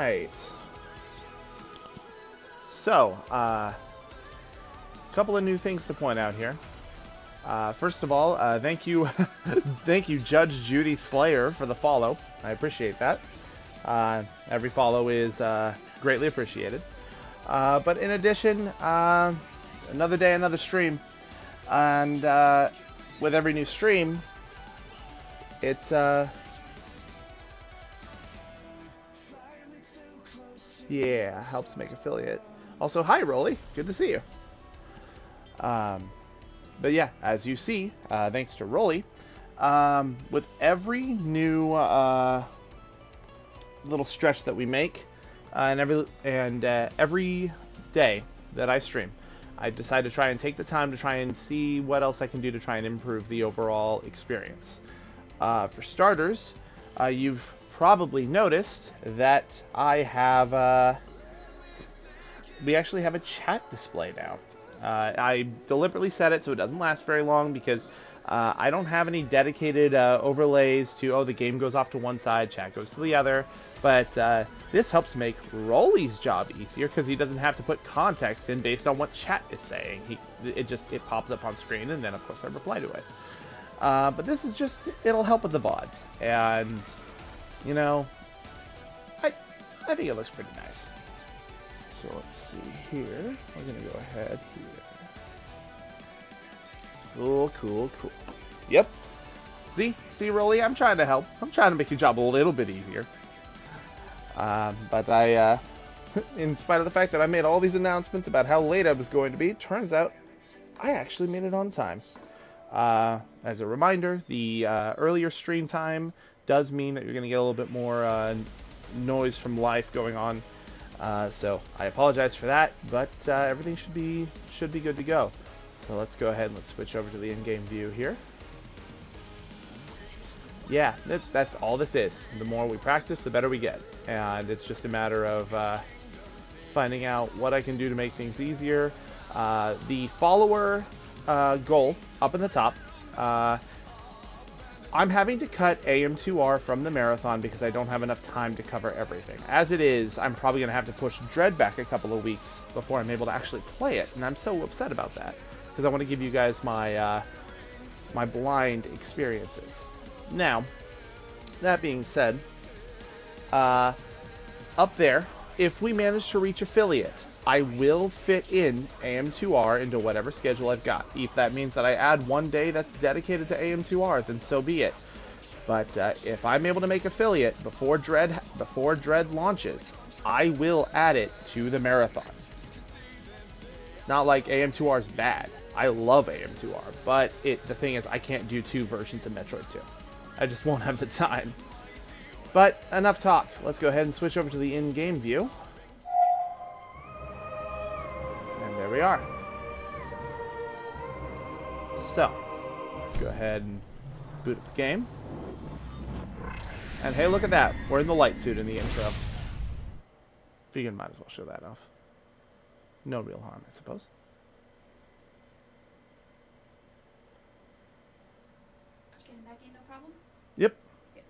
right. So, a couple of new things to point out here. First of all, thank you, thank you, Judge Judy Slayer, for the follow. I appreciate that. Every follow is greatly appreciated. But in addition, another day, another stream, and with every new stream, it's yeah, helps make affiliate. Also, hi Rolly, good to see you. But yeah, as you see, thanks to Rolly, with every new little stretch that we make, and every day that I stream, I decide to try and take the time to try and see what else I can do to try and improve the overall experience. For starters, you've probably noticed that I have we actually have a chat display now. I deliberately set it so it doesn't last very long because I don't have any dedicated overlays to, oh, the game goes off to one side, chat goes to the other. But this helps make Rolly's job easier because he doesn't have to put context in based on what chat is saying. It pops up on screen, and then of course I reply to it. But this is just, it'll help with the VODs, and you know, I think it looks pretty nice. So let's see here. We're gonna go ahead here. Cool, cool, cool. Yep. See, Rolly, I'm trying to help. I'm trying to make your job a little bit easier. But I, in spite of the fact that I made all these announcements about how late I was going to be, turns out I actually made it on time. As a reminder, the earlier stream time does mean that you're going to get a little bit more noise from life going on. So I apologize for that, but everything should be good to go. So let's go ahead and let's switch over to the in-game view here. Yeah, that's all this is. The more we practice, the better we get. And it's just a matter of finding out what I can do to make things easier. The follower goal up in the top. I'm having to cut AM2R from the marathon because I don't have enough time to cover everything. As it is, I'm probably going to have to push Dread back a couple of weeks before I'm able to actually play it. And I'm so upset about that because I want to give you guys my my blind experiences. Now, that being said, up there, if we manage to reach affiliate, I will fit in AM2R into whatever schedule I've got. If that means that I add one day that's dedicated to AM2R, then so be it. But if I'm able to make affiliate before Dread launches, I will add it to the marathon. It's not like AM2R is bad. I love AM2R, but the thing is, I can't do two versions of Metroid 2. I just won't have the time. But enough talk. Let's go ahead and switch over to the in-game view. And there we are. So, let's go ahead and boot up the game. And hey, look at that. We're in the light suit in the intro. Vegan might as well show that off. No real harm, I suppose. Getting back in, no problem? Yep. Okay.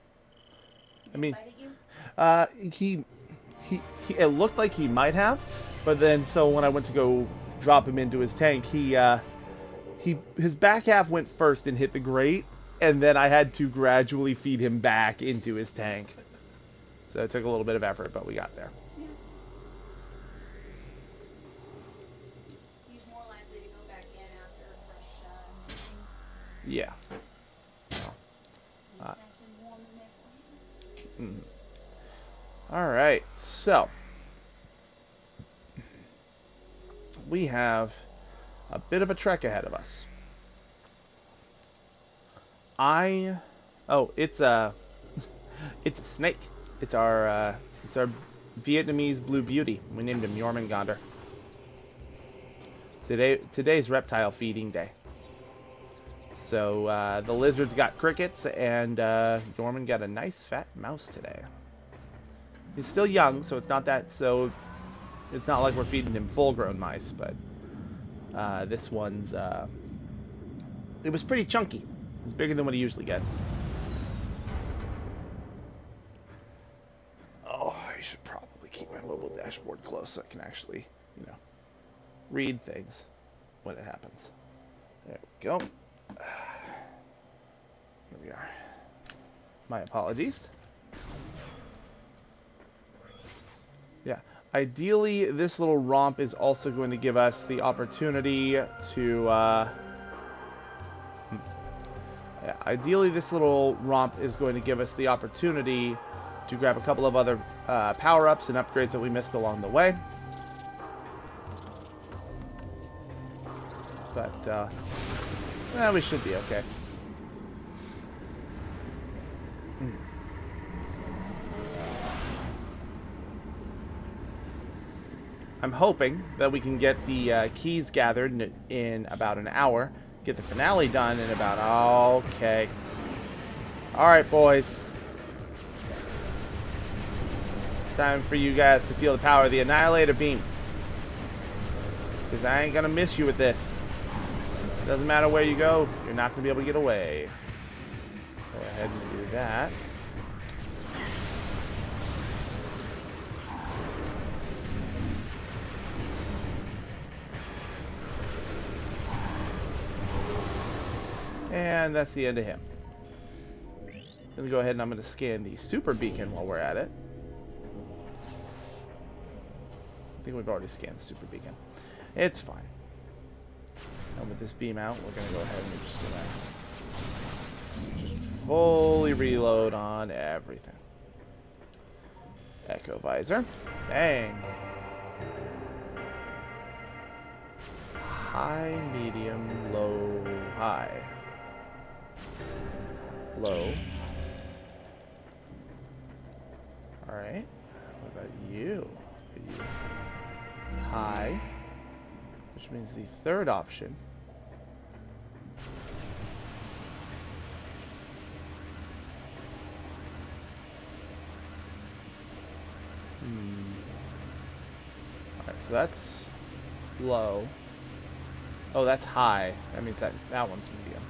I mean, He it looked like he might have, but then so when I went to go drop him into his tank, his back half went first and hit the grate, and then I had to gradually feed him back into his tank. So it took a little bit of effort, but we got there. Yeah. He's more likely to go back in after a fresh Yeah. nice and warm in there. All right, so we have a bit of a trek ahead of us. It's a snake. It's our Vietnamese blue beauty. We named him Jormungandr. Today's reptile feeding day. So the lizards got crickets, and Jormund got a nice fat mouse today. He's still young, so it's not like we're feeding him full-grown mice, but this one's it was pretty chunky. It was bigger than what he usually gets. Oh, I should probably global dashboard close so I can actually, you know, read things when it happens. There we go. Here we are. My apologies. Yeah. Ideally, this little romp is also going to give us the opportunity to... yeah, ideally, this little romp is going to give us the opportunity to grab a couple of other power-ups and upgrades that we missed along the way. But, we should be okay. I'm hoping that we can get the keys gathered in about an hour, get the finale done in about... Okay. Alright, boys. It's time for you guys to feel the power of the Annihilator Beam. Because I ain't gonna miss you with this. Doesn't matter where you go, you're not gonna be able to get away. Go ahead and do that. And that's the end of him. Let me go ahead and I'm going to scan the super beacon while we're at it. I think we've already scanned the super beacon. It's fine. And with this beam out, we're going to go ahead and just fully reload on everything. Echo visor. Bang. High, medium, low, high. Low. Alright. What about you? High. Which means the third option. Alright, so that's low. Oh, that's high. That means that one's medium.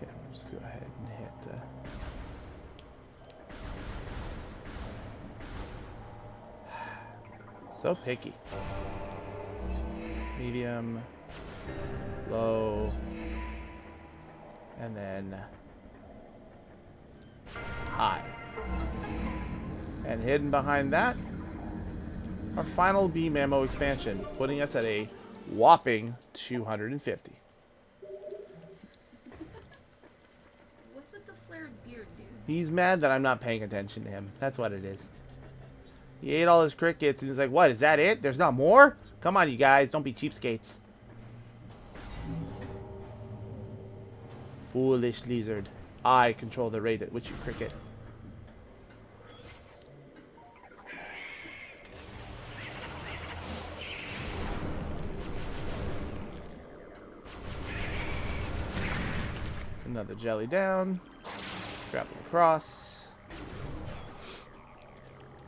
Okay, I'll just go ahead and hit so picky. Medium, low, and then high. And hidden behind that, our final beam ammo expansion, putting us at a whopping 250. What's with the flared beard, dude? He's mad that I'm not paying attention to him. That's what it is. He ate all his crickets and he's like, what, is that it? There's not more? Come on, you guys. Don't be cheapskates. Foolish lizard. I control the rate at which you cricket. Another jelly down. Grapple across.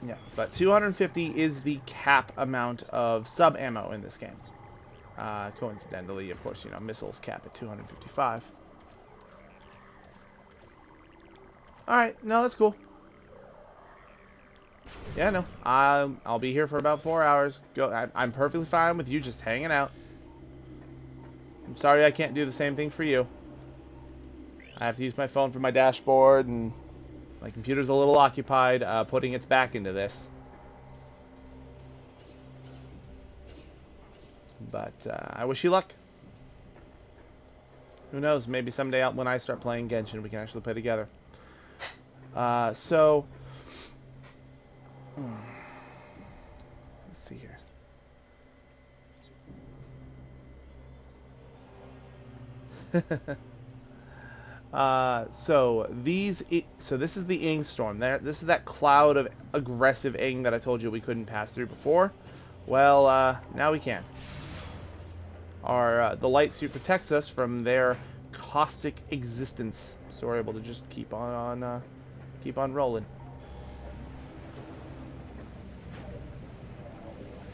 Yeah, but 250 is the cap amount of sub ammo in this game. Coincidentally, of course, you know, missiles cap at 255. Alright, no, that's cool. Yeah, no, I'll be here for about 4 hours. I'm perfectly fine with you just hanging out. I'm sorry I can't do the same thing for you. I have to use my phone for my dashboard, and my computer's a little occupied putting its back into this. But I wish you luck. Who knows, maybe someday when I start playing Genshin, we can actually play together. So... let's see here. So this is the Ing storm. This is that cloud of aggressive Ing that I told you we couldn't pass through before. Well, now we can. The light suit protects us from their caustic existence, so we're able to just keep on rolling.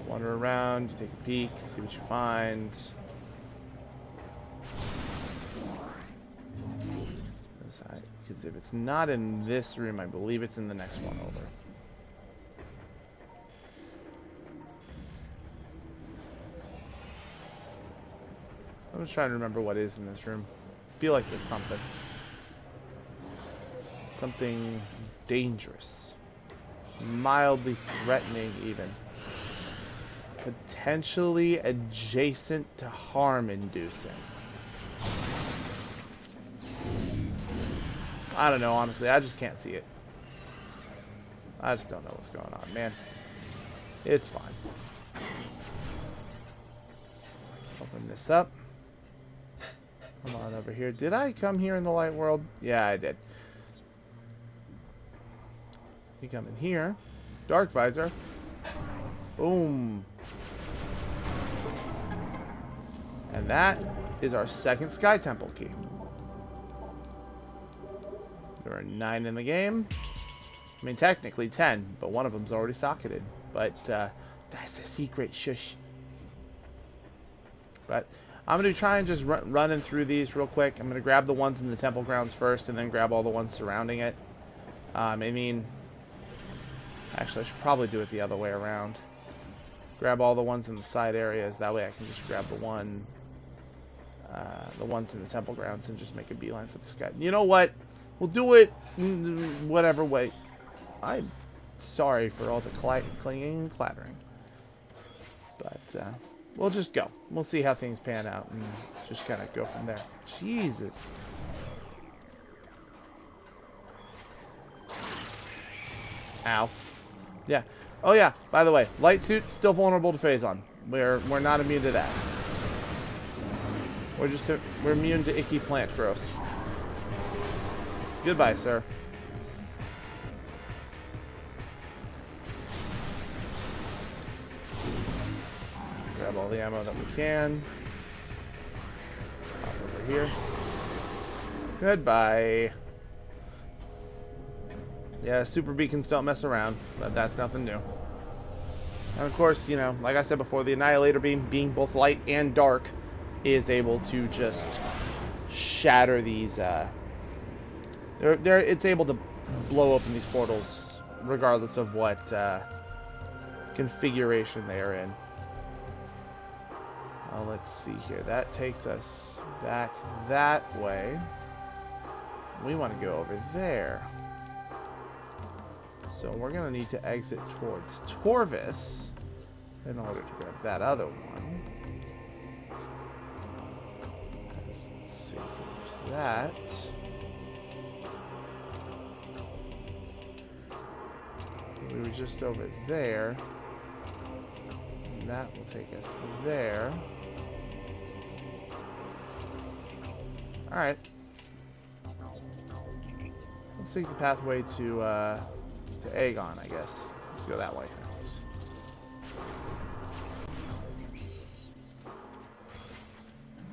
Wander around, you take a peek, see what you find. Because if it's not in this room, I believe it's in the next one over. I'm just trying to remember what is in this room. I feel like there's something. Something dangerous. Mildly threatening, even. Potentially adjacent to harm-inducing. I don't know, honestly. I just can't see it. I just don't know what's going on, man. It's fine. Open this up. Come on over here. Did I come here in the light world? Yeah, I did. You come in here. Dark Visor. Boom. And that is our second Sky Temple key. There are 9 in the game. I mean, technically 10, but one of them's already socketed. But that's a secret. Shush. But I'm going to try and just running through these real quick. I'm going to grab the ones in the temple grounds first and then grab all the ones surrounding it. I mean, actually, I should probably do it the other way around. Grab all the ones in the side areas. That way I can just grab the ones in the temple grounds and just make a beeline for the sky. You know what? We'll do it whatever way. I'm sorry for all the clanging and clattering. But we'll just go. We'll see how things pan out and just kind of go from there. Jesus. Ow. Yeah. Oh yeah, by the way, light suit still vulnerable to phase on. We're not immune to that. We're immune to icky plant growth. Goodbye, sir. Grab all the ammo that we can. Pop over here. Goodbye. Yeah, super beacons don't mess around, but that's nothing new. And of course, you know, like I said before, the Annihilator Beam, being both light and dark, is able to just shatter these, it's able to blow open these portals regardless of what configuration they are in. Let's see here. That takes us back that way. We want to go over there. So we're going to need to exit towards Torvis in order to grab that other one. Let's see, there's that. We were just over there. And that will take us there. Alright. Let's take the pathway to Aegon, I guess. Let's go that way.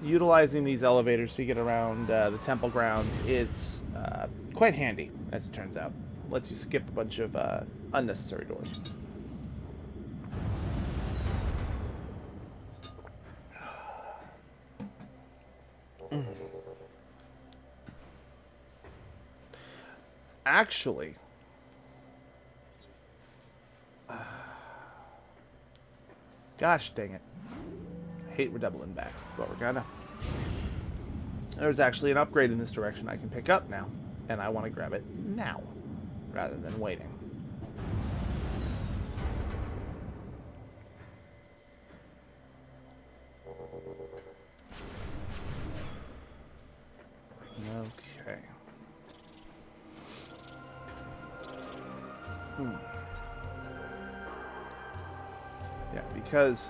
Utilizing these elevators to get around the temple grounds is quite handy, as it turns out. Lets you skip a bunch of unnecessary doors. Actually, gosh dang it. I hate we're doubling back, but we're gonna. There's actually an upgrade in this direction I can pick up now, and I want to grab it now, rather than waiting. Okay. Yeah, because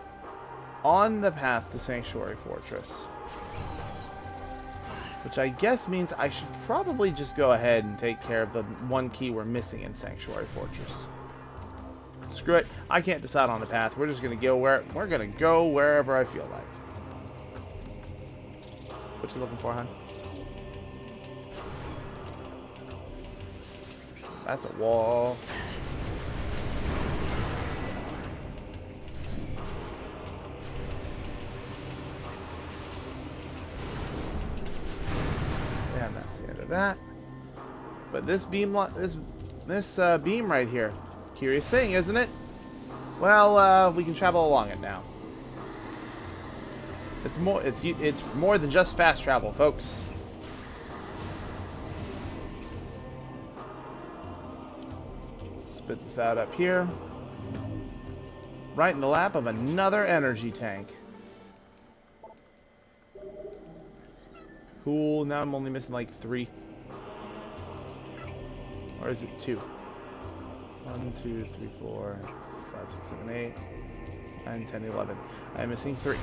on the path to Sanctuary Fortress, which I guess means I should probably just go ahead and take care of the one key we're missing in Sanctuary Fortress. Screw it. I can't decide on the path. We're just gonna go wherever I feel like. What you looking for, hon? That's a wall. And that's the end of that. But this beam, beam right here, curious thing, isn't it? Well, we can travel along it now. It's more than just fast travel, folks. Spit this out up here. Right in the lap of another energy tank. Cool, now I'm only missing like 3. Or is it 2? 1, 2, 3, 4, 5, 6, 7, 8, 9, 10, 11. I'm missing 3.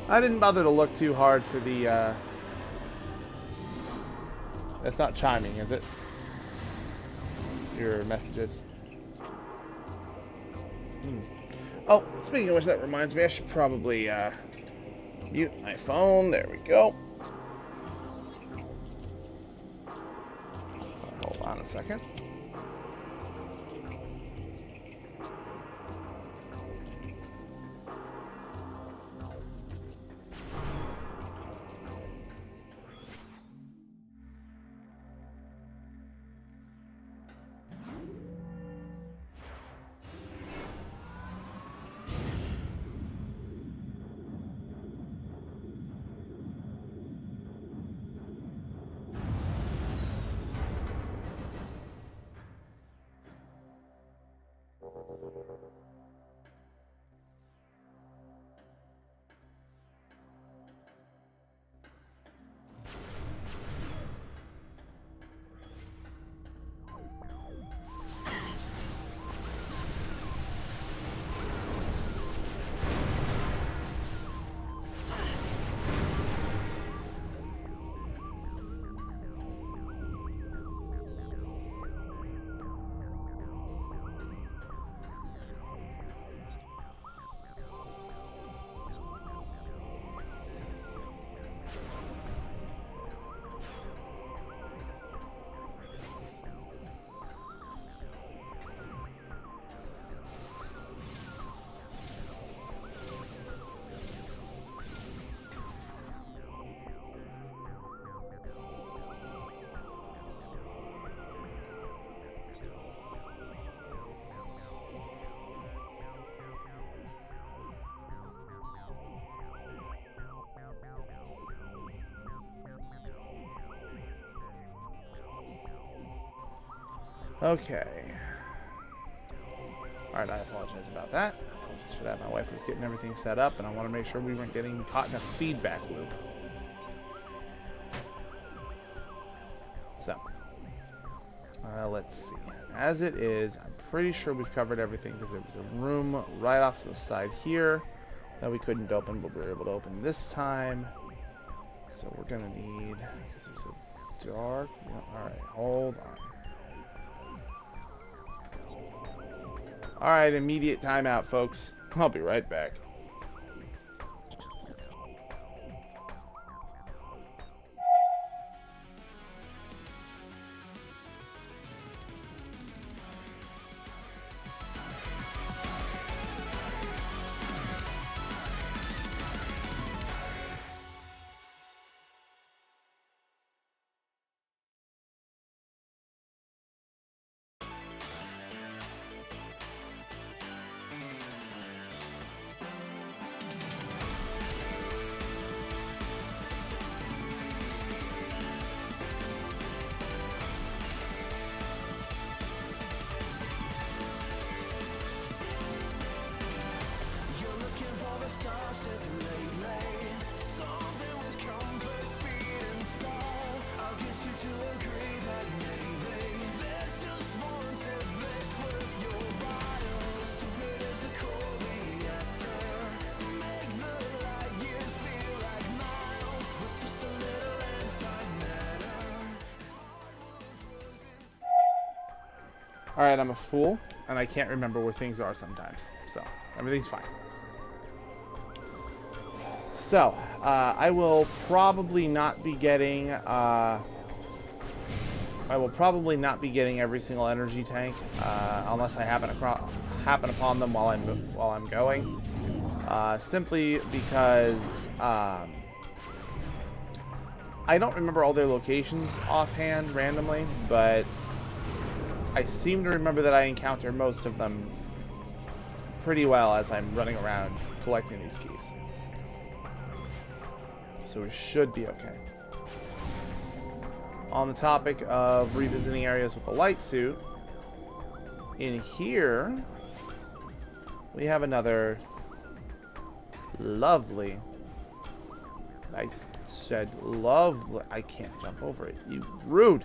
I didn't bother to look too hard for the, That's not chiming, is it? Your messages. Oh, speaking of which, that reminds me, I should probably, mute my phone. There we go. Hold on a second. Okay. Alright, I apologize about that. Apologies for that. My wife was getting everything set up, and I want to make sure we weren't getting caught in a feedback loop. So, let's see. As it is, I'm pretty sure we've covered everything because there was a room right off to the side here that we couldn't open, but we were able to open this time. So we're going to need... There's a dark... Alright, hold on. Alright, immediate timeout, folks. I'll be right back. Alright, I'm a fool, and I can't remember where things are sometimes. So, everything's fine. So, I will probably not be getting, every single energy tank, unless I happen upon them while I'm going. Simply because, I I don't remember all their locations offhand randomly, but I seem to remember that I encounter most of them pretty well as I'm running around collecting these keys. So we should be okay. On the topic of revisiting areas with the light suit, in here we have another lovely, I said lovely, I can't jump over it, you rude.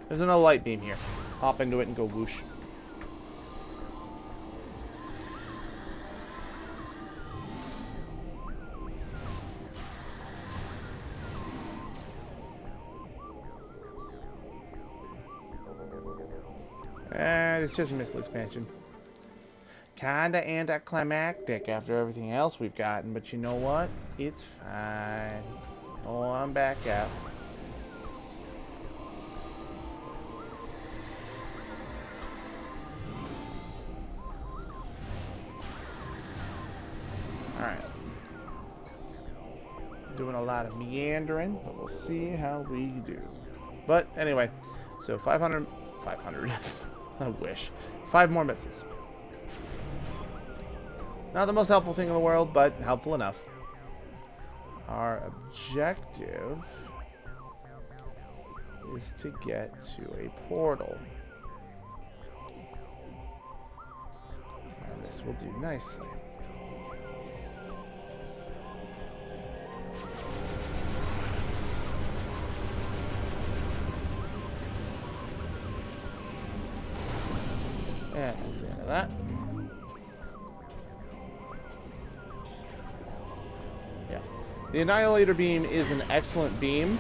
There's another light beam here. Hop into it and go whoosh. And it's just a missile expansion. Kinda anticlimactic after everything else we've gotten, but you know what? It's fine. Oh, I'm back out. Alright. Doing a lot of meandering, but we'll see how we do. But anyway, so 500. I wish. 5 more misses. Not the most helpful thing in the world, but helpful enough. Our objective is to get to a portal. And this will do nicely. And that's the end of that. Yeah. The Annihilator beam is an excellent beam,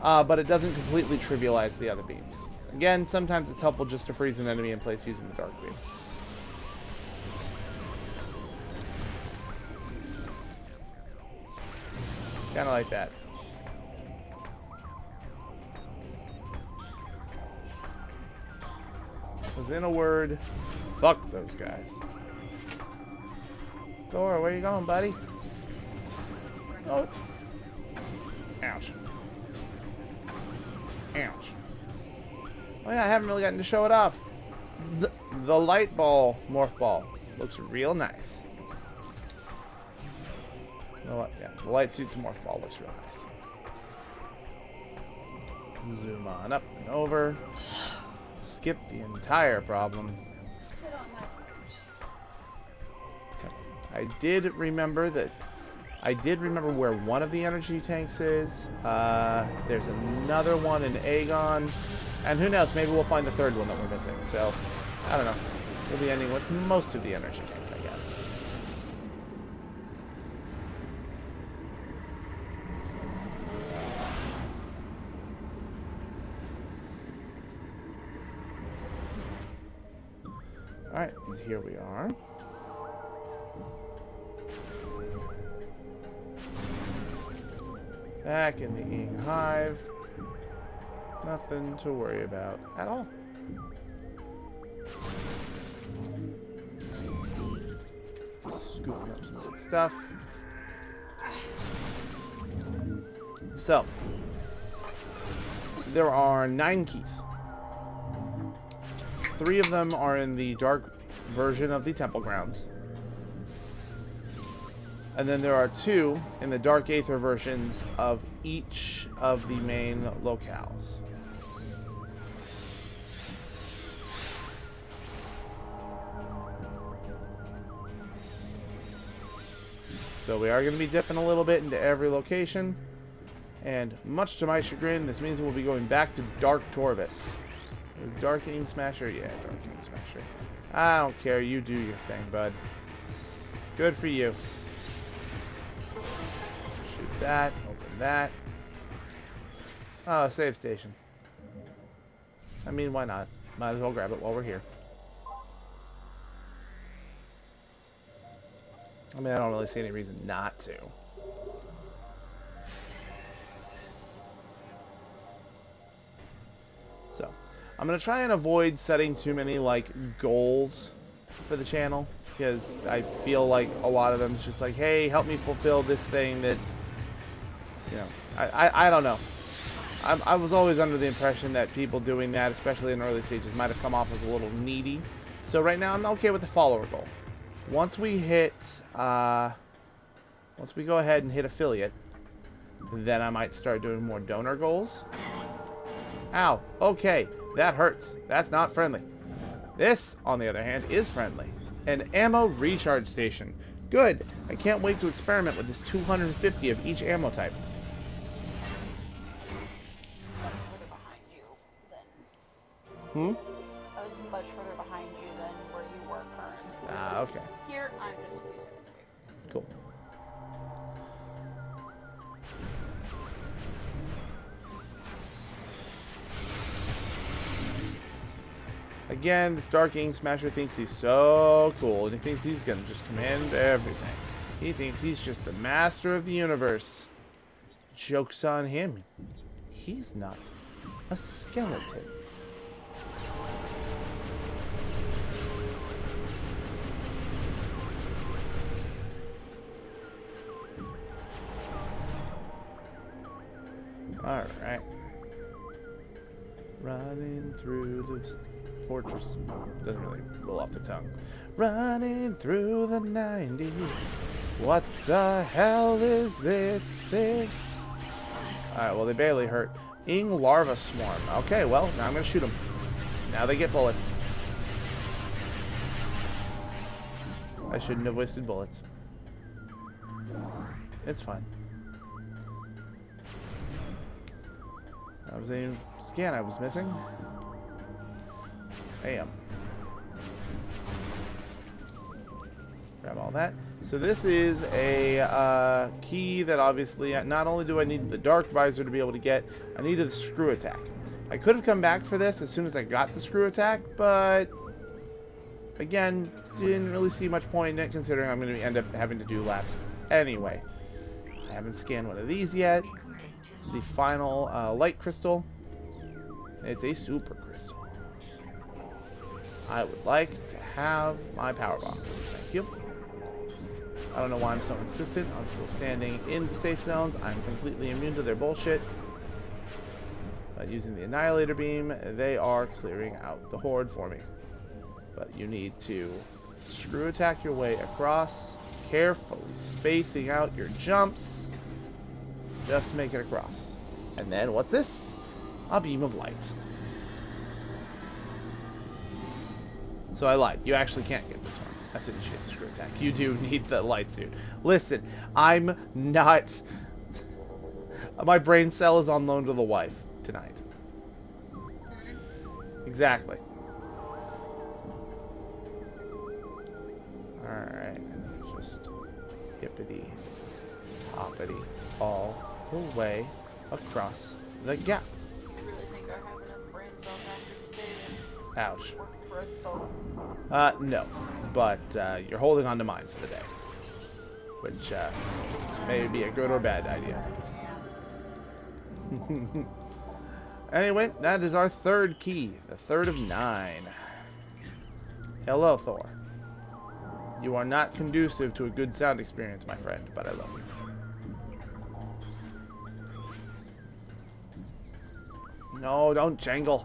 but it doesn't completely trivialize the other beams. Again, sometimes it's helpful just to freeze an enemy in place using the Dark Beam. Kind of like that. Was in a word, fuck those guys. Thor, where you going, buddy? Oh. Ouch. Ouch. Oh yeah, I haven't really gotten to show it off. The light ball, morph ball, looks real nice. You know what? Yeah, the light suit's morph ball looks real nice. Zoom on up and over. Skip the entire problem. Sit on my porch. I did remember where one of the energy tanks is. There's another one in Aegon. And who knows, maybe we'll find the third one that we're missing. So, I don't know. We'll be ending with most of the energy tanks, I guess. Alright, here we are. Back in the Ing Hive. Nothing to worry about at all. Scooping up some good stuff. So, there are 9 keys. 3 of them are in the dark version of the temple grounds. And then there are 2 in the dark aether versions of each of the main locales. So we are going to be dipping a little bit into every location. And much to my chagrin, this means we'll be going back to Dark Torvis. Darkening Smasher? Yeah, Darkening Smasher. I don't care. You do your thing, bud. Good for you. Shoot that. Open that. Oh, save station. I mean, why not? Might as well grab it while we're here. I mean, I don't really see any reason not to. So, I'm going to try and avoid setting too many, like, goals for the channel. Because I feel like a lot of them is just like, hey, help me fulfill this thing that You know, I don't know. I was always under the impression that people doing that, especially in early stages, might have come off as a little needy. So right now, I'm okay with the follower goal. Once we hit, once we go ahead and hit affiliate, then I might start doing more donor goals. Ow. Okay, that hurts. That's not friendly. This, on the other hand, is friendly. An ammo recharge station. Good. I can't wait to experiment with this 250 of each ammo type. I was further behind you than. I was much further behind you than where you were currently. Ah, okay. Here, I'm just a few seconds away. Cool. Again, this Dark Ink Smasher thinks he's so cool, and he thinks he's gonna just command everything. He thinks he's just the master of the universe. Joke's on him. He's not a skeleton. Alright. Running through the fortress. Doesn't really roll off the tongue. Running through the 90s. What the hell is this thing? Alright, well, they barely hurt. Ing Larva Swarm. Okay, well, now I'm going to shoot them. Now they get bullets. I shouldn't have wasted bullets. It's fine. That was a scan I was missing. Bam. Grab all that. So this is a key that obviously, not only do I need the Dark Visor to be able to get, I needed the Screw Attack. I could have come back for this as soon as I got the Screw Attack, but again, didn't really see much point in it considering I'm going to end up having to do laps anyway. I haven't scanned one of these yet. It's the final light crystal. It's a super crystal. I would like to have my power bomb. Thank you. I don't know why I'm so insistent on still standing in the safe zones. I'm completely immune to their bullshit. But using the Annihilator Beam, they are clearing out the horde for me. But you need to screw attack your way across, carefully spacing out your jumps, just to make it across. And then, what's this? A beam of light. So I lied. You actually can't get this one as soon as you hit the screw attack. You do need the light suit. Listen, I'm not... My brain cell is on loan to the wife tonight. Exactly. Alright. Just hippity hoppity all the way across the gap. You really think I have enough brain cells after today to Ouch. work for us both? No. But you're holding on to mine for the day. Which may be a good or bad idea. Anyway, that is our third key. The third of 9. Hello, Thor. You are not conducive to a good sound experience, my friend, but I love you. No, don't jangle.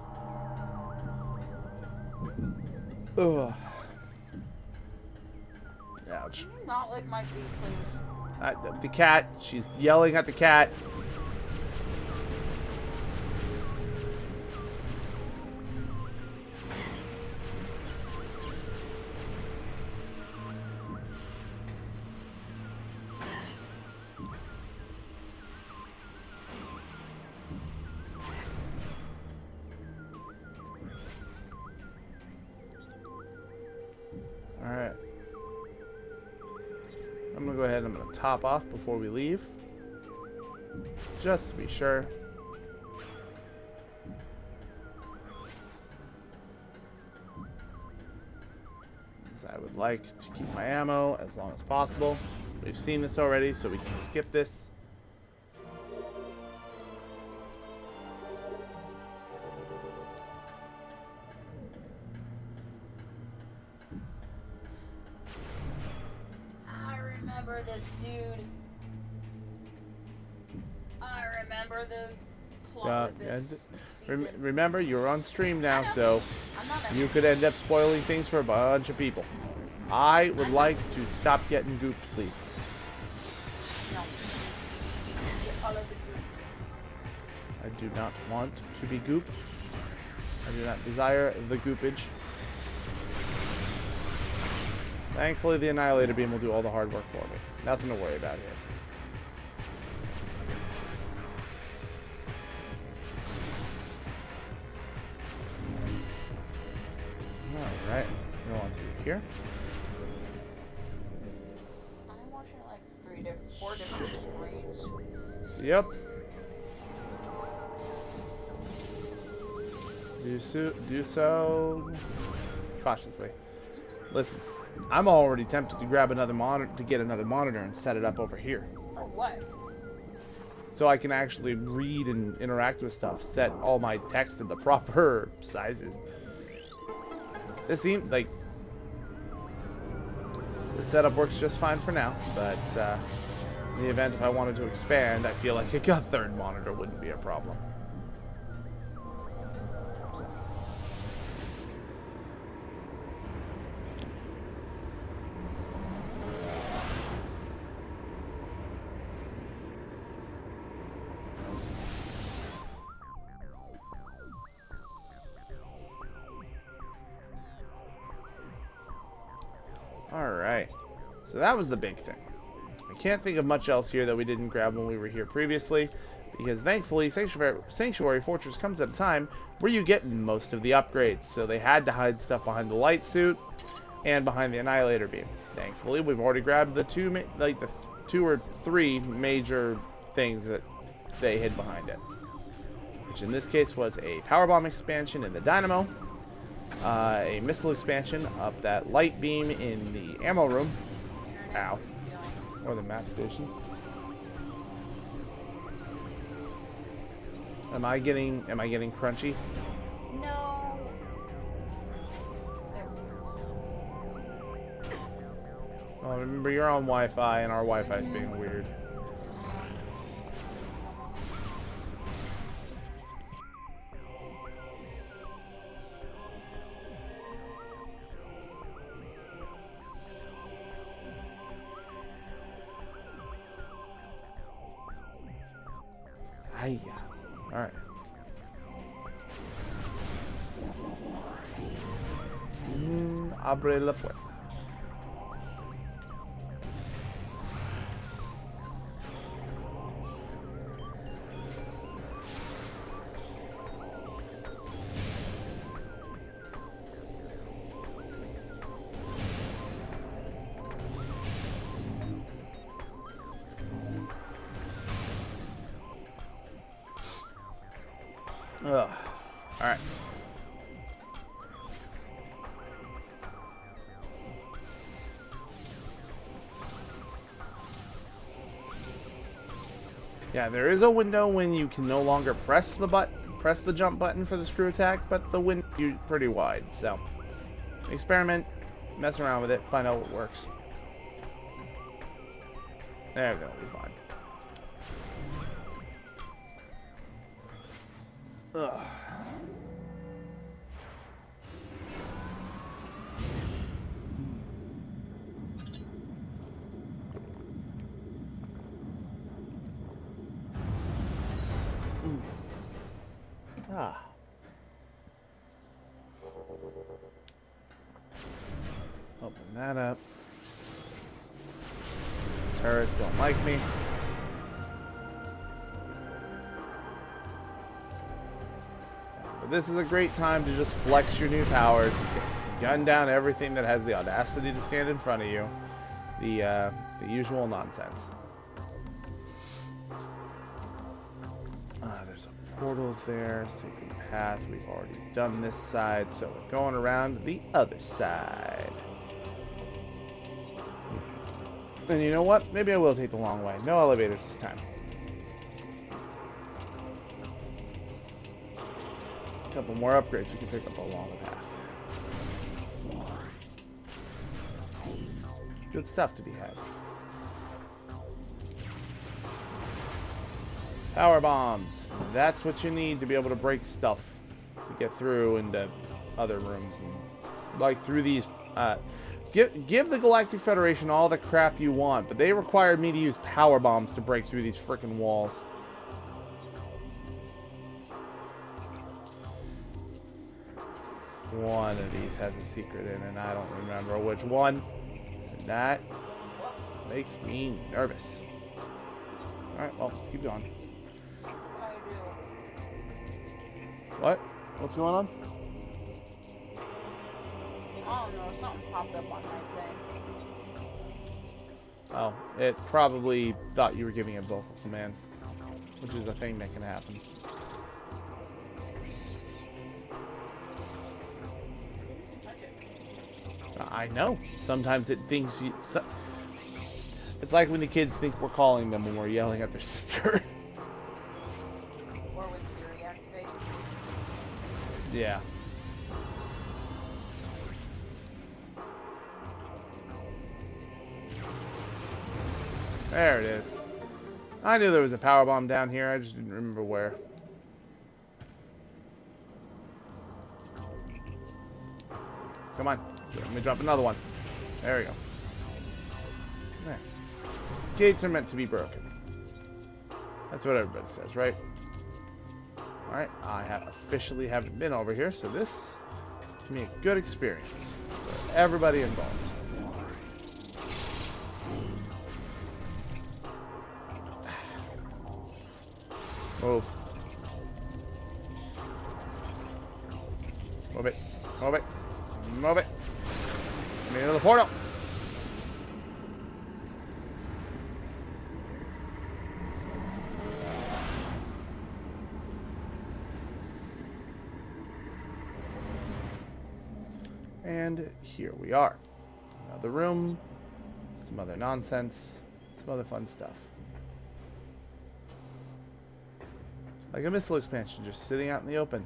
Ugh. Ouch. Can you not lick my feet, please? The cat. She's yelling at the cat. Alright. I'm going to go ahead and I'm going to top off before we leave. Just to be sure. As I would like to keep my ammo as long as possible. We've seen this already, so we can skip this. I remember this dude. I remember the plot of this season. Remember, you're on stream now, so I'm not you could end up spoiling things for a bunch of people. I would like to stop getting gooped, please. No. Get all of the goop. I do not want to be gooped. I do not desire the goopage. Thankfully, the Annihilator Beam will do all the hard work for me. Nothing to worry about here. Alright, go on through here. I'm watching like 4 different screens. Yep. Do so cautiously. Listen, I'm already tempted to grab another monitor, to get another monitor and set it up over here. For what? So I can actually read and interact with stuff. Set all my text to the proper sizes. This seems like the setup works just fine for now, but in the event if I wanted to expand, I feel like a third monitor wouldn't be a problem. Alright, so that was the big thing. I can't think of much else here that we didn't grab when we were here previously, because thankfully Sanctuary Fortress comes at a time where you get most of the upgrades, so they had to hide stuff behind the light suit and behind the Annihilator Beam. Thankfully, we've already grabbed the two or three major things that they hid behind it, which in this case was a Power Bomb expansion in the Dynamo, a missile expansion up that light beam in the ammo room. Ow. Or the map station. Am I getting crunchy? No. Oh, remember you're on Wi-Fi and our Wi-Fi is being weird. Alright. Abre la puerta. Ugh. Alright. Yeah, there is a window when you can no longer press the jump button for the screw attack, but the window is pretty wide, so experiment, mess around with it, find out what works. There we go, we'll be fine. Ugh. Ah. Open that up. Turrets don't like me. But this is a great time to just flex your new powers. Gun down everything that has the audacity to stand in front of you. The usual nonsense. There's a portal there, secret path. We've already done this side, so we're going around the other side. And you know what? Maybe I will take the long way. No elevators this time. A couple more upgrades we can pick up along the path. Good stuff to be had. Power bombs. That's what you need to be able to break stuff. To get through into other rooms. And like through these... Give the Galactic Federation all the crap you want. But they required me to use power bombs to break through these frickin' walls. One of these has a secret in it, and I don't remember which one. And that makes me nervous. Alright, well, let's keep going. What? What's going on? I don't know, something popped up on my thing. Oh, it probably thought you were giving it vocal commands, which is a thing that can happen. I know. Sometimes it thinks you... It's like when the kids think we're calling them when we're yelling at their sister. Or when Siri activates. Yeah. There it is. I knew there was a power bomb down here. I just didn't remember where. Come on. Let me drop another one. There we go. There. Gates are meant to be broken. That's what everybody says, right? Alright, I have officially haven't been over here, so this is going to be a good experience for everybody involved. Move. Move it. Move it. Move it. Get me into the portal. And here we are. Another room. Some other nonsense. Some other fun stuff. Like a missile expansion just sitting out in the open.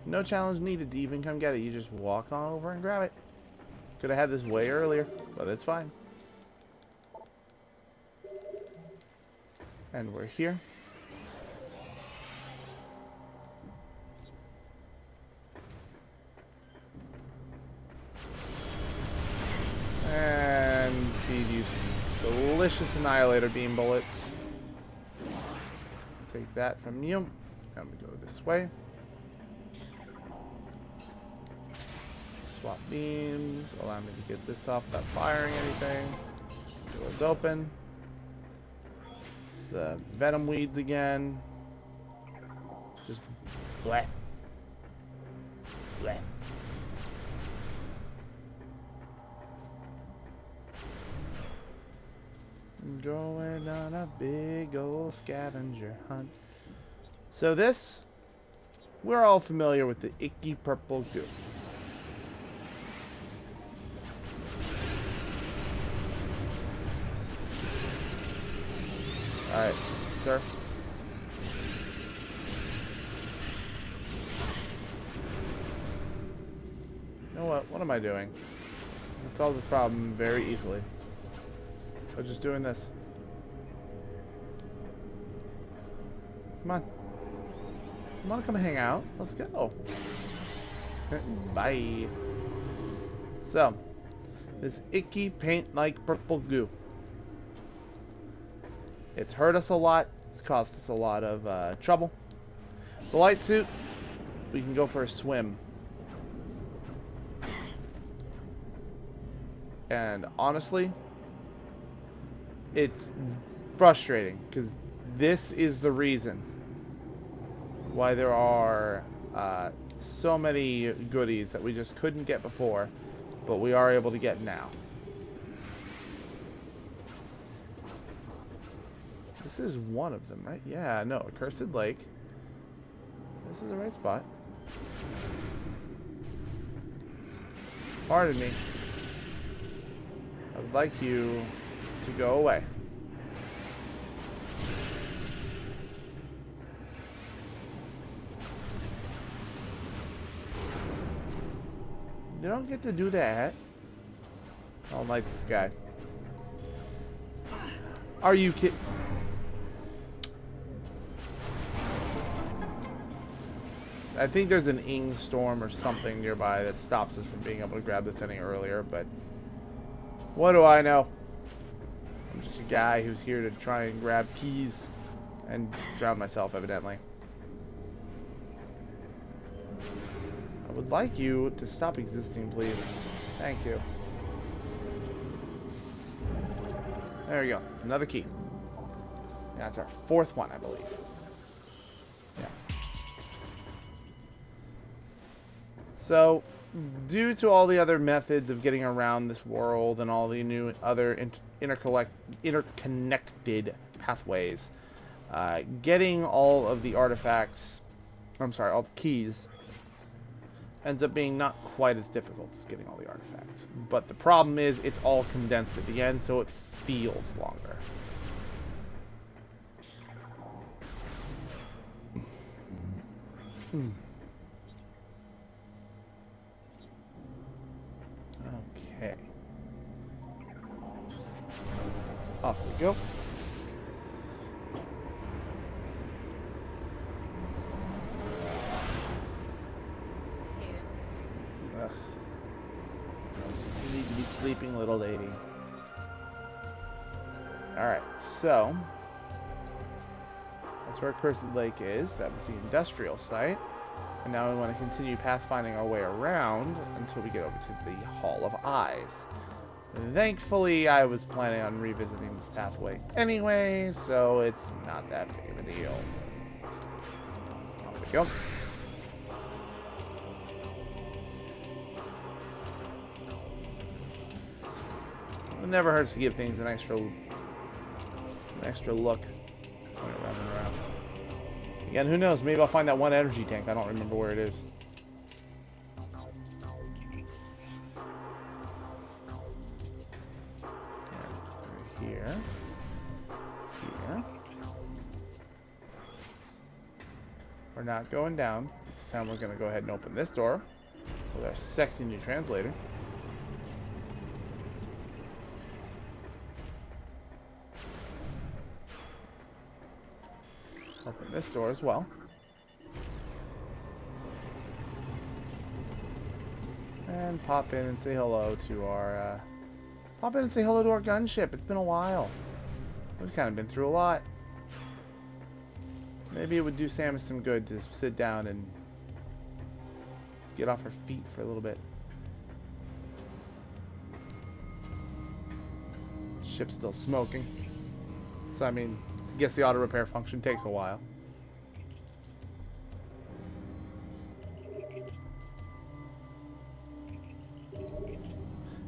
No challenge needed to even come get it. You just walk on over and grab it. Could have had this way earlier, but it's fine. And we're here. And feed you some delicious Annihilator Beam bullets. Take that from you. And we go this way. Swap beams. Allow me to get this off without firing anything. Doors open. It's the venom weeds again. Just bleh. Bleh. Going on a big old scavenger hunt. So this, we're all familiar with the icky purple goo. Alright, sir. You know what? What am I doing? I can solve this problem very easily. I'm just doing this. Come on. Come on, come hang out. Let's go. Bye. So, this icky paint-like purple goo. It's hurt us a lot. It's caused us a lot of trouble. The light suit, we can go for a swim. And honestly, it's frustrating because this is the reason why there are so many goodies that we just couldn't get before, but we are able to get now. This is one of them, right? Yeah, no, Accursed Lake. This is the right spot. Pardon me. I would like you to go away. You don't get to do that. I don't like this guy. Are you kidding? I think there's an ing storm or something nearby that stops us from being able to grab this any earlier, but what do I know? I'm just a guy who's here to try and grab keys and drown myself, evidently. I would like you to stop existing, please. Thank you. There we go. Another key. That's our fourth one, I believe. Yeah. So, due to all the other methods of getting around this world and all the new other interconnected pathways, getting all of the artifacts, all the keys, ends up being not quite as difficult as getting all the artifacts. But the problem is it's all condensed at the end, so it feels longer. Okay. Off we go. Ugh. You need to be sleeping, little lady. Alright, so that's where Cursed Lake is. That was the industrial site. And now we want to continue pathfinding our way around until we get over to the Hall of Eyes. Thankfully, I was planning on revisiting this pathway anyway, so it's not that big of a deal. Off we go. It never hurts to give things an extra look when it runs around. Again, who knows? Maybe I'll find that one energy tank. I don't remember where it is. Here. Here. We're not going down. This time we're going to go ahead and open this door with our sexy new translator. Open this door as well. And pop in and say hello to our gunship. It's been a while. We've kind of been through a lot. Maybe it would do Samus some good to sit down and get off her feet for a little bit. Ship's still smoking. So I mean, I guess the auto repair function takes a while.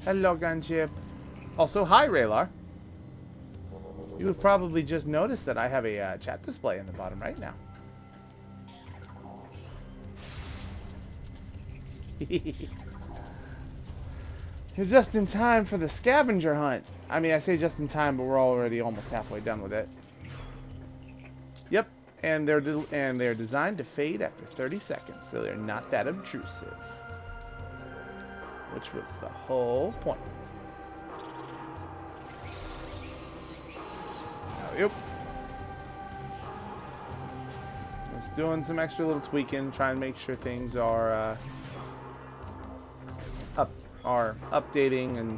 Hello, gunship. Also, hi, Raylar. You have probably just noticed that I have a chat display in the bottom right now. You're just in time for the scavenger hunt. I mean, I say just in time, but we're already almost halfway done with it. Yep, and they're designed to fade after 30 seconds, so they're not that obtrusive. Which was the whole point. Yep. Just doing some extra little tweaking, trying to make sure things are updating and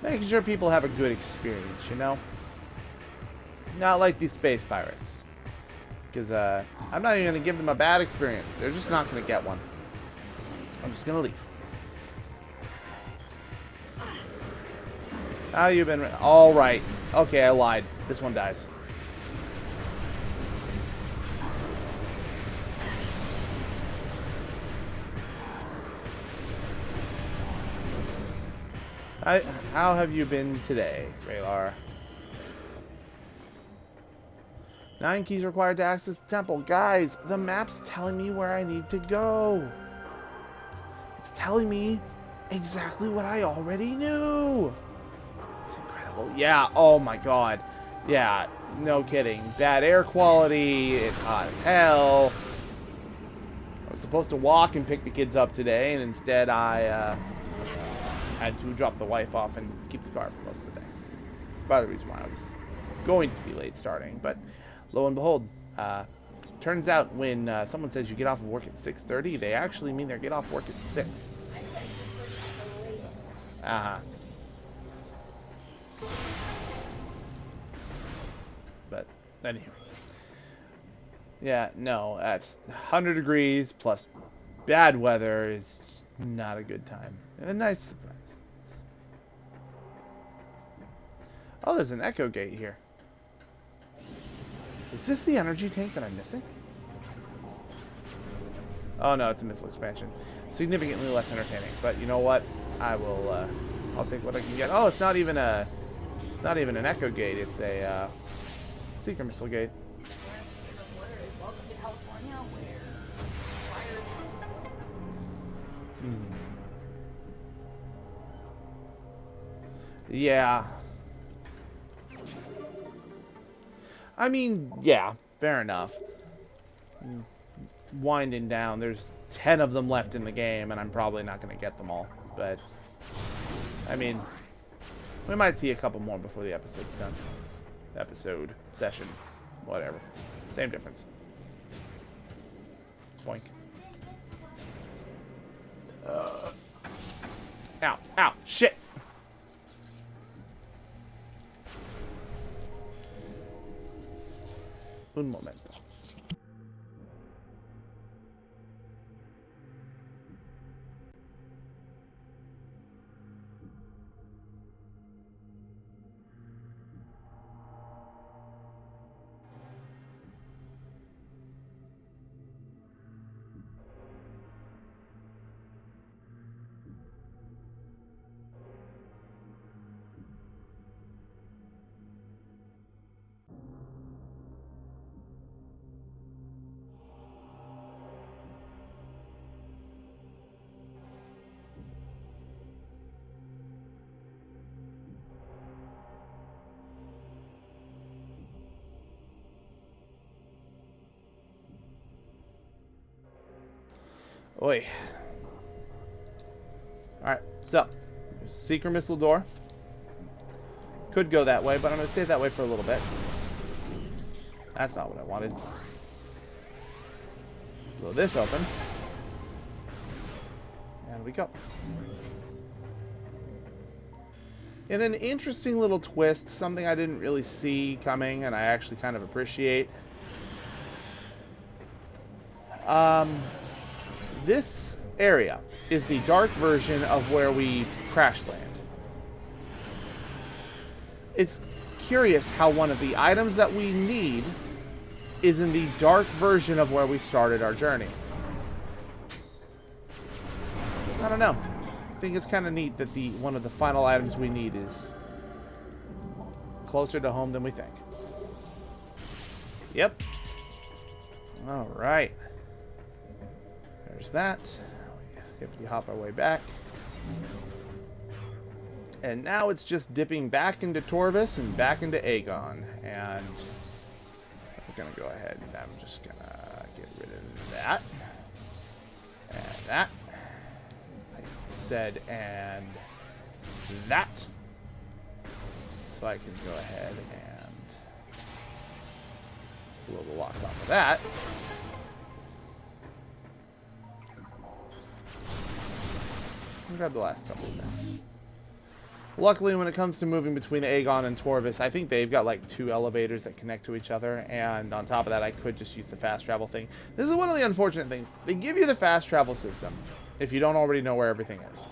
making sure people have a good experience, you know? Not like these space pirates. Because I'm not even going to give them a bad experience. They're just not going to get one. I'm just going to leave. How you been? All right. Okay, I lied. This one dies. How have you been today, Raylar? 9 keys required to access the temple. Guys, the map's telling me where I need to go. It's telling me exactly what I already knew. It's incredible. Yeah, oh my god. Yeah, no kidding. Bad air quality. It's hot as hell. I was supposed to walk and pick the kids up today, and instead I had to drop the wife off and keep the car for most of the day. That's part of the reason why I was going to be late starting, but lo and behold, Turns out when someone says you get off of work at 6:30, they actually mean they get off work at 6. Uh-huh. But anyway. Yeah, no, that's 100 degrees plus bad weather is just not a good time. And a nice surprise. Oh, there's an echo gate here. Is this the energy tank that I'm missing? Oh no, it's a missile expansion. Significantly less entertaining, but you know what? I will. I'll take what I can get. Oh, it's not even an echo gate. It's a seeker missile gate. Yeah. I mean, yeah, fair enough. Winding down, there's 10 of them left in the game, and I'm probably not going to get them all. But, I mean, we might see a couple more before the episode's done. Episode, session, whatever. Same difference. Boink. Ow, ow, shit! Un momento. Oi. Alright, so, there's a secret missile door. Could go that way, but I'm going to stay that way for a little bit. That's not what I wanted. Blow this open. And we go. In an interesting little twist, something I didn't really see coming, and I actually kind of appreciate. This area is the dark version of where we crash land. It's curious how one of the items that we need is in the dark version of where we started our journey. I don't know. I think it's kind of neat that one of the final items we need is closer to home than we think. Yep. All right. There's that. We hop our way back. And now it's just dipping back into Torvis and back into Aegon. And we're going to go ahead and I'm just going to get rid of that. And that. Like I said, and that. So I can go ahead and blow the locks off of that. I'll grab the last couple of minutes. Luckily, when it comes to moving between Aegon and Torvis, I think they've got like 2 elevators that connect to each other, and on top of that, I could just use the fast travel thing. This is one of the unfortunate things. They give you the fast travel system if you don't already know where everything is.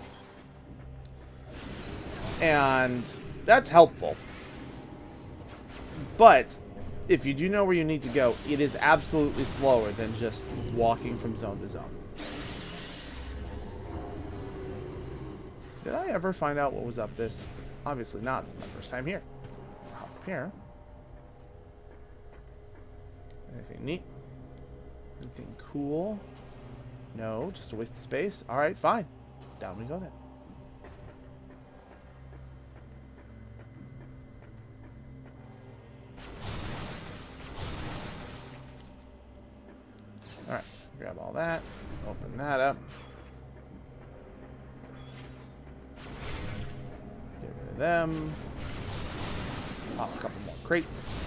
And that's helpful. But if you do know where you need to go, it is absolutely slower than just walking from zone to zone. Did I ever find out what was up this? Obviously not. My first time here. Hop up here. Anything neat? Anything cool? No, just a waste of space. Alright, fine. Down we go then. Alright, grab all that. Open that up. Them. Pop a couple more crates.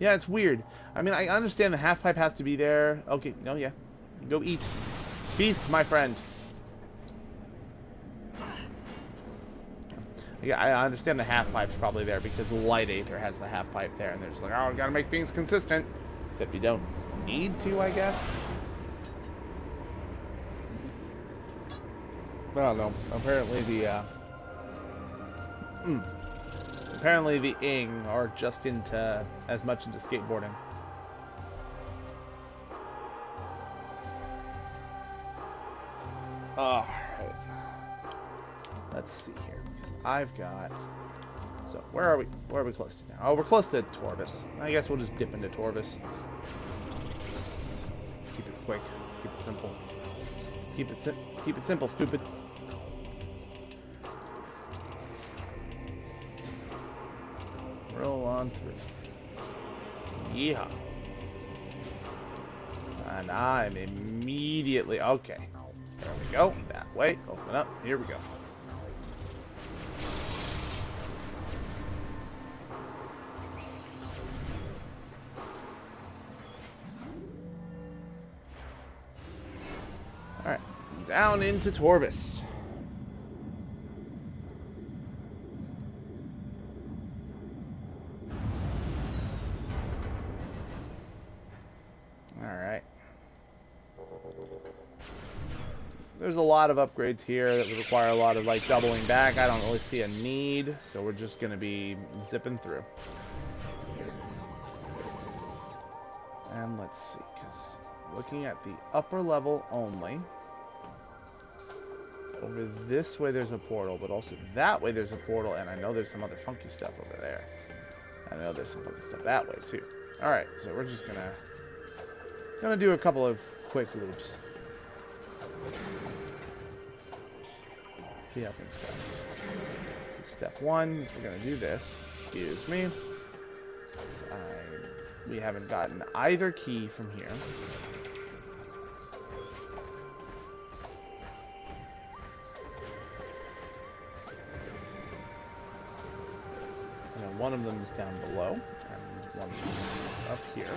Yeah, it's weird. I mean, I understand the half pipe has to be there. Okay, no, yeah. Go eat. Feast, my friend. Yeah, I understand the half pipe's probably there because Light Aether has the half pipe there, and they're just like, oh, we gotta make things consistent. Except you don't need to, I guess. I don't know. Apparently the Ing are just into as much into skateboarding. Alright. Let's see here. Because I've got... So, where are we? Where are we close to now? Oh, we're close to Torvis. I guess we'll just dip into Torvis. Keep it quick. Keep it simple. Keep it simple, stupid. Roll on through. Yeehaw. And I'm immediately... Okay. There we go. That way. Open up. Here we go. Alright. Down into Torvis. Alright. There's a lot of upgrades here that would require a lot of, like, doubling back. I don't really see a need, so we're just going to be zipping through. And let's see, because looking at the upper level only, over this way there's a portal, but also that way there's a portal, and I know there's some other funky stuff over there. I know there's some funky stuff that way, too. Alright, so we're just gonna do a couple of quick loops. See how things go. So step one is we're going to do this. Excuse me. We haven't gotten either key from here. And then one of them is down below, and one of them is up here.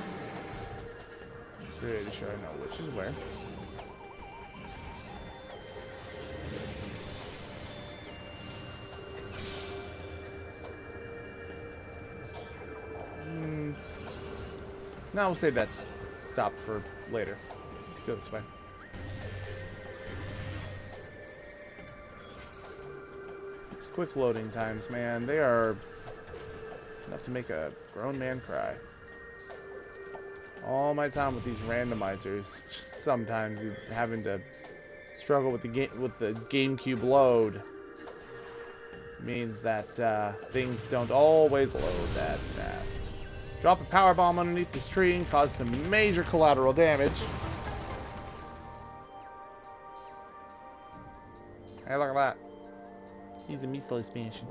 Pretty sure I know which is where. Now we'll save that stop for later. Let's go this way. These quick loading times, man, they are enough to make a grown man cry. All my time with these randomizers, sometimes having to struggle with the GameCube load means that things don't always load that fast. Drop a power bomb underneath this tree and cause some major collateral damage. Hey, look at that. He's a missile expansion.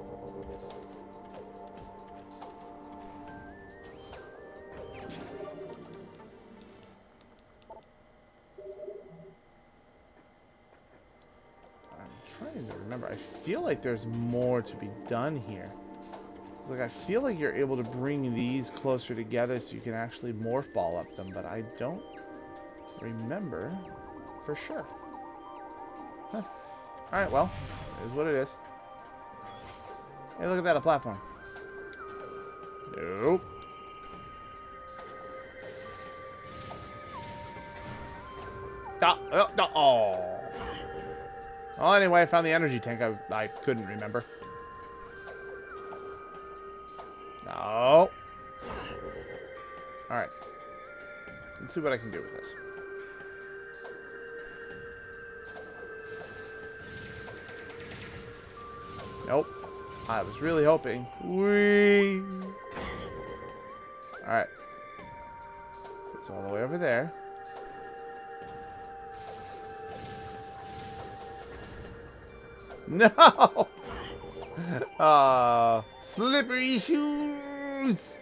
I'm trying to remember. I feel like there's more to be done here. Like, I feel like you're able to bring these closer together so you can actually morph ball up them, but I don't remember for sure. Huh. Alright, well, it is what it is. Hey, look at that, a platform. Nope. Oh. Well, anyway, I found the energy tank I couldn't remember. No. Alright. Let's see what I can do with this. Nope. I was really hoping. Whee! Alright. It's all the way over there. No! Slippery shoes!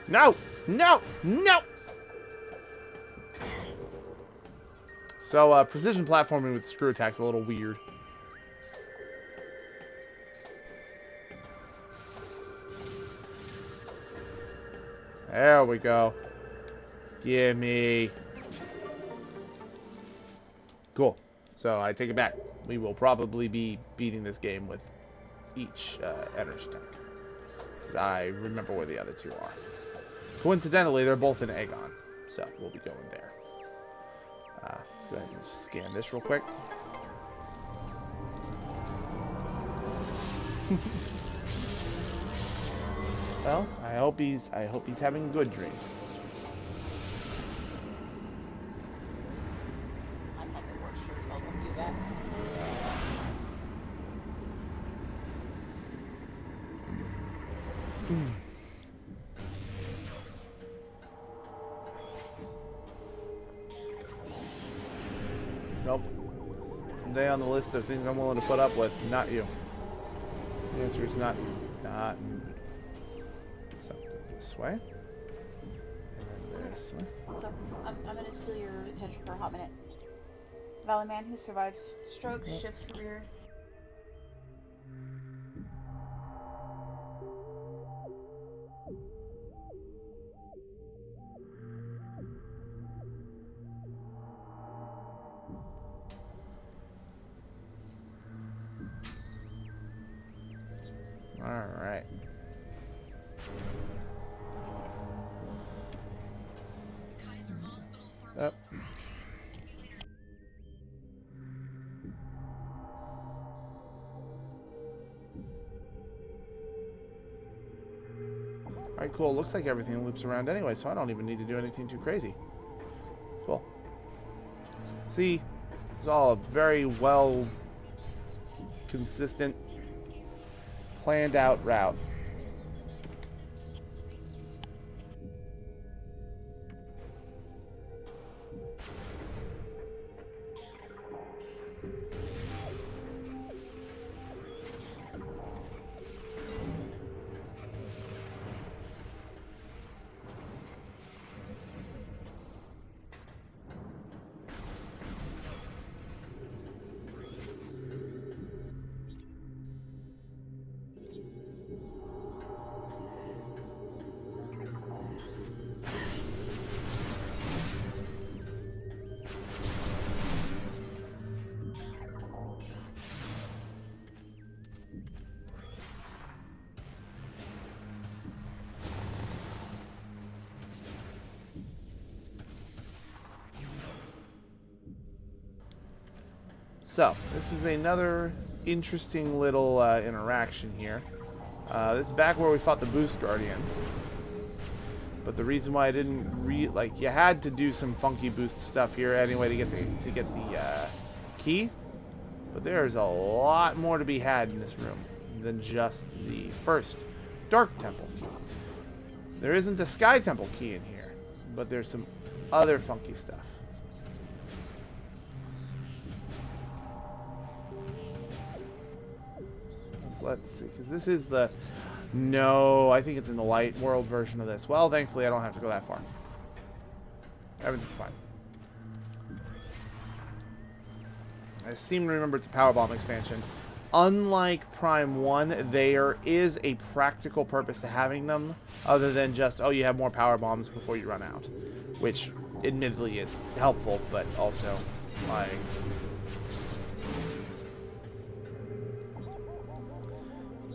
No! No! No! So, precision platforming with screw attack's a little weird. There we go. Gimme. Cool. So I take it back. We will probably be beating this game with each energy tank. Because I remember where the other two are. Coincidentally, they're both in Aegon. So we'll be going there. Let's go ahead and scan this real quick. Well, I hope he's having good dreams. My cat's at work, sure as hell won't do that. Nope. Today on the list of things I'm willing to put up with, not you. The answer is not. So, this way. And then this way. So, I'm gonna steal your attention for a hot minute. Valley man who survives stroke, shifts career. Alright. Yep. Alright, cool. Looks like everything loops around anyway, so I don't even need to do anything too crazy. Cool. See, it's all a very well consistent, planned out route. So, this is another interesting little interaction here. This is back where we fought the Boost Guardian. But the reason why I didn't you had to do some funky boost stuff here anyway to get the key. But there's a lot more to be had in this room than just the first Dark Temple. There isn't a Sky Temple key in here, but there's some other funky stuff. Let's see, because this is the... No, I think it's in the light world version of this. Well, thankfully I don't have to go that far. Everything's fine. I seem to remember it's a Powerbomb expansion. Unlike Prime 1, there is a practical purpose to having them, other than just, oh, you have more Power Bombs before you run out. Which, admittedly, is helpful, but also, like...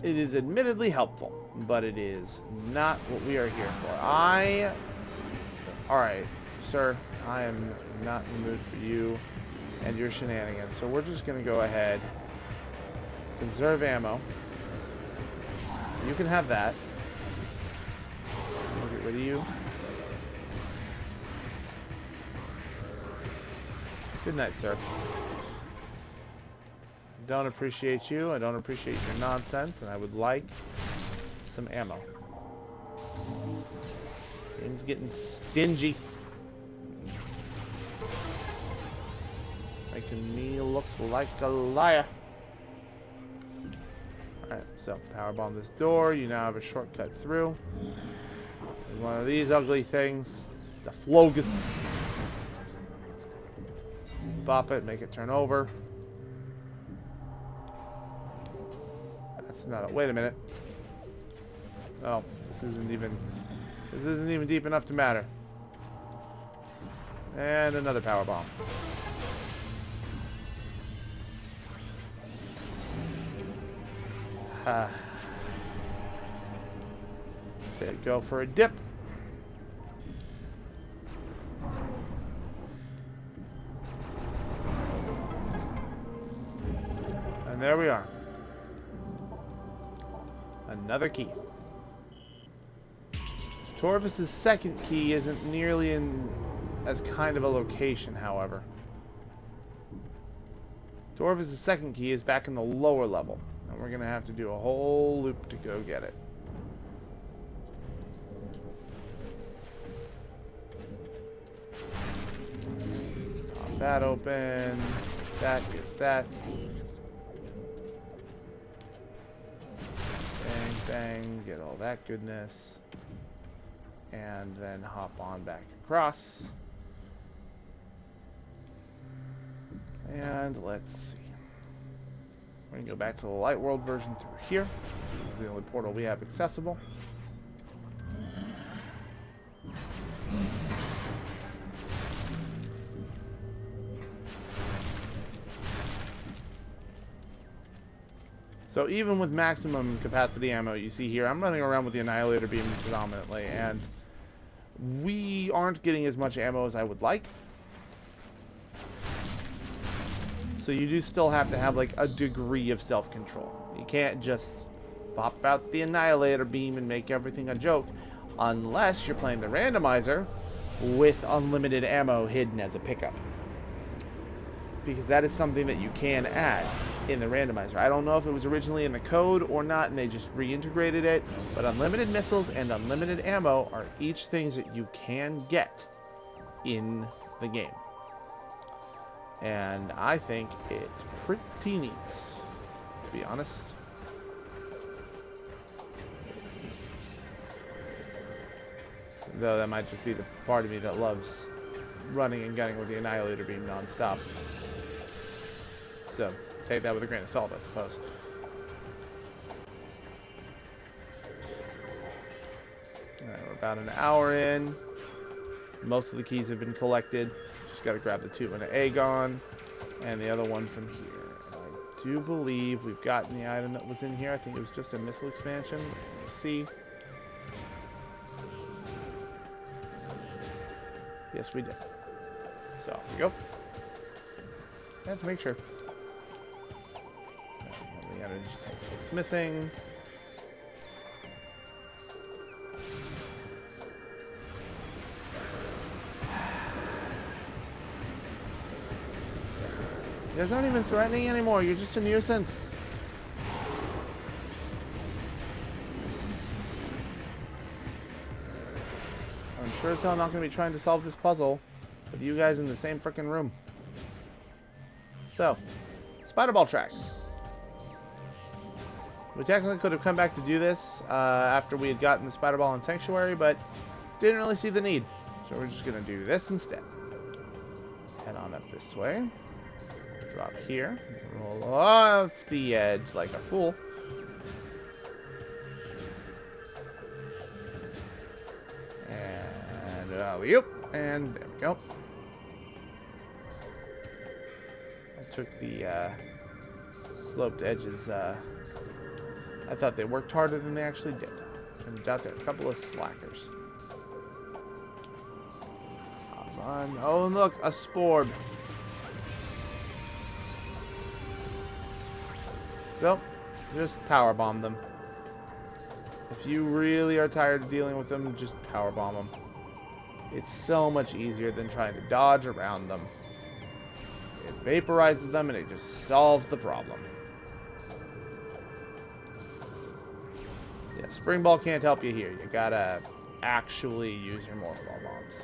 It is admittedly helpful, but it is not what we are here for. Alright, sir, I am not in the mood for you and your shenanigans, so we're just going to go ahead, conserve ammo. You can have that. We'll get rid of you. Good night, sir. Don't appreciate you. I don't appreciate your nonsense, and I would like some ammo. Game's getting stingy. Making me look like a liar. Alright, so powerbomb this door. You now have a shortcut through. There's one of these ugly things. The Flogus. Bop it, make it turn over. That's not a... Wait a minute. Oh, this isn't even... This isn't even deep enough to matter. And another power bomb. Go for a dip. And there we are. Another key. Torvis's second key isn't nearly in as kind of a location, however. Torvis's second key is back in the lower level, and we're going to have to do a whole loop to go get it. Pop that open. Get that. Bang, bang, get all that goodness. And then hop on back across. And let's see. We're going to go back to the Light World version through here. This is the only portal we have accessible. So even with maximum capacity ammo, you see here, I'm running around with the Annihilator Beam predominantly, and we aren't getting as much ammo as I would like. So you do still have to have like a degree of self-control. You can't just pop out the Annihilator Beam and make everything a joke, unless you're playing the randomizer with unlimited ammo hidden as a pickup. Because that is something that you can add in the randomizer. I don't know if it was originally in the code or not, and they just reintegrated it, but unlimited missiles and unlimited ammo are each things that you can get in the game. And I think it's pretty neat, to be honest. Though that might just be the part of me that loves running and gunning with the Annihilator Beam non-stop. So, take that with a grain of salt, I suppose. Alright, we're about an hour in. Most of the keys have been collected. Just gotta grab the 2 and an Aegon, and the other one from here. I do believe we've gotten the item that was in here. I think it was just a missile expansion. We'll see. Yes, we did. So, off we go. Let's make sure. The energy tank is missing. You guys aren't even threatening anymore. You're just a nuisance. I'm sure as hell not going to be trying to solve this puzzle with you guys in the same frickin' room. So, Spiderball Tracks. We technically could have come back to do this after we had gotten the Spiderball in Sanctuary, but didn't really see the need. So we're just going to do this instead. Head on up this way. Drop here. Roll off the edge like a fool. And yep. And there we go. I took the sloped edges. I thought they worked harder than they actually did. Turned out they're a couple of slackers. Come on. Oh, and look, a Sporb. So, just powerbomb them. If you really are tired of dealing with them, just powerbomb them. It's so much easier than trying to dodge around them. It vaporizes them and it just solves the problem. Yeah, Spring Ball can't help you here. You gotta actually use your Morph Ball bombs.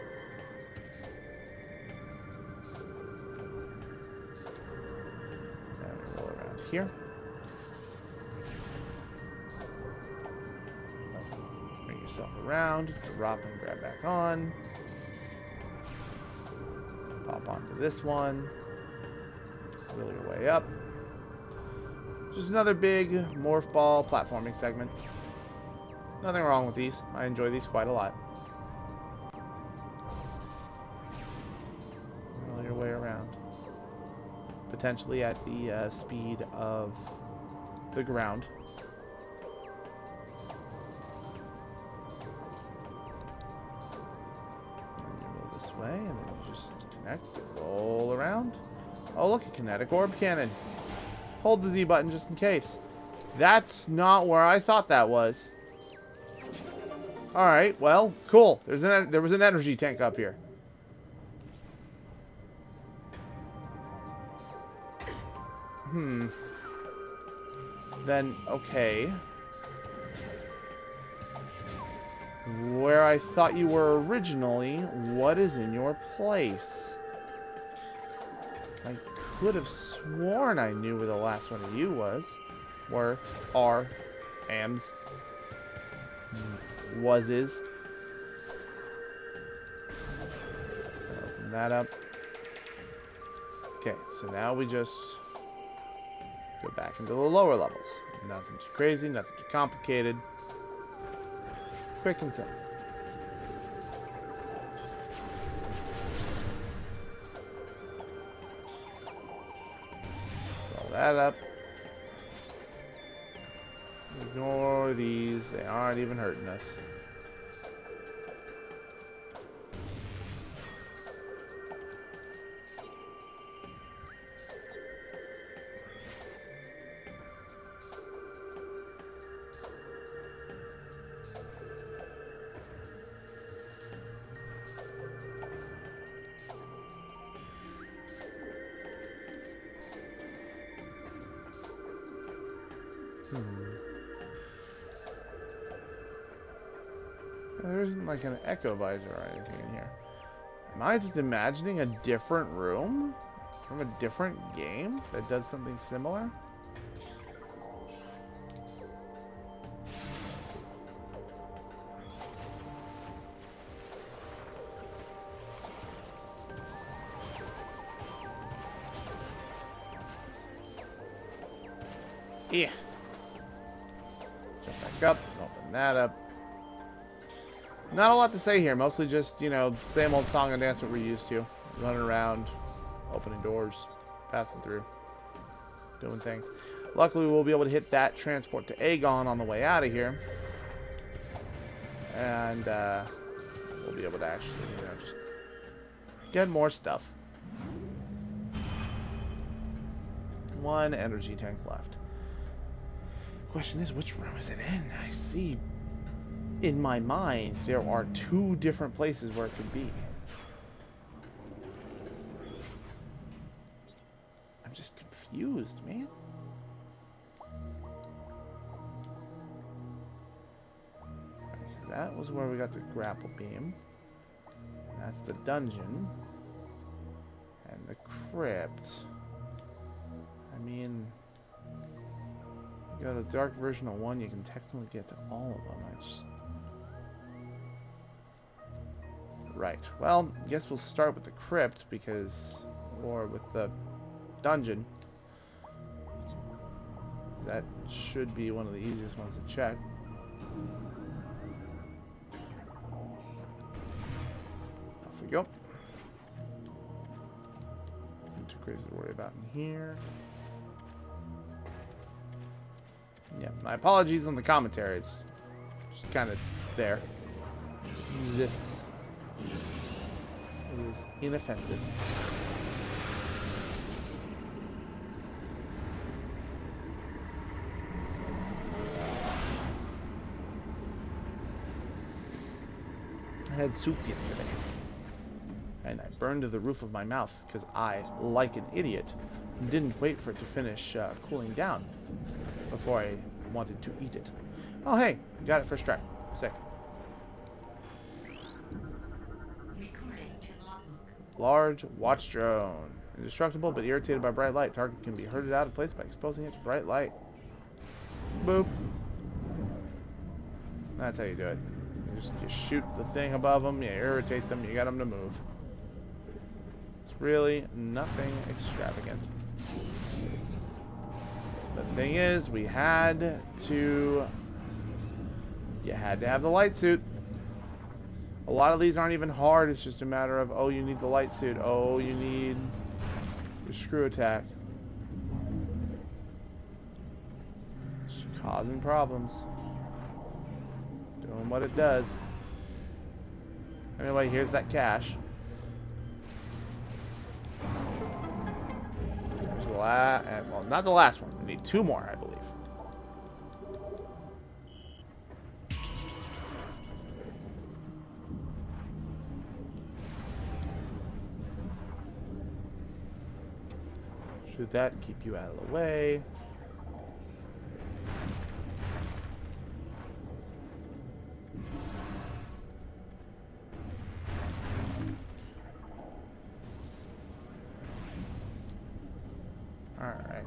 And we roll around here. Bring yourself around, drop and grab back on. Pop onto this one. Wheel your way up. Just another big Morph Ball platforming segment. Nothing wrong with these. I enjoy these quite a lot. potentially at the speed of the ground. And you move this way, and then you just connect, roll around. Oh, look, a kinetic orb cannon. Hold the Z button just in case. That's not where I thought that was. Alright, well, cool. There was an energy tank up here. Then, okay. Where I thought you were originally, what is in your place? I could have sworn I knew where the last one of you was. Were, are, ams, was-is. Open that up. Okay, so now we just go back into the lower levels. Nothing too crazy, nothing too complicated. Quick and simple. Fill that up. Ignore these, they aren't even hurting us. There isn't like an echo visor or anything in here. Am I just imagining a different room from a different game that does something similar? Yeah. Jump back up, open that up. Not a lot to say here, mostly just, you know, same old song and dance that we're used to. Running around, opening doors, passing through, doing things. Luckily, we'll be able to hit that transport to Aegon on the way out of here. And, we'll be able to actually, you know, just get more stuff. One energy tank left. Question is, which room is it in? I see in my mind there are two different places where it could be. I'm just confused, man. That was where we got the grapple beam. That's the dungeon. And the crypt. I mean, you got a dark version of one, you can technically get to all of them. Right. Well, I guess we'll start with the crypt because, or with the dungeon. That should be one of the easiest ones to check. Off we go. Nothing too crazy to worry about in here. Yeah, my apologies on the commentary. It's just kind of there. Exists. It is inoffensive. I had soup yesterday, and I burned to the roof of my mouth because I, like an idiot, didn't wait for it to finish cooling down before I wanted to eat it. Oh hey, got it first try. Sick. Large watch drone. Indestructible but irritated by bright light. Target can be herded out of place by exposing it to bright light. Boop. That's how you do it. You shoot the thing above them, you irritate them, you get them to move. It's really nothing extravagant. The thing is, you had to have the light suit. A lot of these aren't even hard, it's just a matter of, oh, you need the light suit, oh, you need the screw attack. Causing problems. Doing what it does. Anyway, here's that cache. There's the last, well, not the last one. We need 2 more, I believe. Shoot that, keep you out of the way. Alright.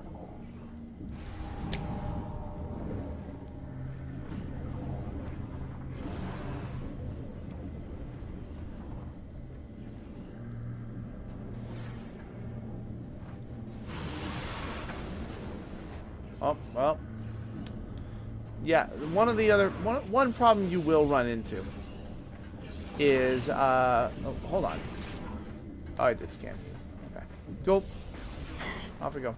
Oh, well. Yeah, one problem you will run into is, oh, hold on. Oh, I did scan. Okay. Go. Off we go.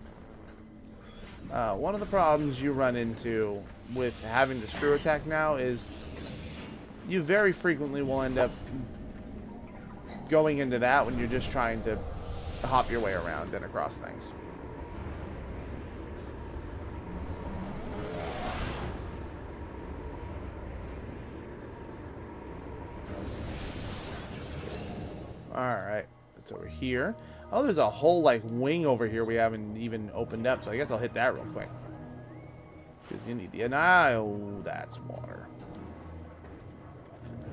One of the problems you run into with having the screw attack now is you very frequently will end up going into that when you're just trying to hop your way around and across things. Alright, it's over here. Oh, there's a whole, like, wing over here we haven't even opened up, so I guess I'll hit that real quick. Because you need the... Oh, that's water.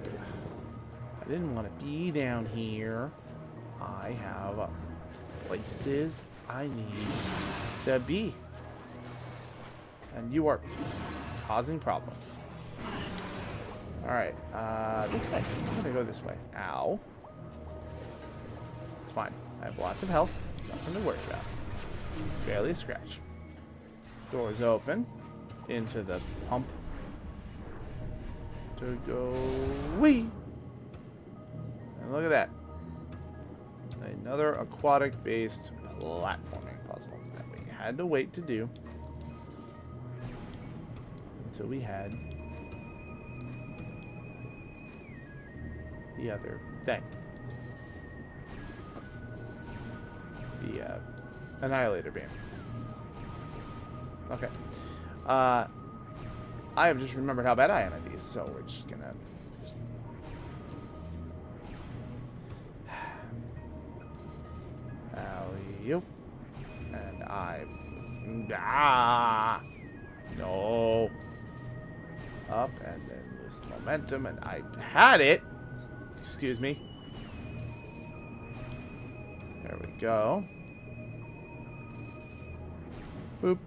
I didn't want to be down here. I have places I need to be. And you are causing problems. Alright, this way. I'm gonna go this way. Ow. It's fine. I have lots of health. Nothing to worry about. Barely a scratch. Doors open. Into the pump. To go wee. And look at that. Another aquatic-based platforming puzzle that we had to wait to do until we had the other thing. The Annihilator beam. Okay. I have just remembered how bad I am at these, so we're just gonna... Alley-oop. And no. Up, and then lose momentum, and I had it. Excuse me. There we go. Boop.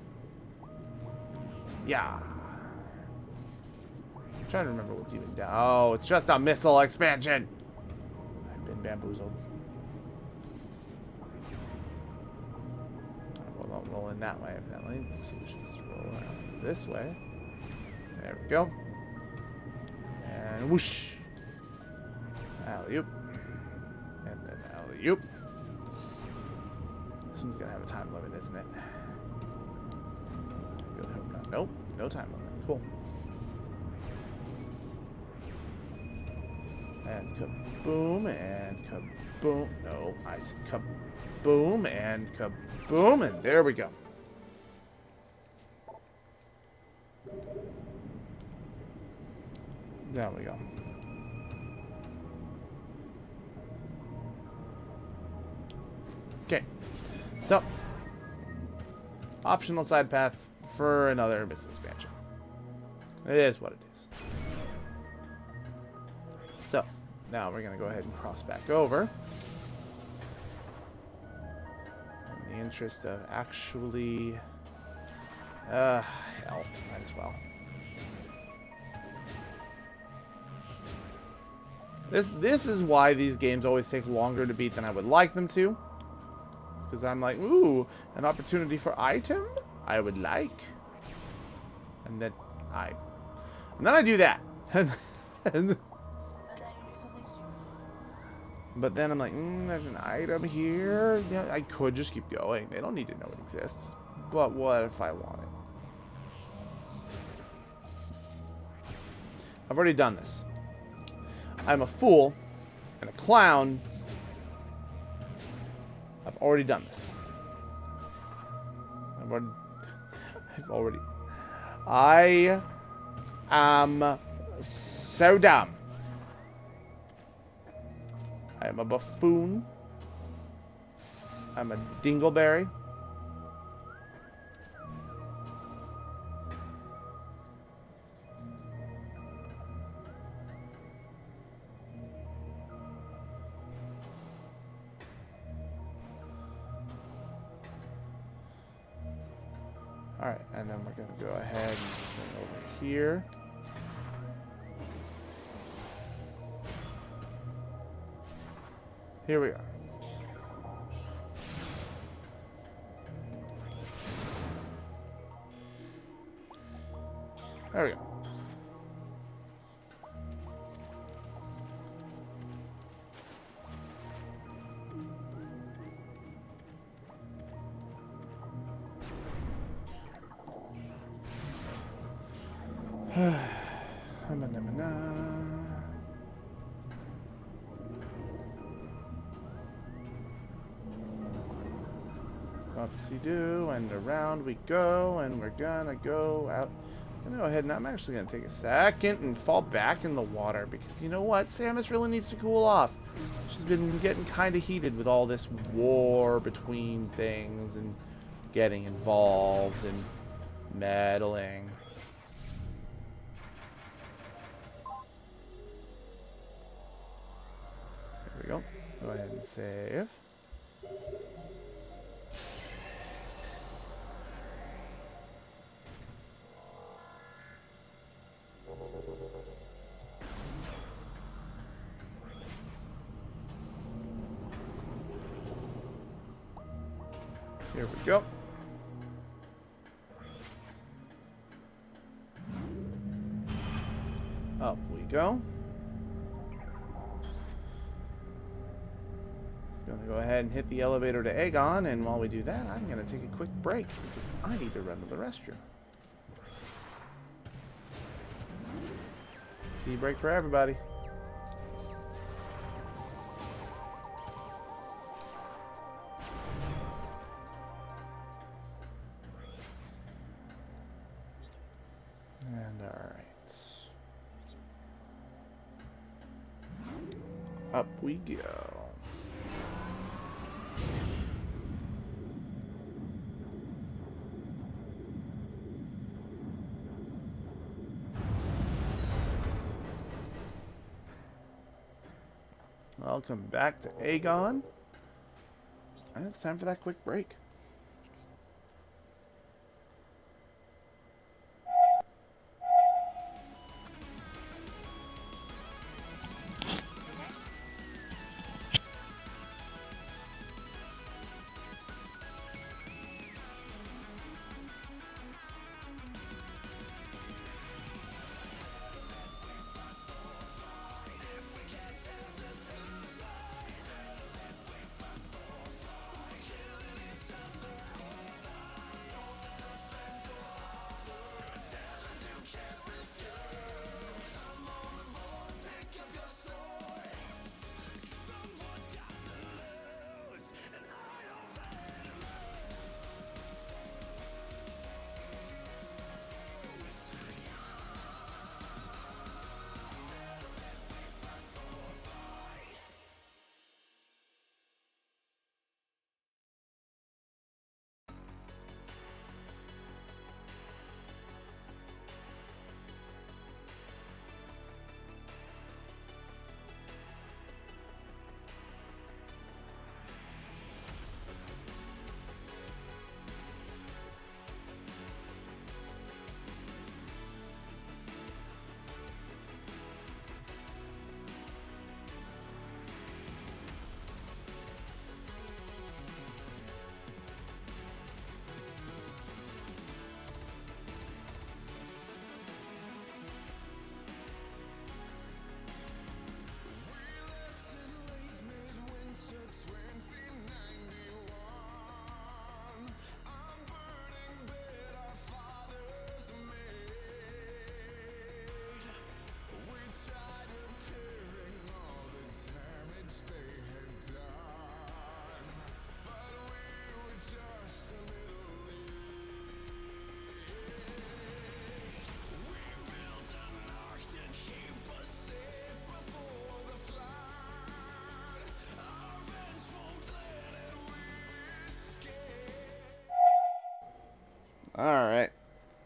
Yeah. I'm trying to remember what's even down. Oh, it's just a missile expansion. I've been bamboozled. Well, don't roll in that way, evidently. So we should just roll around this way. There we go. And whoosh. Alley-oop. And then alley-oop. This one's gonna have a time limit, isn't it? Really hope not. Nope, no time limit. Cool. And kaboom, and kaboom. No, I said kaboom, and kaboom, and there we go. There we go. Okay. So, optional side path for another missile expansion. It is what it is. So, now we're going to go ahead and cross back over. In the interest of actually... hell, might as well. This is why these games always take longer to beat than I would like them to. Because I'm like, ooh, an opportunity for item? I would like. And then I do that. But then I'm like, there's an item here. Yeah, I could just keep going. They don't need to know it exists. But what if I want it? I've already done this. I'm a fool and a clown. I've already done this. I am so dumb. I am a buffoon. I'm a dingleberry. Alright, and then we're going to go ahead and swing over here. Here we are. There we go. Upsy-doo, and around we go, and we're gonna go out. I'm gonna go ahead and I'm actually gonna take a second and fall back in the water because you know what? Samus really needs to cool off. She's been getting kind of heated with all this war between things and getting involved and meddling. There we go. Go ahead and save. Here we go. Up we go. Gonna go ahead and hit the elevator to Aegon, and while we do that, I'm gonna take a quick break because I need to run to the restroom. Tea break for everybody. And alright. Up we go. Welcome back to Aegon. And it's time for that quick break.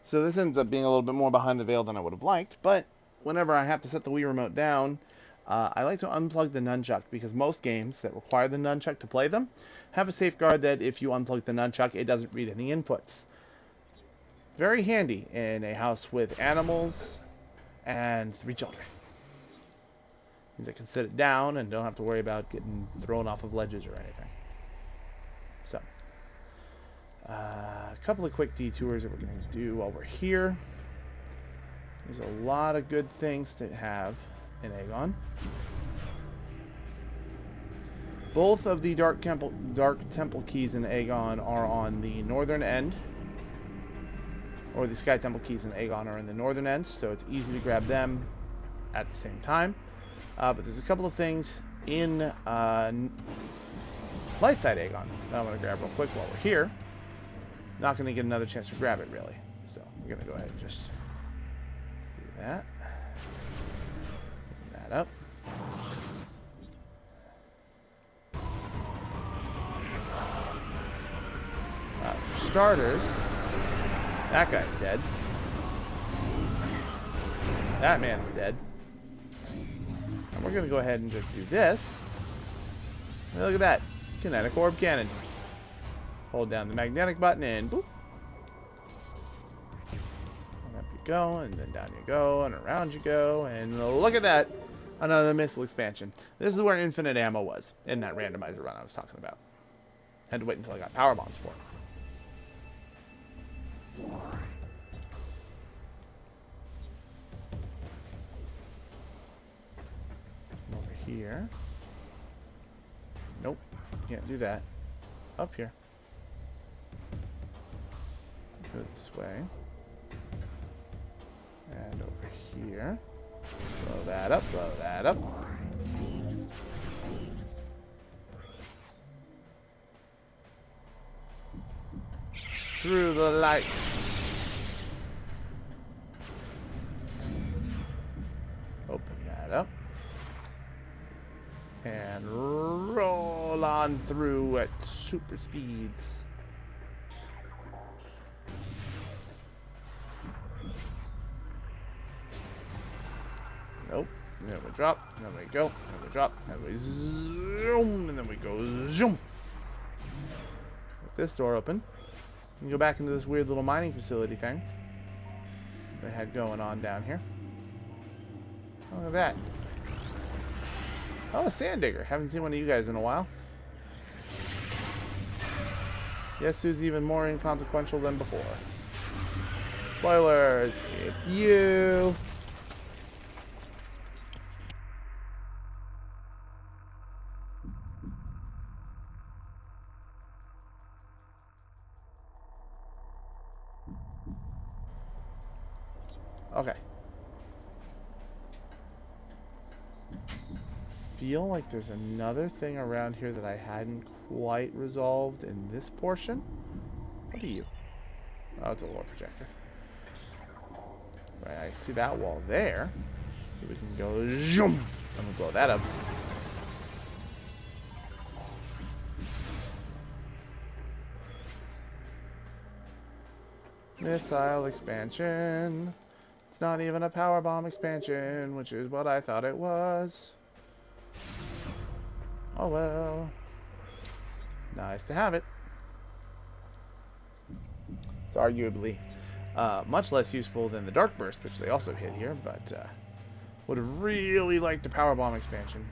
So this ends up being a little bit more behind the veil than I would have liked, but whenever I have to set the Wii Remote down, I like to unplug the nunchuck, because most games that require the nunchuck to play them have a safeguard that if you unplug the nunchuck, it doesn't read any inputs. Very handy in a house with animals and 3 children. Means I can sit it down and don't have to worry about getting thrown off of ledges or anything. So, a couple of quick detours that we're going to do while we're here. There's a lot of good things to have in Aegon. Both of the Dark Temple keys in Aegon are on the northern end. Or the Sky Temple keys in Aegon are in the northern end, so it's easy to grab them at the same time. But there's a couple of things in light side Aegon that I'm going to grab real quick while we're here. Not going to get another chance to grab it, really. So we're going to go ahead and just do that. Open that up. For starters, that guy's dead. That man's dead. And we're going to go ahead and just do this. And look at that. Kinetic orb cannon. Hold down the magnetic button and boop. And up you go, and then down you go, and around you go, and look at that. Another missile expansion. This is where infinite ammo was in that randomizer run I was talking about. Had to wait until I got power bombs for it. Over here. Nope, can't do that. Up here. Go this way. And over here. Blow that up, blow that up. Through the light. Open that up. And roll on through at super speeds. Nope. Then we drop. Then we go. Then we drop. Then we zoom. And then we go zoom. With this door open. You can go back into this weird little mining facility thing they had going on down here. Oh, look at that. Oh, a sand digger. Haven't seen one of you guys in a while. Guess who's even more inconsequential than before? Spoilers! It's you! Okay. Feel like there's another thing around here that I hadn't quite resolved in this portion. What are you? Oh, it's a lore projector. Right, I see that wall there. So we can go zoom. I'm gonna blow that up. Missile expansion. It's not even a power bomb expansion, which is what I thought it was. Oh well. Nice to have it. It's arguably much less useful than the Dark Burst, which they also hit here, but would have really liked a power bomb expansion.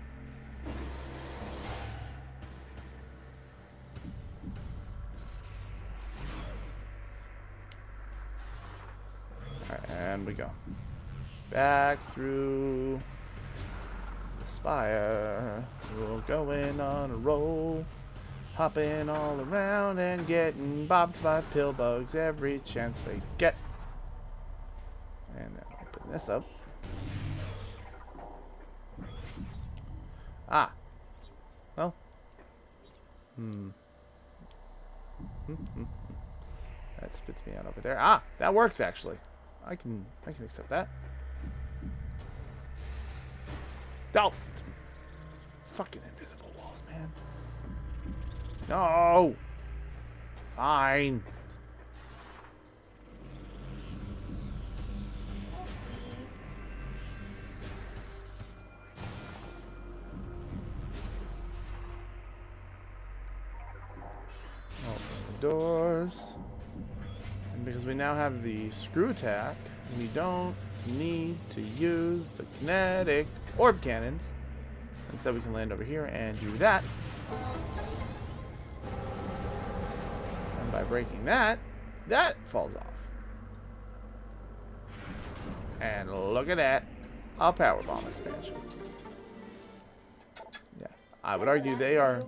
And we go back through the spire. We'll go in on a roll, hopping all around and getting bopped by pill bugs every chance they get. And then open this up. Ah. Well. That spits me out over there. Ah, that works actually. I can accept that. Oh! Fucking invisible walls, man. No! Fine. doors. And because we now have the screw attack, we don't need to use the kinetic orb cannons. Instead, we can land over here and do that. And by breaking that, that falls off. And look at that, a power bomb expansion. Yeah, I would argue they are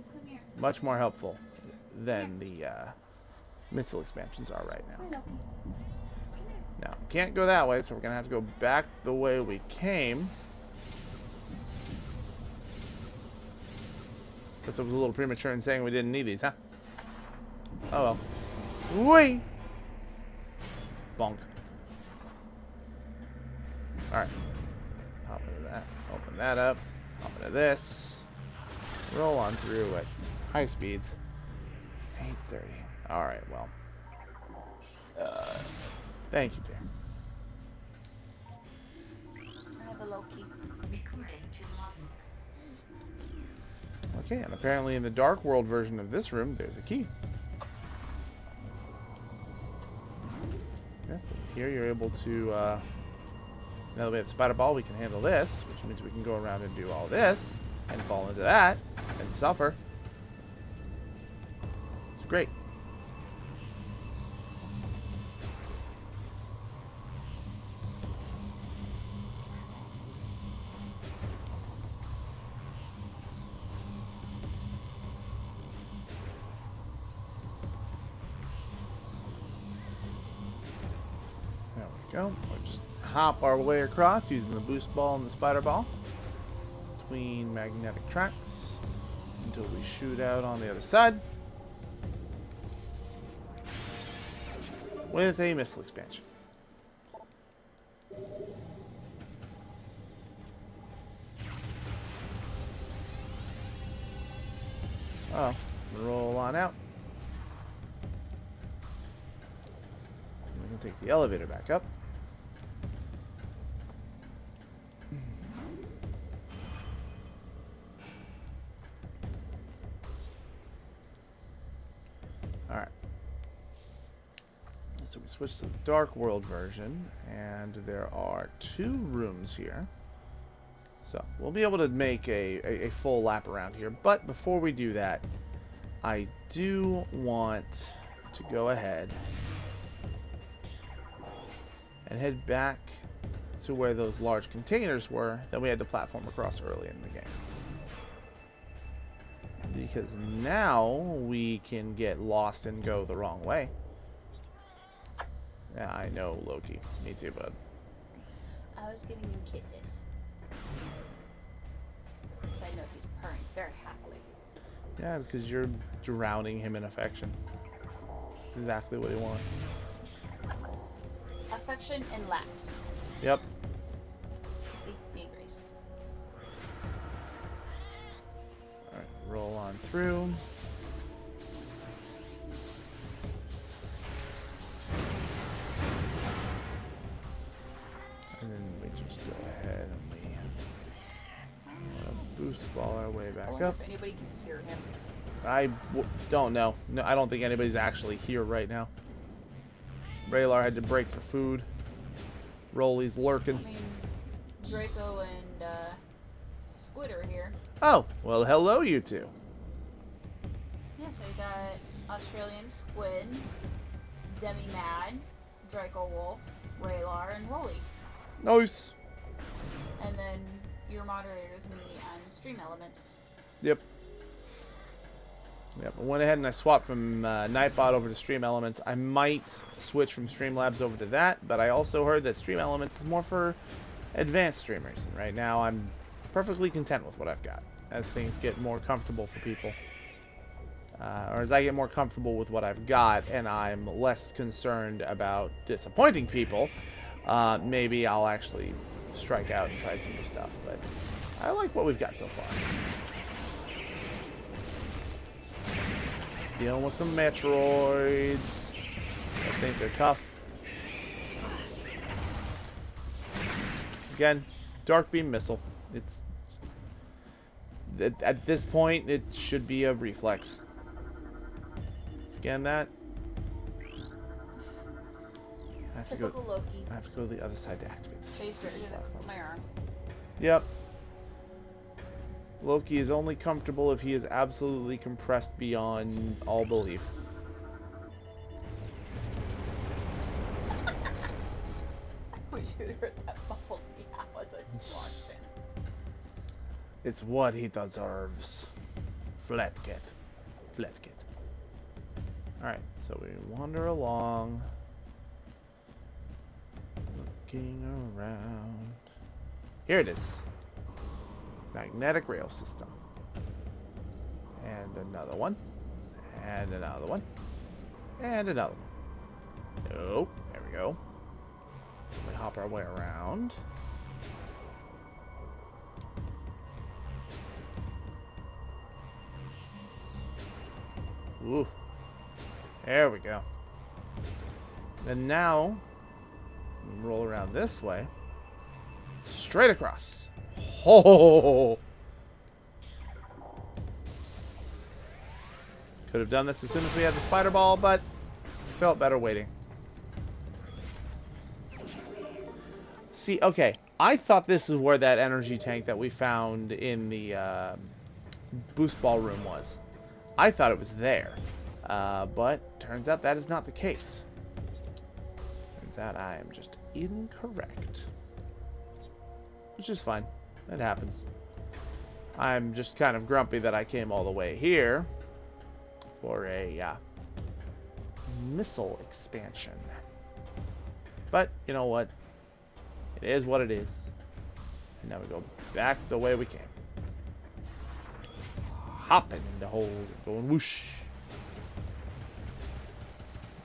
much more helpful than the missile expansions are right now. Now, can't go that way, so we're gonna have to go back the way we came. Guess it was a little premature in saying we didn't need these, huh? Oh well. Whee! Bonk. Alright. Hop into that. Open that up. Hop into this. Roll on through at high speeds. 8:30. Alright, well. Thank you, dear. I have a low key. Okay, and apparently in the Dark World version of this room, there's a key. Yeah, here you're able to, now that we have the Spiderball, we can handle this, which means we can go around and do all this, and fall into that, and suffer. It's great. Go. We'll just hop our way across using the boost ball and the spider ball between magnetic tracks until we shoot out on the other side with a missile expansion. Oh, roll on out. We can take the elevator back up. Alright. So we switch to the Dark World version, and there are 2 rooms here. So we'll be able to make a full lap around here, but before we do that, I do want to go ahead and head back to where those large containers were that we had to platform across early in the game. Because now we can get lost and go the wrong way. Yeah, I know, Loki. Me too, bud. I was giving you kisses. Side note, he's purring very happily. Yeah, because you're drowning him in affection. That's exactly what he wants. Affection and laps. Yep. The agrees. Alright, roll on through. And then we just go ahead and we boost ball our way back up. If anybody can hear him. I don't know. No, I don't think anybody's actually here right now. Raylar had to break for food. Rolly's lurking. I mean, Draco and Squid are here. Oh, well, hello, you two. Yeah, so you got Australian Squid, Demi Mad, Draco Wolf, Raylar, and Rolly. Nice. And then your moderators, me, and Stream Elements. Yep. Yep, I went ahead and I swapped from Nightbot over to Stream Elements. I might switch from Streamlabs over to that, but I also heard that Stream Elements is more for advanced streamers. And right now, I'm perfectly content with what I've got as things get more comfortable for people. Or as I get more comfortable with what I've got and I'm less concerned about disappointing people, maybe I'll actually strike out and try some new stuff. But I like what we've got so far. Dealing with some Metroids. I think they're tough. Again, Dark Beam Missile. It's at this point it should be a reflex. Scan that. have to go. Typical Loki. I have to go to the other side to activate this. Face better than my arm. Yep. Loki is only comfortable if he is absolutely compressed beyond all belief. I wish you'd heard that muffled meow as I watched it. It's what he deserves. Flatket. Flatket. Alright, so we wander along. Looking around. Here it is. Magnetic rail system. And another one. And another one. And another one. Nope. There we go. We hop our way around. Ooh. There we go. And now, roll around this way. Straight across. Oh! Could have done this as soon as we had the spider ball, but felt better waiting. See, okay. I thought this is where that energy tank that we found in the boost ball room was. I thought it was there. But turns out that is not the case. Turns out I am just incorrect. Which is fine. That happens. I'm just kind of grumpy that I came all the way here for a missile expansion. But, you know what? It is what it is. And now we go back the way we came. Hopping into holes and going whoosh.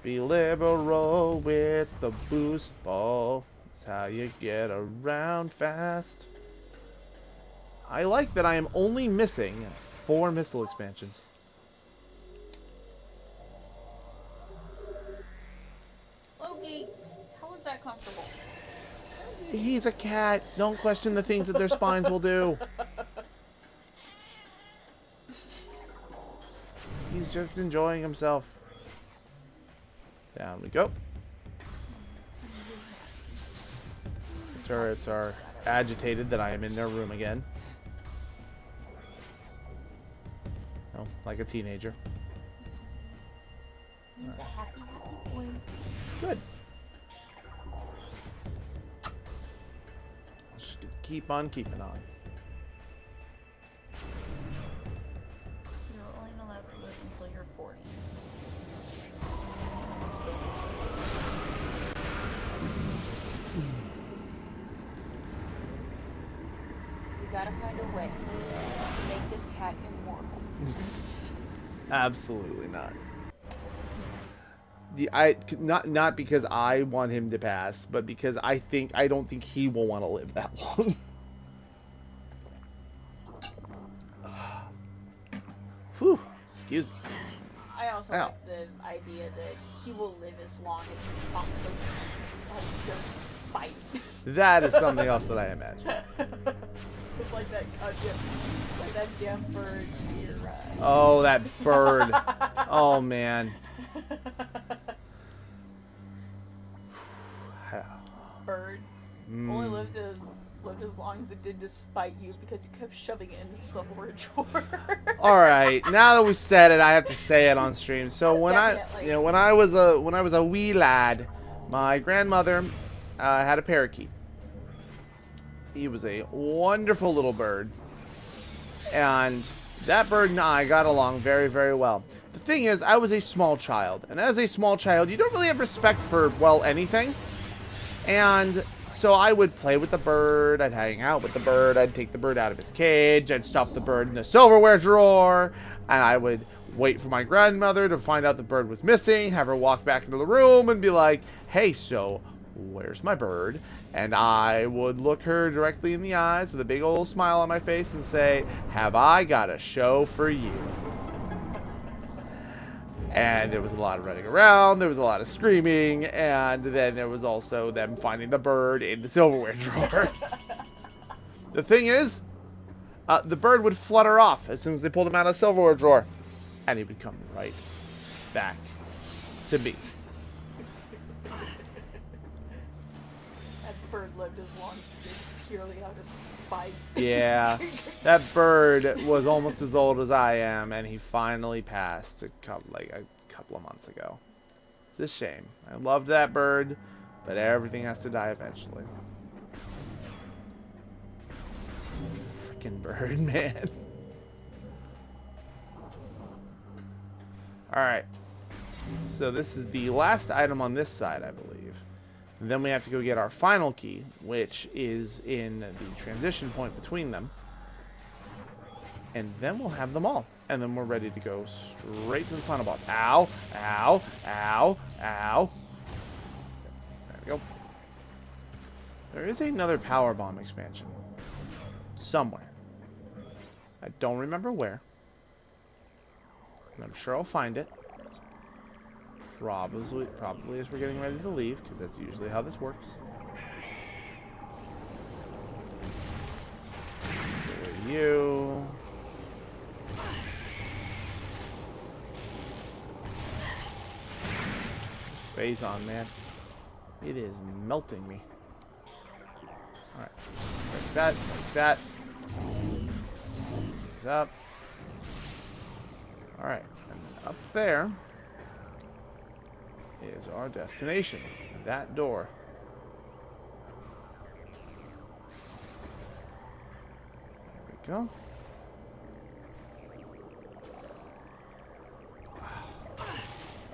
Be liberal with the boost ball. That's how you get around fast. I like that I am only missing 4 missile expansions. Loki, how is that comfortable? He's a cat. Don't question the things that their spines will do. He's just enjoying himself. Down we go. The turrets are agitated that I am in their room again. Oh, like a teenager. He's a happy, happy boy. Good. Just keep on keeping on. You're only allowed to live until you're 40. We gotta find a way to make this cat immortal. Absolutely not. Not because I want him to pass, but because I don't think he will want to live that long. Whew, excuse me. I also like the idea that he will live as long as he possibly can out of pure spite. That is something else that I imagine. It's like that damn bird here. Oh, that bird. Oh, man. Bird only lived as long as it did to spite you because you kept shoving it in the silverware drawer. All right, now that we said it, I have to say it on stream. So when when I was a wee lad, my grandmother had a parakeet. He was a wonderful little bird, and that bird and I got along very, very well. The thing is, I was a small child, and as a small child, you don't really have respect for, well, anything. And so I would play with the bird, I'd hang out with the bird, I'd take the bird out of his cage, I'd stuff the bird in the silverware drawer, and I would wait for my grandmother to find out the bird was missing, have her walk back into the room and be like, hey, so where's my bird? And I would look her directly in the eyes with a big old smile on my face and say, have I got a show for you? And there was a lot of running around, there was a lot of screaming, and then there was also them finding the bird in the silverware drawer. The thing is, the bird would flutter off as soon as they pulled him out of the silverware drawer, and he would come right back to me. bird lived as long as it did purely out of spite. Yeah, that bird was almost as old as I am, and he finally passed a couple of months ago. It's a shame. I loved that bird, but everything has to die eventually. Freaking bird, man. Alright. So this is the last item on this side, I believe. And then we have to go get our final key, which is in the transition point between them. And then we'll have them all. And then we're ready to go straight to the final boss. Ow! Ow! Ow! Ow! There we go. There is another power bomb expansion. Somewhere. I don't remember where. And I'm sure I'll find it. Probably as we're getting ready to leave, because that's usually how this works. There you. Phase on, man. It is melting me. Alright. Like that, like that. He's up. Alright. And then up there is our destination. That door. There we go.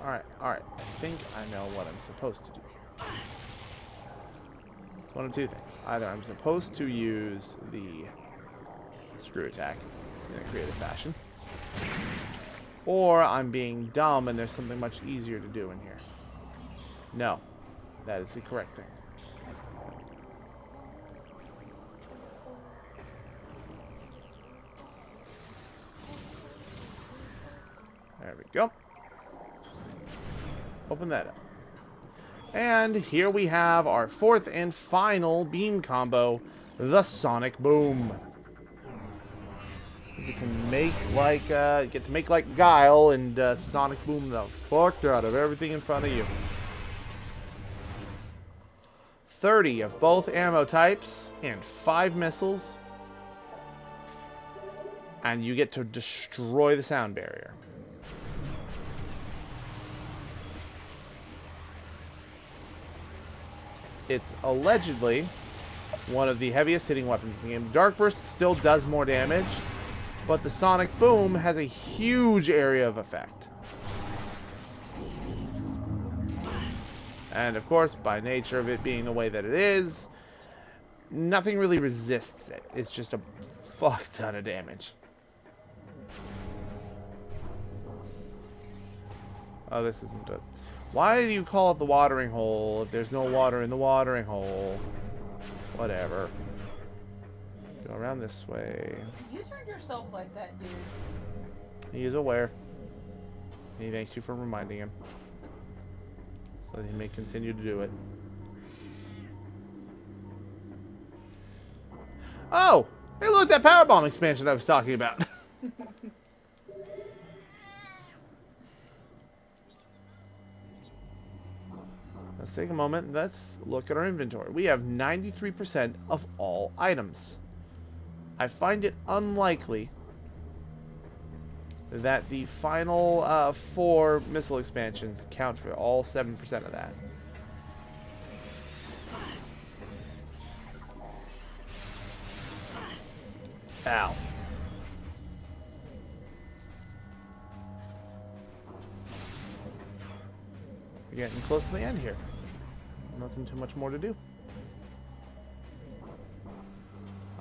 Alright, alright. I think I know what I'm supposed to do here. It's one of two things. Either I'm supposed to use the screw attack in a creative fashion, or I'm being dumb and there's something much easier to do in here. No, that is the correct thing. There we go. Open that up. And here we have our fourth and final beam combo, the Sonic Boom. You get to make like Guile and Sonic Boom the fuck out of everything in front of you. 30 of both ammo types and 5 missiles, and you get to destroy the sound barrier. It's allegedly one of the heaviest hitting weapons in the game. Dark Burst still does more damage, but the Sonic Boom has a huge area of effect. And of course, by nature of it being the way that it is, nothing really resists it. It's just a fuck ton of damage. Oh, this isn't good. Why do you call it the watering hole if there's no water in the watering hole? Whatever. Go around this way. You turned yourself like that, dude. He is aware. He thanks you for reminding him, so that he may continue to do it. Oh! Hey, look, that powerbomb expansion I was talking about. Let's take a moment and let's look at our inventory. We have 93% of all items. I find it unlikely that the final 4 missile expansions count for all 7% of that. Ow. We're getting close to the end here. Nothing too much more to do.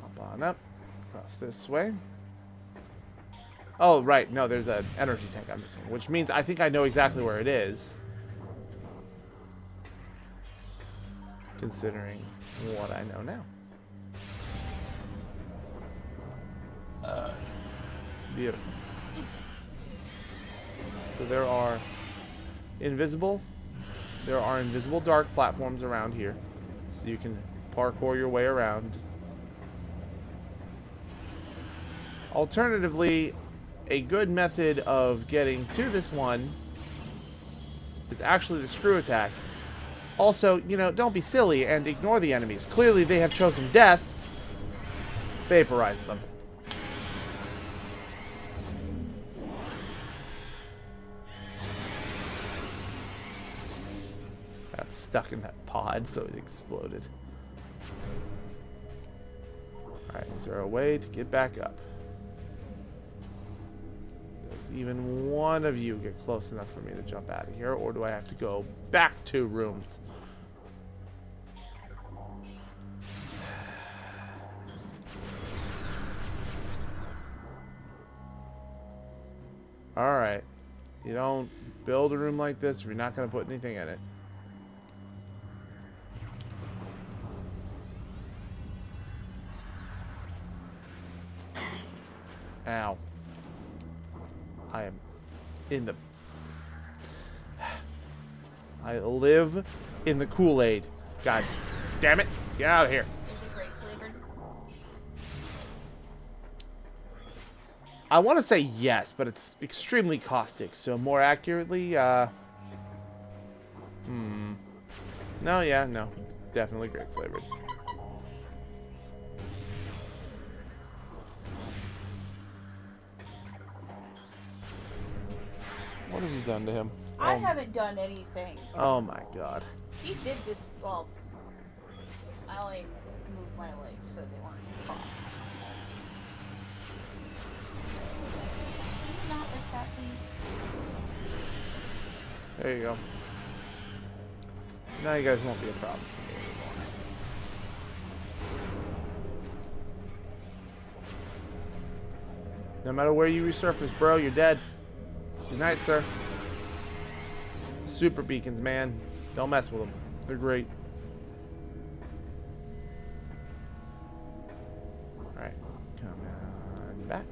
Hop on up. Across this way. Oh, right. No, there's an energy tank I'm missing, which means I think I know exactly where it is. Considering what I know now. Beautiful. So there are invisible dark platforms around here, so you can parkour your way around. Alternatively, a good method of getting to this one is actually the screw attack, Also, you know, don't be silly and ignore the enemies. Clearly they have chosen death. Vaporize them. Got stuck in that pod, so it exploded. Alright, is there a way to get back up? Does even one of you get close enough for me to jump out of here, or do I have to go back 2 rooms? Alright. You don't build a room like this if you're not going to put anything in it. Ow. I am in the... I live in the Kool-Aid. God damn it. Get out of here. Is it grape flavored? I want to say yes, but it's extremely caustic. So more accurately, no, yeah, no. Definitely grape flavored. What have you done to him? I haven't done anything. Oh my god. He did this, well, I only moved my legs so they weren't crossed. Not like that, please. There you go. Now you guys won't be a problem. No matter where you resurface, bro, you're dead. Good night, sir. Super beacons, man. Don't mess with them. They're great. Alright. Come on back.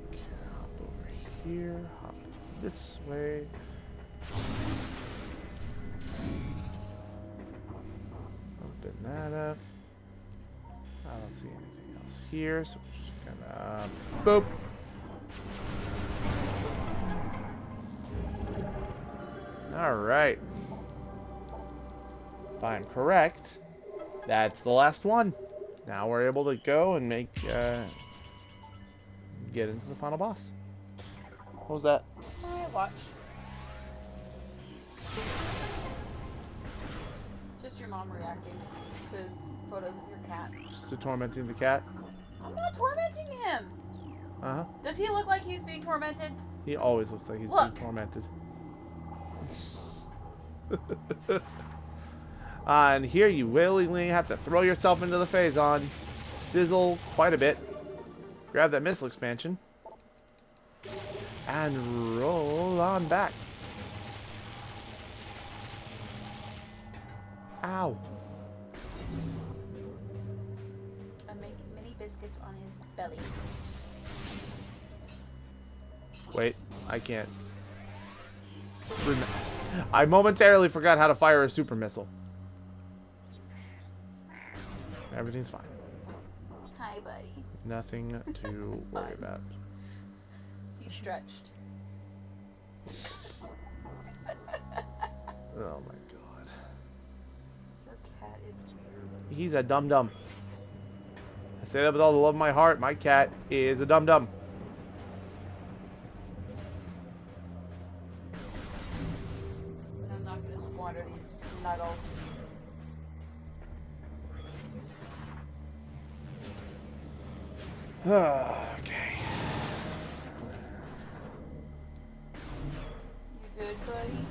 Hop over here. Hop this way. Open that up. I don't see anything else here, so we're just gonna boop. Alright. If I'm correct, that's the last one. Now we're able to go and make, get into the final boss. What was that? Alright, watch. Just your mom reacting to photos of your cat. Just to tormenting the cat? I'm not tormenting him! Uh-huh. Does he look like he's being tormented? He always looks like he's being tormented. And here you willingly have to throw yourself into the Phazon, sizzle quite a bit, grab that missile expansion, and roll on back. Ow. I'm making mini biscuits on his belly. Wait, I can't. I momentarily forgot how to fire a super missile. Everything's fine. Hi, buddy. Nothing to worry about. He's stretched. Oh my god. Your cat is weird. He's a dum-dum. I say that with all the love of my heart. My cat is a dum-dum. I'm not gonna squander these snuggles. Okay. You good, buddy?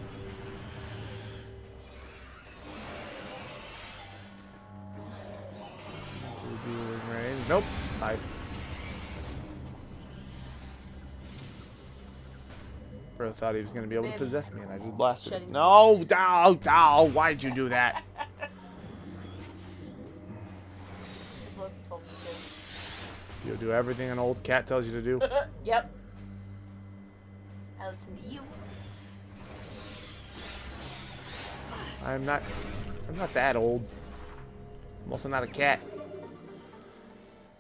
Dueling range. Nope. I first thought he was going to be able to possess me, and I just blasted him. No! No! Why'd you do that? Just look, told me to. You'll do everything an old cat tells you to do. Yep. I listen to you. I'm not that old. I'm also not a cat.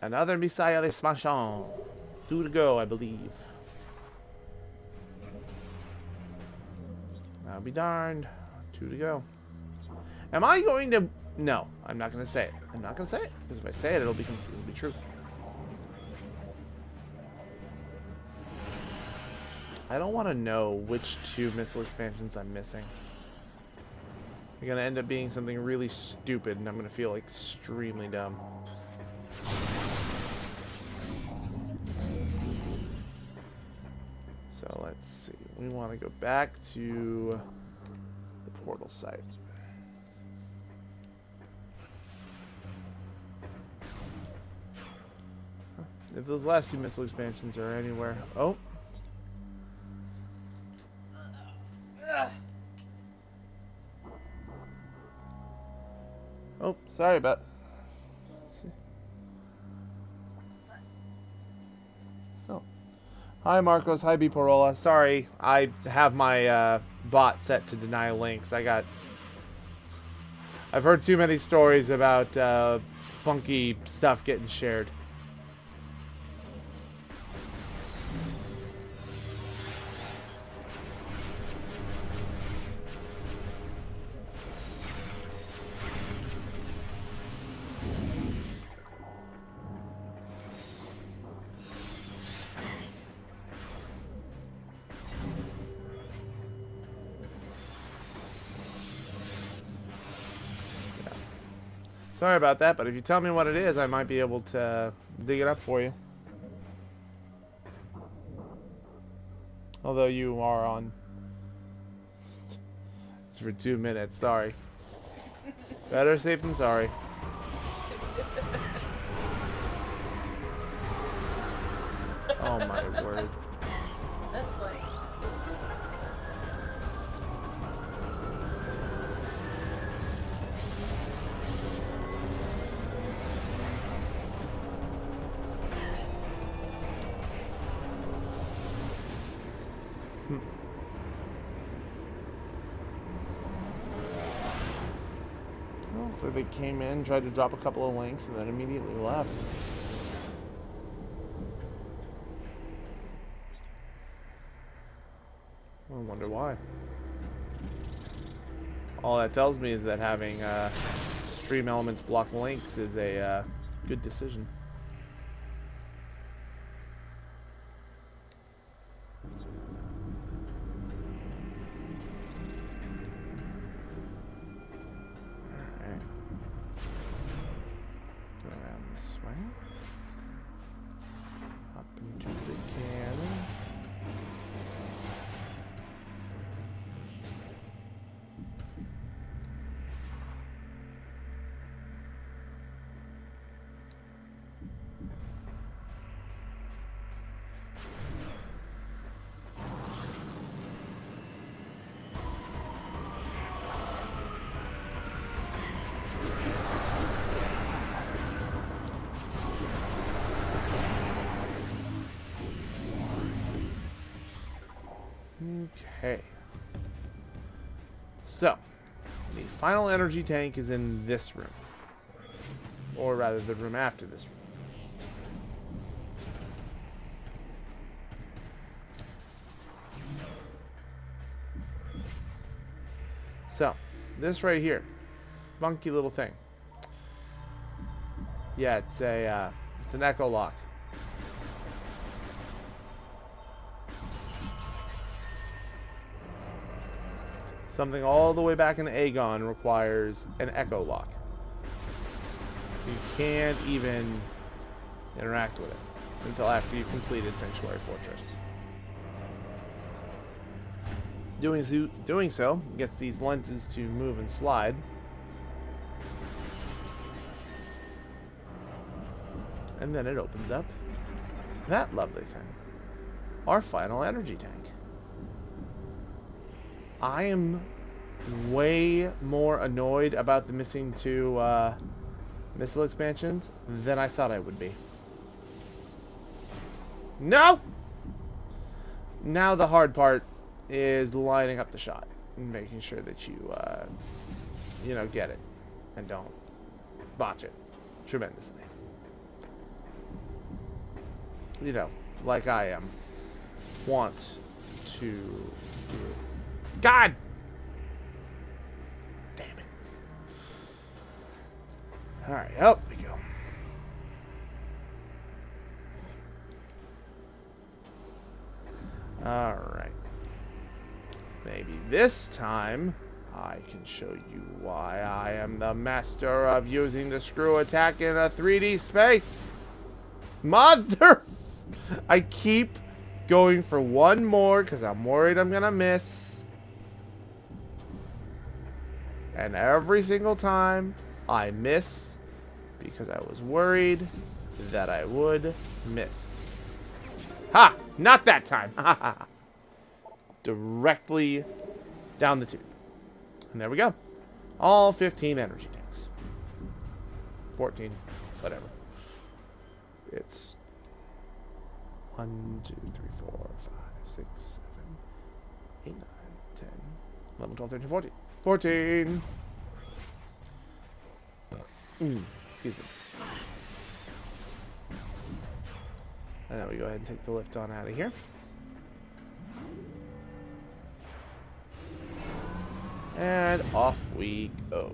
Another Messiah expansion. 2 to go, I believe. I'll be darned. 2 to go. Am I going to... No, I'm not going to say it. I'm not going to say it. Because if I say it, it'll be true. I don't want to know which 2 missile expansions I'm missing. They're going to end up being something really stupid, and I'm going to feel extremely dumb. So let's see. We want to go back to the portal site. If those last 2 missile expansions are anywhere... Oh! Oh, sorry about... Oh. Hi Marcos, hi Biporola. Sorry, I have my bot set to deny links. I've heard too many stories about funky stuff getting shared. Sorry about that, but if you tell me what it is, I might be able to dig it up for you. Although you are on... It's for 2 minutes, sorry. Better safe than sorry. Oh my word. That's funny. So they came in, tried to drop a couple of links, and then immediately left. I wonder why. All that tells me is that having stream elements block links is a good decision. Okay. So, the final energy tank is in this room. Or rather, the room after this room. So, this right here. Funky little thing. Yeah, it's an echo lock. Something all the way back in Aegon requires an echo lock. You can't even interact with it until after you've completed Sanctuary Fortress. Doing so gets these lenses to move and slide. And then it opens up that lovely thing. Our final energy tank. I am way more annoyed about the missing 2 missile expansions than I thought I would be. No! Now the hard part is lining up the shot and making sure that you, you know, get it and don't botch it tremendously. You know, like I want to do. God! Damn it. Alright, up we go. Alright. Maybe this time I can show you why I am the master of using the screw attack in a 3D space. Mother! I keep going for one more because I'm worried I'm gonna miss. And every single time I miss because I was worried that I would miss. Ha! Not that time! Ha ha ha! Directly down the tube. And there we go. All 15 energy tanks. 14, whatever. It's 1, 2, 3, 4, 5, 6, 7, 8, 9, 10, 11, 12, 13, 14. 14! Excuse me. And then we go ahead and take the lift on out of here. And off we go.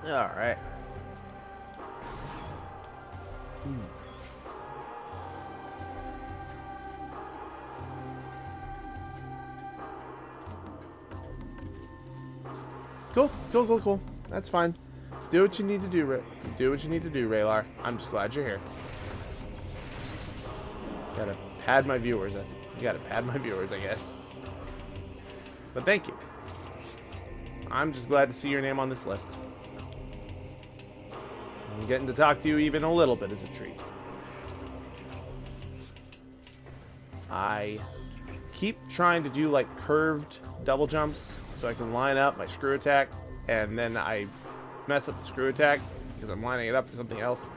All right. Cool. That's fine. Do what you need to do, do what you need to do, Raylar. I'm just glad you're here. Gotta pad my viewers. You gotta pad my viewers, I guess. But thank you. I'm just glad to see your name on this list. And getting to talk to you even a little bit is a treat. I keep trying to do like curved double jumps so I can line up my screw attack, and then I mess up the screw attack because I'm lining it up for something else.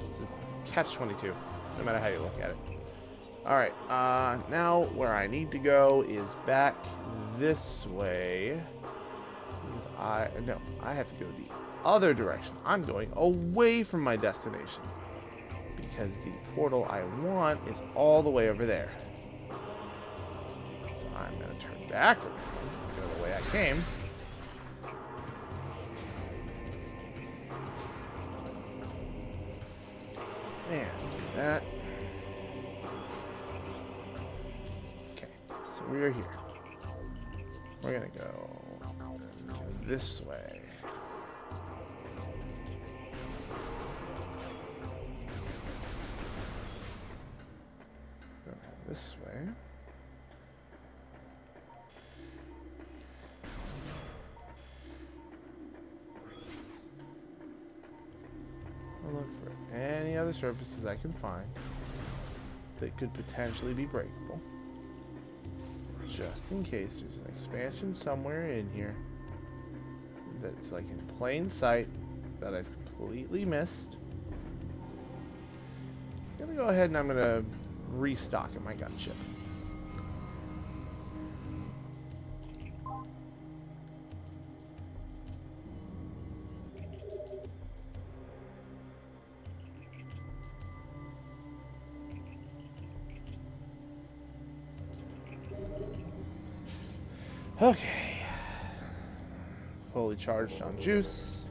It's a catch-22, no matter how you look at it. Alright, now where I need to go is back this way. Because I have to go the other direction. I'm going away from my destination. Because the portal I want is all the way over there. So I'm going to turn back around, go the way I came. And do that. Okay, so we are here. We're going to go this way. This way. I'll look for any other surfaces I can find that could potentially be breakable. Just in case there's an expansion somewhere in here that's like in plain sight that I've completely missed. I'm gonna go ahead and I'm gonna restock at my gunship. Okay. Fully charged on juice.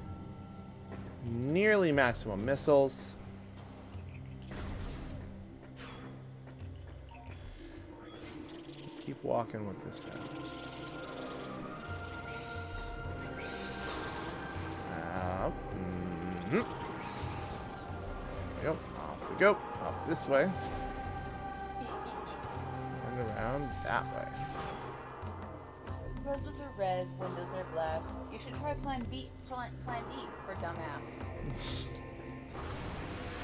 Nearly maximum missiles. Keep walking with this thing. Yep, off we go. Up this way. And around that way. Roses are red, windows are glass. You should try plan D for dumbass.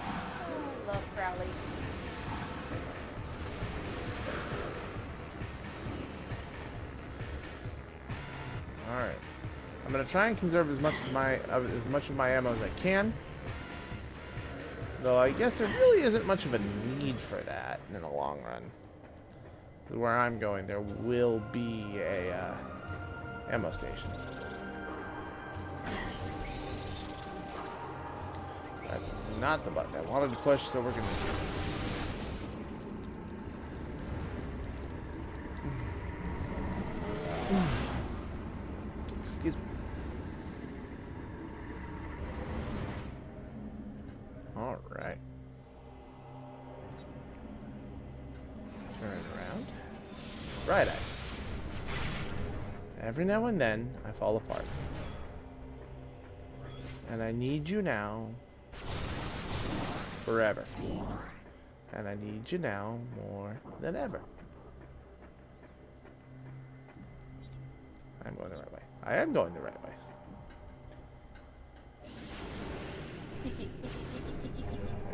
I love Crowley. Alright. I'm gonna try and conserve as much of my ammo as I can. Though I guess there really isn't much of a need for that in the long run. Where I'm going, there will be a ammo station. That's not the button I wanted to push, so we're gonna do this. Excuse me. Alright. Turn around. Right eyes. Every now and then, I fall apart. And I need you now. Forever. And I need you now more than ever. I'm going the right way. I am going the right way.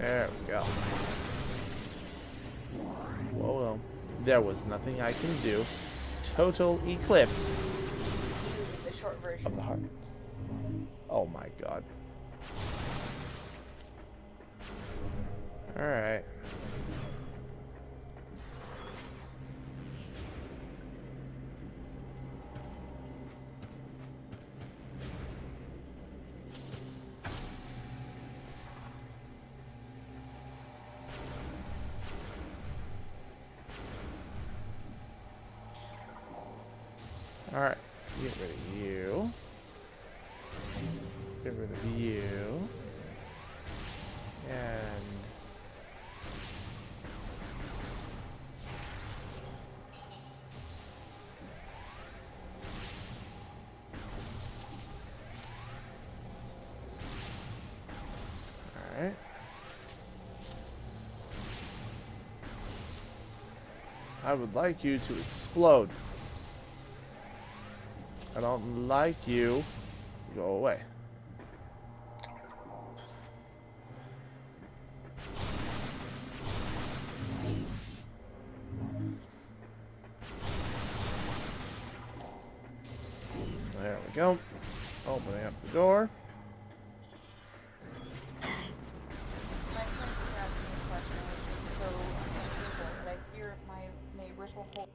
There we go. Whoa, whoa. There was nothing I can do. Total eclipse The short version. of the heart. Oh my god. Alright. Alright, get rid of you. Get rid of you. And... Alright. I would like you to explode. I don't like you. Go away. There we go. Opening up the door. My son just asked me a question, which is so unusual, but I fear my neighbors will hold.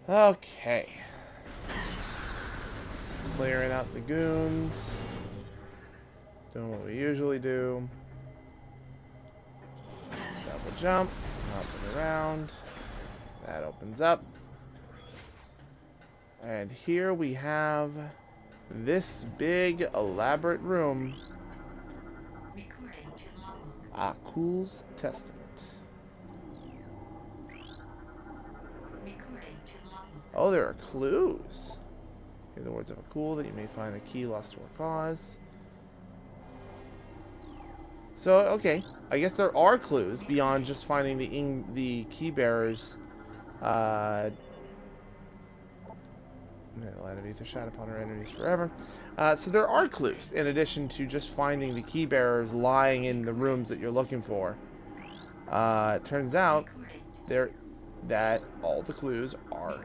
Okay. Clearing out the goons. Doing what we usually do. Double jump. Hopping around. That opens up. And here we have this big, elaborate room. Akul's Testament. Oh, there are clues. In the words of Akul, that you may find a key lost to our cause. So, okay. I guess there are clues beyond just finding the key bearers. The light of ether shine upon our enemies forever. So there are clues, in addition to just finding the key bearers lying in the rooms that you're looking for. It turns out that all the clues are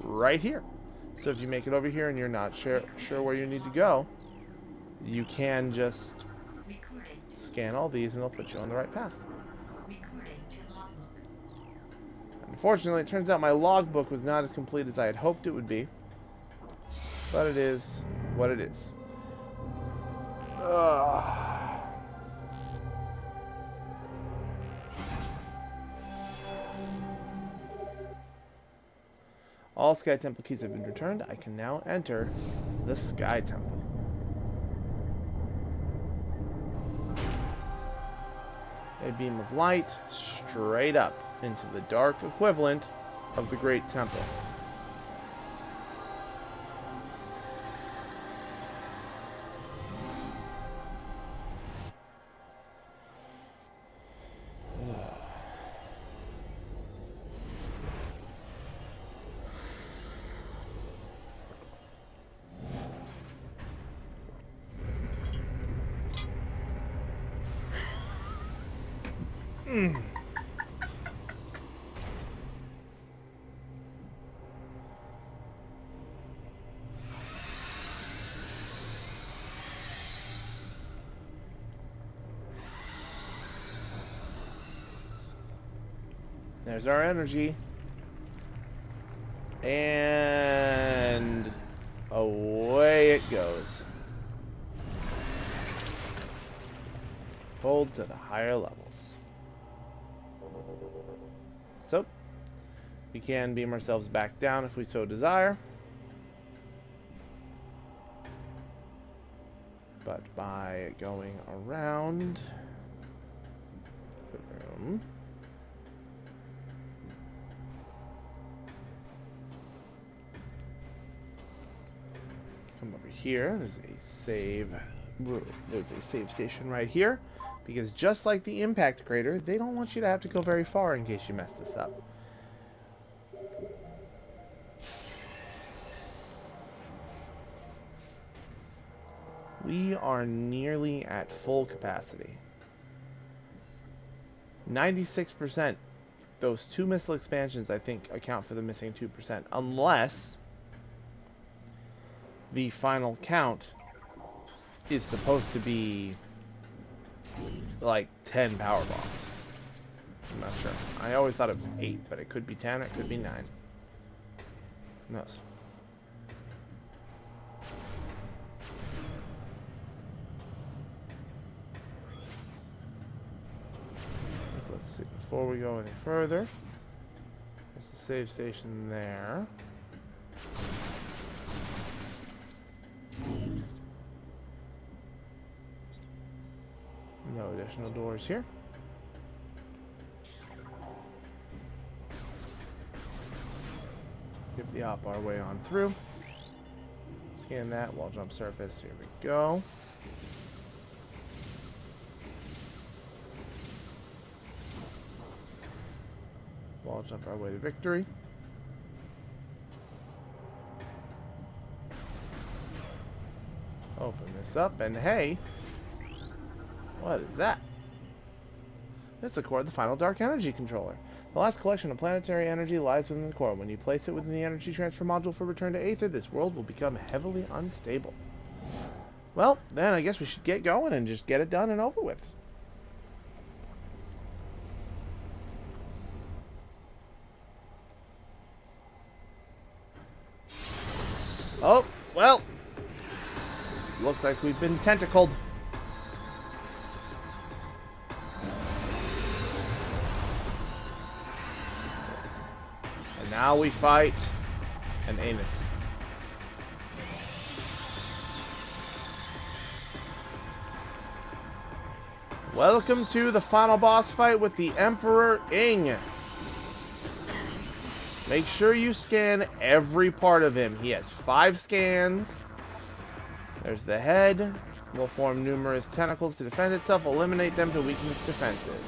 right here. So if you make it over here and you're not sure where you need to go, you can just scan all these and they'll put you on the right path. Unfortunately, it turns out my logbook was not as complete as I had hoped it would be. But it is what it is. All Sky Temple keys have been returned. I can now enter the Sky Temple. A beam of light straight up into the dark equivalent of the Great Temple. There's our energy. And away it goes. Hold to the higher levels. So, we can beam ourselves back down if we so desire. But by going around the room, come over here. There's a save room. There's a save station right here, because just like the impact crater, they don't want you to have to go very far in case you mess this up. We are nearly at full capacity. 96%. Those 2 missile expansions, I think, account for the missing 2%. Unless the final count is supposed to be like 10 power bombs. I'm not sure. I always thought it was 8, but it could be 10, it could be 9. Who knows? Let's see, before we go any further, there's the save station there. No additional doors here. Give the op our way on through. Scan that, wall jump surface, here we go. Wall jump our way to victory. Open this up, and hey, what is that? It's the core of the final dark energy controller. The last collection of planetary energy lies within the core. When you place it within the energy transfer module for return to Aether, this world will become heavily unstable. Well, then I guess we should get going and just get it done and over with. Oh, well, looks like we've been tentacled. And now we fight an anus. Welcome to the final boss fight with the Emperor Ing. Make sure you scan every part of him. He has 5 scans. There's the head. Will form numerous tentacles to defend itself. Eliminate them to weaken its defenses.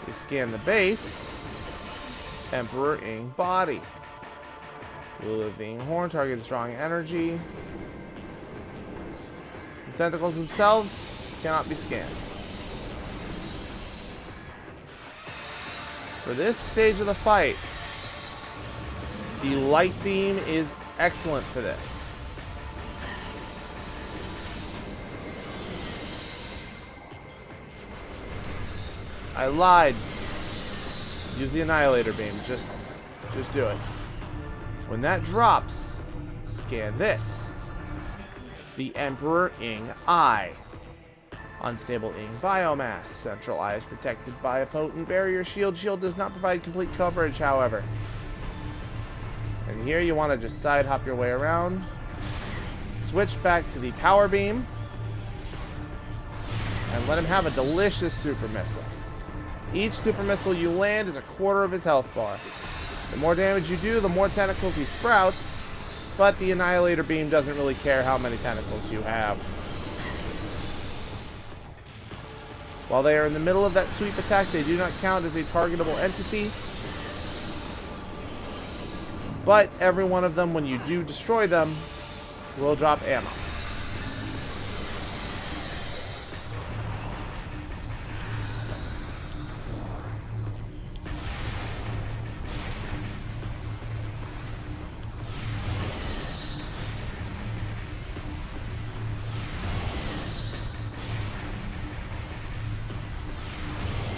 We scan the base. Emperor Ing body. Wheel of the Ing horn. Target strong energy. The tentacles themselves cannot be scanned. For this stage of the fight, the light beam is excellent for this. I lied. Use the Annihilator beam. Just do it. When that drops, scan this. The Emperor Ing Eye. Unstable Ing biomass. Central eye is protected by a potent barrier shield. Shield does not provide complete coverage, however. And here you want to just side hop your way around. Switch back to the power beam. And let him have a delicious super missile. Each super missile you land is a quarter of his health bar. The more damage you do, the more tentacles he sprouts. But the Annihilator beam doesn't really care how many tentacles you have. While they are in the middle of that sweep attack, they do not count as a targetable entity. But every one of them, when you do destroy them, will drop ammo.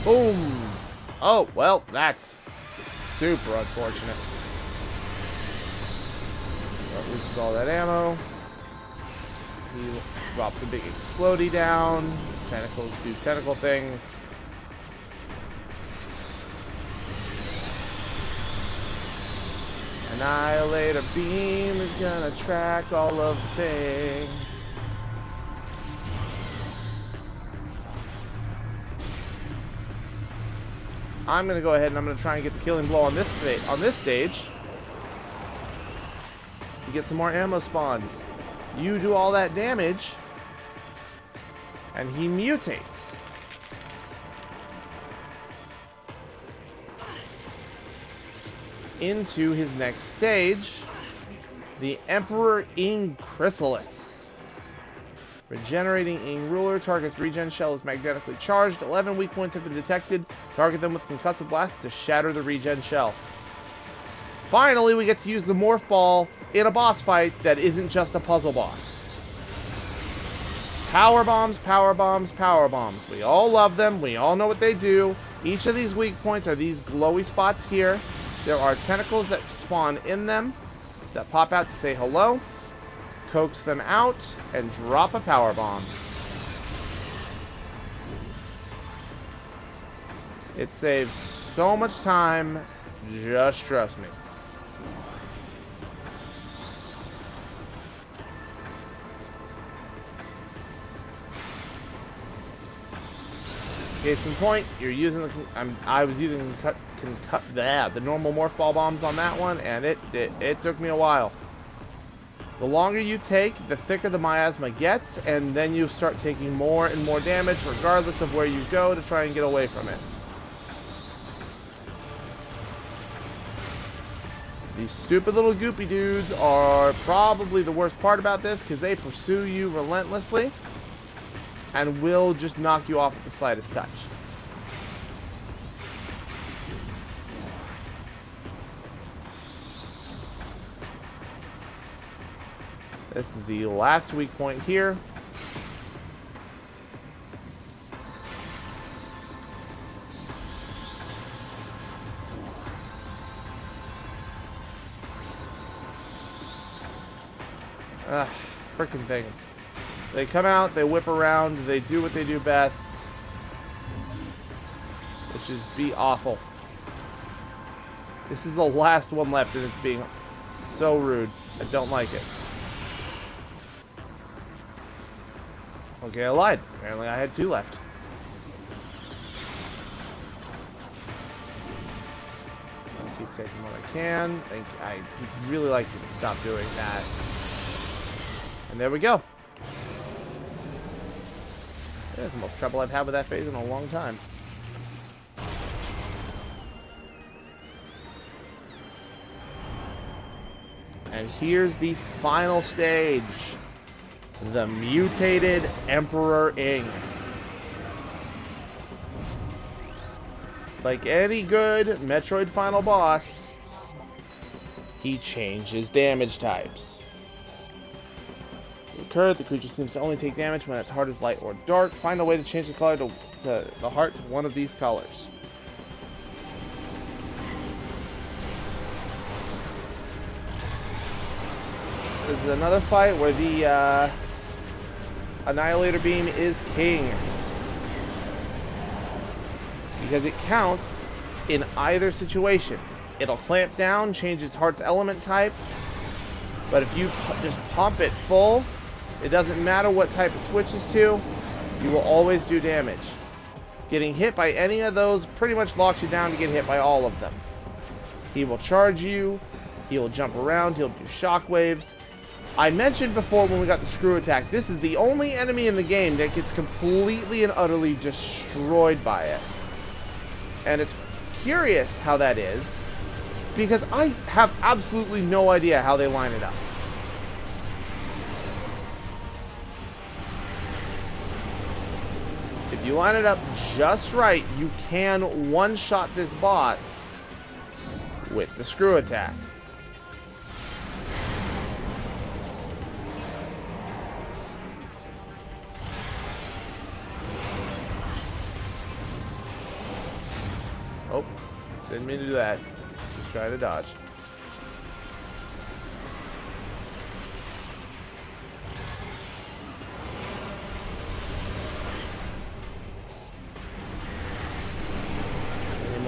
Boom! Oh, well, that's super unfortunate. That loses all that ammo. He drops a big explodey down. Tentacles do tentacle things. Annihilator beam is gonna track all of the things. I'm gonna go ahead and I'm gonna try and get the killing blow on this stage. To get some more ammo spawns. You do all that damage, and he mutates. Into his next stage, the Emperor Ing Chrysalis. Regenerating Ing Ruler, target's regen shell is magnetically charged. 11 weak points have been detected. Target them with concussive blast to shatter the regen shell. Finally, we get to use the Morph Ball in a boss fight that isn't just a puzzle boss. Power bombs, power bombs, power bombs. We all love them. We all know what they do. Each of these weak points are these glowy spots here. There are tentacles that spawn in them that pop out to say hello, coax them out, and drop a power bomb. It saves so much time, just trust me. Case in point, you're using the. I was using the normal morph ball bombs on that one, and it took me a while. The longer you take, the thicker the miasma gets, and then you start taking more and more damage, regardless of where you go to try and get away from it. These stupid little goopy dudes are probably the worst part about this, because they pursue you relentlessly and will just knock you off at the slightest touch. This is the last weak point here. Frickin' things. They come out, they whip around, they do what they do best, which is be awful. This is the last one left, and it's being so rude. I don't like it. Okay, I lied. Apparently I had 2 left. I'll keep taking what I can. I'd really like you to stop doing that. And there we go. That's the most trouble I've had with that phase in a long time. And here's the final stage. The mutated Emperor Ing. Like any good Metroid final boss, he changes damage types. The creature seems to only take damage when its heart is light or dark. Find a way to change the color to the heart to one of these colors. This is another fight where the Annihilator Beam is king. Because it counts in either situation. It'll clamp down, change its heart's element type, but if you just pump it full, it doesn't matter what type it switches to, you will always do damage. Getting hit by any of those pretty much locks you down to get hit by all of them. He will charge you, he will jump around, he'll do shockwaves. I mentioned before when we got the screw attack, this is the only enemy in the game that gets completely and utterly destroyed by it. And it's curious how that is, because I have absolutely no idea how they line it up. If you line it up just right, you can one-shot this boss with the screw attack. Oh, didn't mean to do that. Just try to dodge.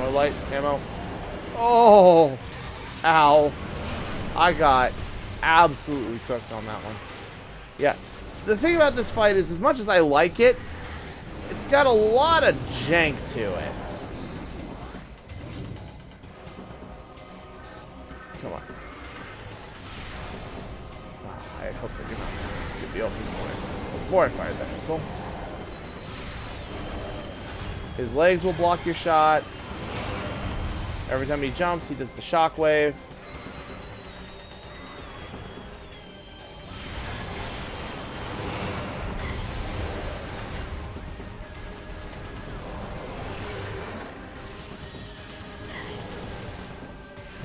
more light ammo. Oh! Ow. I got absolutely cooked on that one. Yeah. The thing about this fight is, as much as I like it, it's got a lot of jank to it. Come on. I hope that you're not going to be open for it. Before I fired that missile. His legs will block your shots. Every time he jumps, he does the shockwave.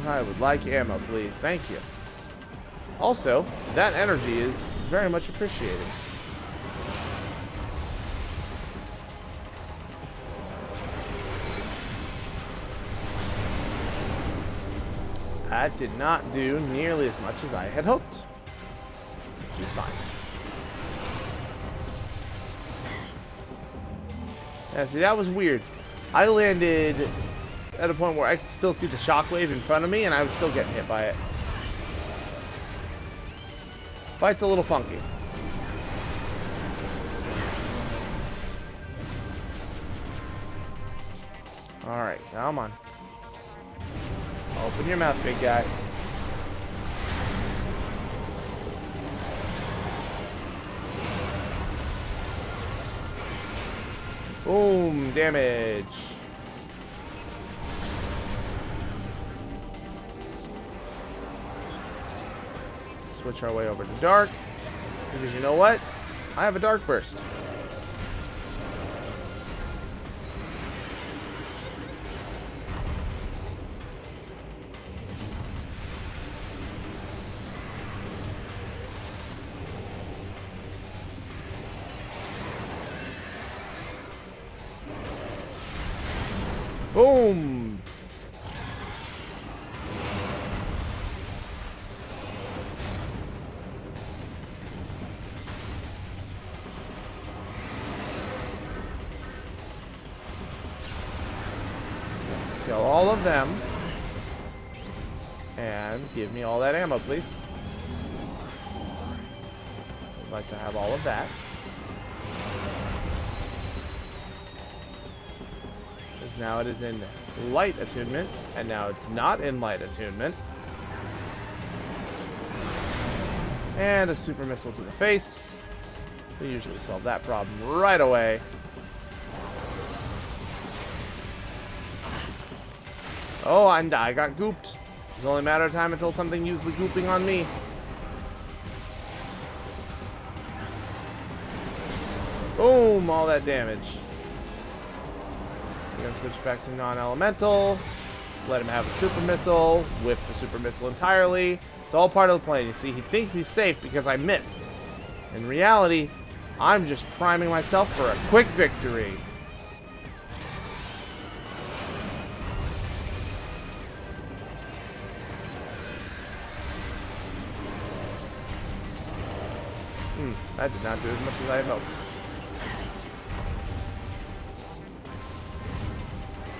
I would like ammo, please. Thank you. Also, that energy is very much appreciated. That did not do nearly as much as I had hoped. Which is fine. Yeah, see, that was weird. I landed at a point where I could still see the shockwave in front of me, and I was still getting hit by it. Fight's a little funky. Alright, come on. Open your mouth, big guy. Boom, damage. Switch our way over to dark, because you know what? I have a dark burst. Boom! Kill all of them. And give me all that ammo, please. I'd like to have all of that. Because now it is in light attunement, and now it's not in light attunement. And a super missile to the face. We usually solve that problem right away. Oh, and I got gooped. It's only a matter of time until something used the gooping on me. Boom! All that damage. We're gonna switch back to non-elemental. Let him have a super missile. Whip the super missile entirely. It's all part of the plan. You see, he thinks he's safe because I missed. In reality, I'm just priming myself for a quick victory. That did not do as much as I had hoped.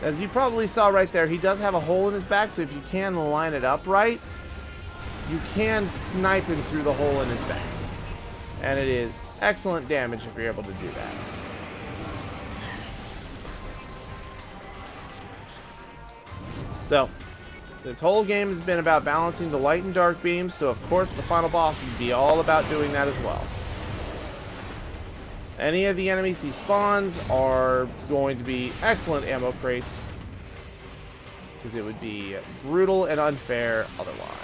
As you probably saw right there, he does have a hole in his back, so if you can line it up right, you can snipe him through the hole in his back. And it is excellent damage if you're able to do that. So, this whole game has been about balancing the light and dark beams, so of course the final boss would be all about doing that as well. Any of the enemies he spawns are going to be excellent ammo crates, because it would be brutal and unfair otherwise.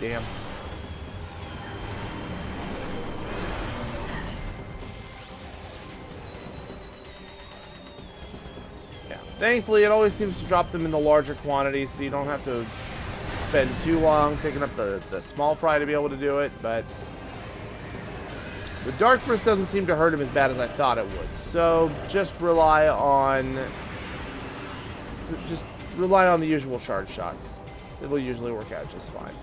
Damn. Yeah. Thankfully, it always seems to drop them in the larger quantities, so you don't have to spend too long picking up the small fry to be able to do it, but The Dark Burst doesn't seem to hurt him as bad as I thought it would. So just rely on the usual shard shots. It will usually work out just fine.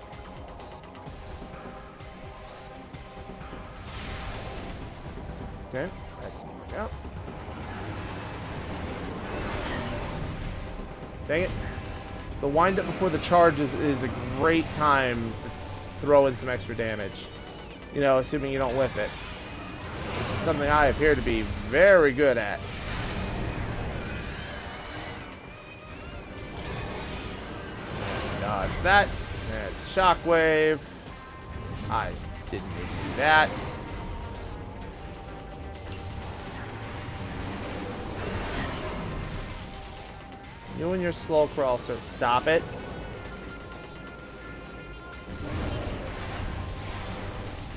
Okay, that can work out. Dang it. The wind up before the charge is a great time to throw in some extra damage. You know, assuming you don't whiff it. Which is something I appear to be very good at. Dodge that. There's a shockwave. I didn't need to do that. You and your slow crawl, sir. Stop it.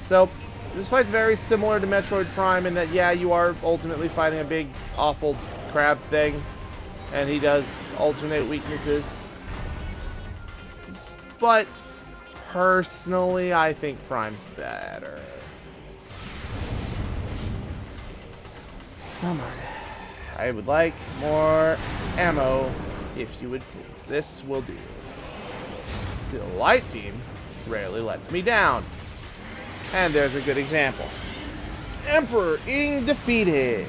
So, this fight's very similar to Metroid Prime in that, yeah, you are ultimately fighting a big, awful crab thing. And he does alternate weaknesses. But, personally, I think Prime's better. Come on. I would like more ammo, if you would please. This will do. See, the light beam rarely lets me down. And there's a good example. Emperor Ing defeated.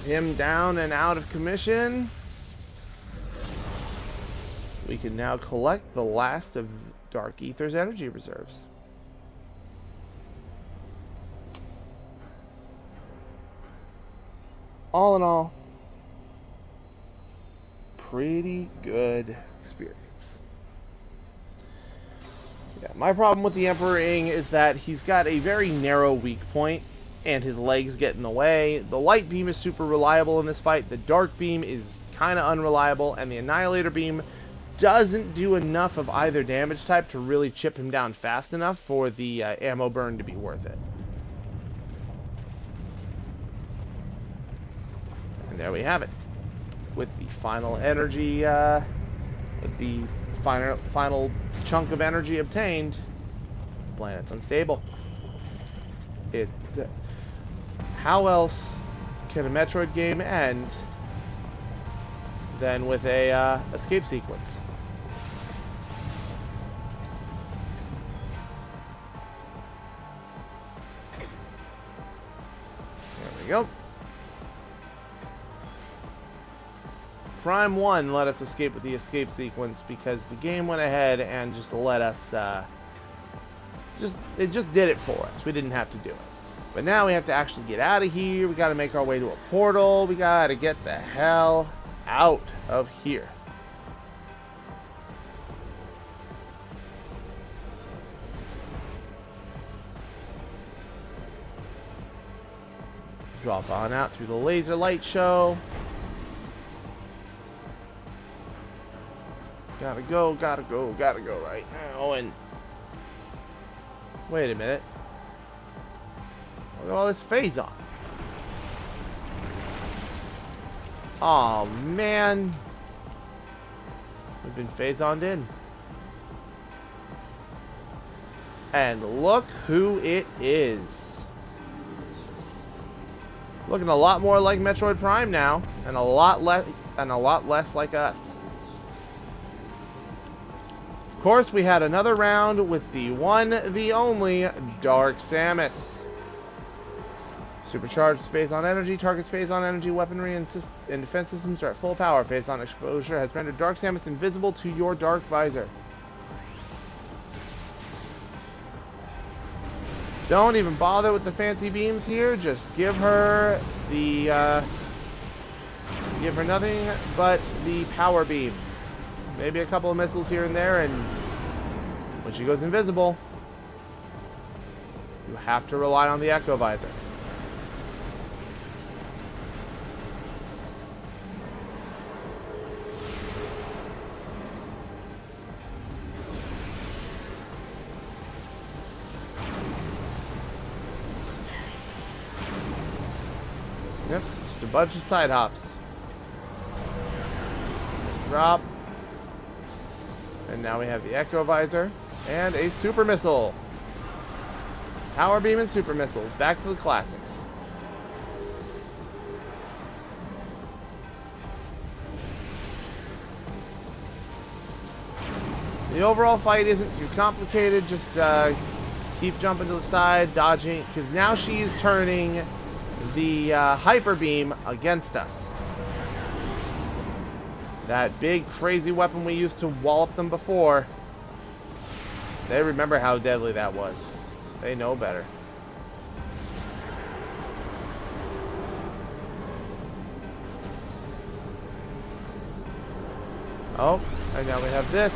Him down and out of commission. We can now collect the last of Dark Aether's energy reserves. All in all, pretty good experience. Yeah, my problem with the Emperor Ing is that he's got a very narrow weak point, and his legs get in the way. The light beam is super reliable in this fight. The dark beam is kind of unreliable, and the Annihilator beam doesn't do enough of either damage type to really chip him down fast enough for the ammo burn to be worth it. And there we have it. With the final energy, with the final chunk of energy obtained, the planet's unstable. How else can a Metroid game end than with a escape sequence? There we go. Prime 1 let us escape with the escape sequence because the game went ahead and just let us, it just did it for us. We didn't have to do it. But now we have to actually get out of here. We got to make our way to a portal. We got to get the hell out of here. Drop on out through the laser light show. Gotta go right now. And wait a minute. Look at all this phase on. Oh man. We've been phase oned in. And look who it is. Looking a lot more like Metroid Prime now, and a lot less like us. Of course, we had another round with the one, the only, Dark Samus. Supercharged phase-on energy, targets phase-on energy, weaponry, and defense systems are at full power. Phase-on exposure has rendered Dark Samus invisible to your Dark Visor. Don't even bother with the fancy beams here. Just give her the, give her nothing but the power beam. Maybe a couple of missiles here and there, and when she goes invisible, you have to rely on the Echo Visor. Yep, just a bunch of side hops. Drop. And now we have the Echo Visor and a super missile. Power Beam and Super Missiles. Back to the classics. The overall fight isn't too complicated. Just keep jumping to the side, dodging, because now she's turning the Hyper Beam against us. That big crazy weapon we used to wallop them before. They remember how deadly that was. They know better. Oh, and now we have this.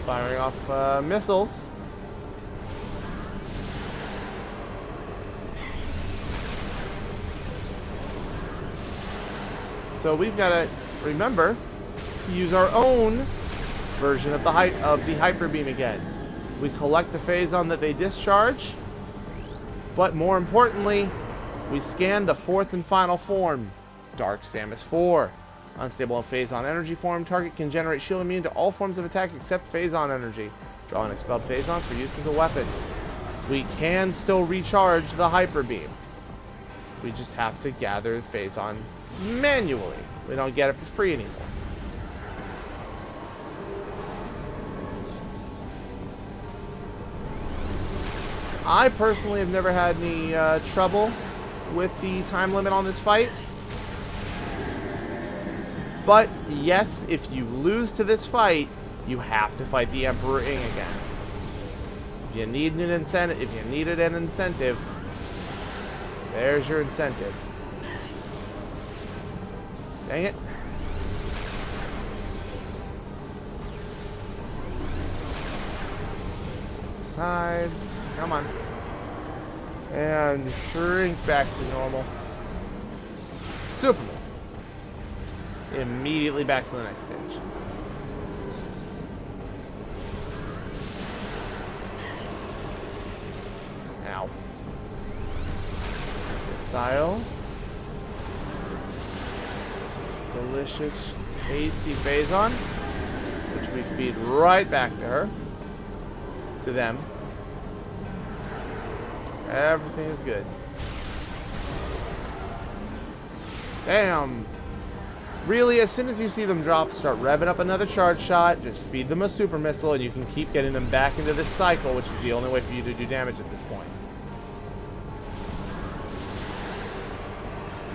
Firing off missiles. So we've got to remember to use our own version of the Hyper Beam again. We collect the Phazon that they discharge, but more importantly, we scan the fourth and final form, Dark Samus 4. Unstable Phazon energy form. Target can generate shield immune to all forms of attack except Phazon energy. Draw an expelled Phazon for use as a weapon. We can still recharge the Hyper Beam. We just have to gather Phazon manually. We don't get it for free anymore. I personally have never had any trouble with the time limit on this fight. But yes, if you lose to this fight, you have to fight the Emperor Ing again. If you need an incentive, there's your incentive. Dang it. Sides. Come on. And shrink back to normal. Super Missile. Immediately back to the next stage. Ow. Missile. Delicious, tasty Phazon, which we feed right back to her. To them. Everything is good. Damn. Really, as soon as you see them drop, start revving up another charge shot, just feed them a super missile, and you can keep getting them back into this cycle, which is the only way for you to do damage at this point.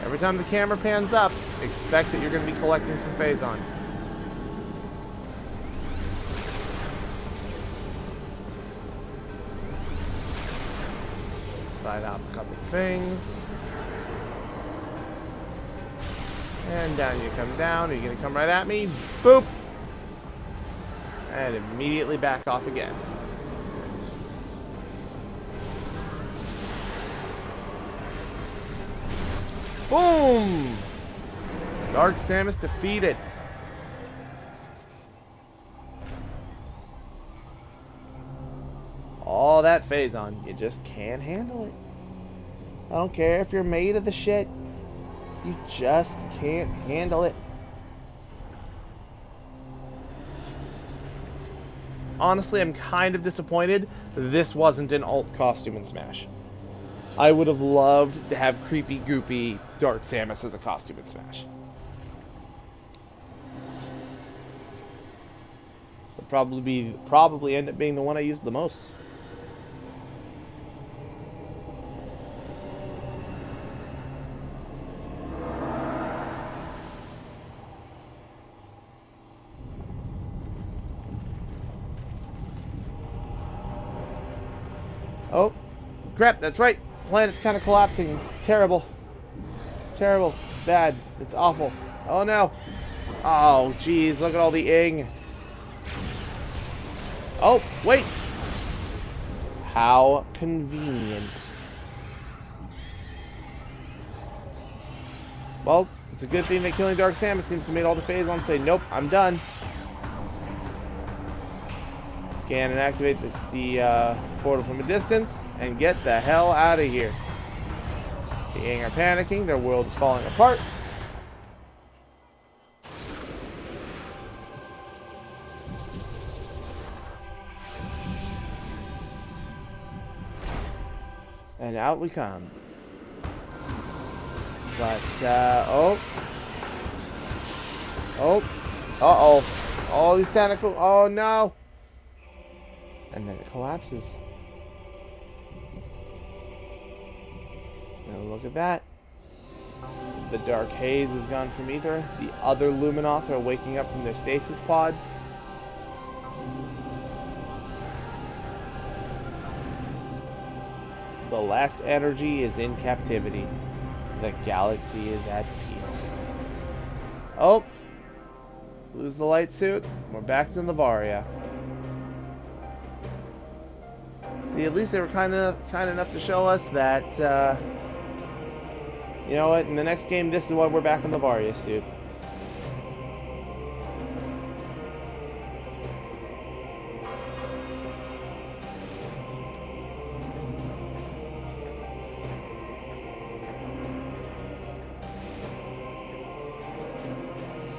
Every time the camera pans up, expect that you're going to be collecting some Phazon. Slide out a couple things. And down you come down. Are you going to come right at me? Boop! And immediately back off again. Boom! Dark Samus defeated. All that Phazon, you just can't handle it. I don't care if you're made of the shit. You just can't handle it. Honestly, I'm kind of disappointed this wasn't an alt costume in Smash. I would have loved to have creepy, goopy Dark Samus as a costume in Smash. Would probably end up being the one I used the most. Oh, crap, that's right. Planet's kind of collapsing. It's terrible. It's terrible. It's bad. It's awful. Oh, no. Oh, jeez. Look at all the ing. Oh, wait. How convenient. Well, it's a good thing that killing Dark Samus seems to have made all the Phazon say, nope, I'm done. Scan and activate the portal from a distance and get the hell out of here. The Ing are panicking, their world is falling apart. And out we come. But, oh. Oh. Uh-oh. All these tentacles. Oh, no. And then it collapses. Now look at that. The dark haze is gone from ether. The other Luminoth are waking up from their stasis pods. The last energy is in captivity. The galaxy is at peace. Oh! Lose the light suit. We're back to Navaria. See, at least they were kind enough to show us that, you know what, in the next game, this is why we're back in the Varia suit.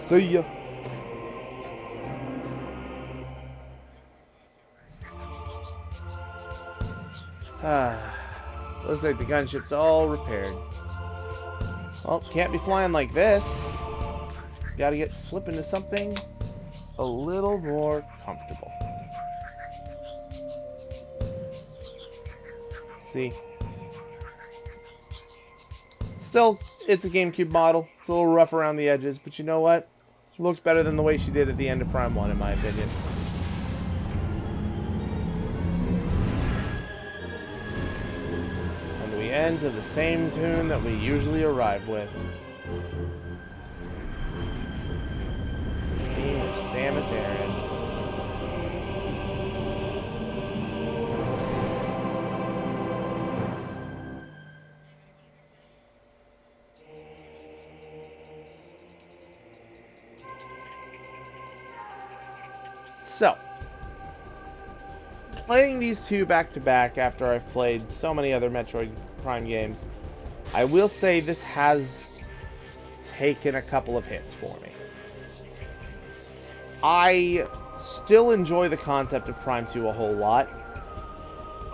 See ya. Looks like the gunship's all repaired. Well, can't be flying like this. Gotta slip into something a little more comfortable. See? Still, it's a GameCube model. It's a little rough around the edges, but you know what? It looks better than the way she did at the end of Prime 1, in my opinion. And we end to the same tune that we usually arrive with. The theme of Samus Aran. So, playing these two back-to-back after I've played so many other Metroid Prime games, I will say this has taken a couple of hits for me. I still enjoy the concept of Prime 2 a whole lot.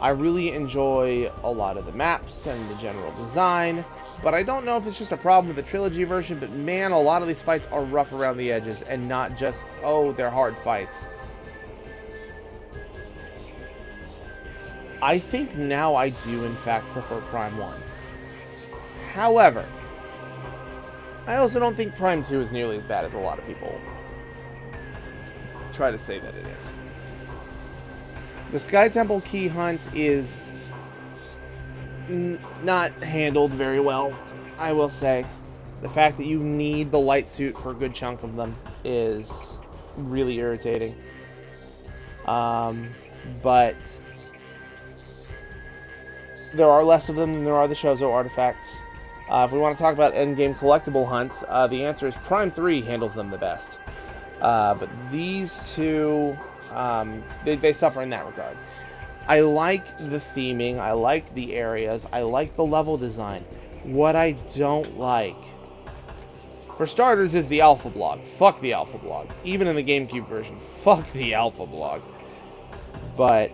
I really enjoy a lot of the maps and the general design, but I don't know if it's just a problem with the trilogy version, but man, a lot of these fights are rough around the edges and not just, oh, they're hard fights. I think now I do, in fact, prefer Prime 1. However, I also don't think Prime 2 is nearly as bad as a lot of people try to say that it is. The Sky Temple Key Hunt is not handled very well, I will say. The fact that you need the light suit for a good chunk of them is really irritating. But there are less of them than there are the Shozo artifacts. If we want to talk about endgame collectible hunts, the answer is Prime 3 handles them the best. But these two, they suffer in that regard. I like the theming, I like the areas, I like the level design. What I don't like, for starters, is the Alpha Blog. Fuck the Alpha Blog. Even in the GameCube version, fuck the Alpha Blog. But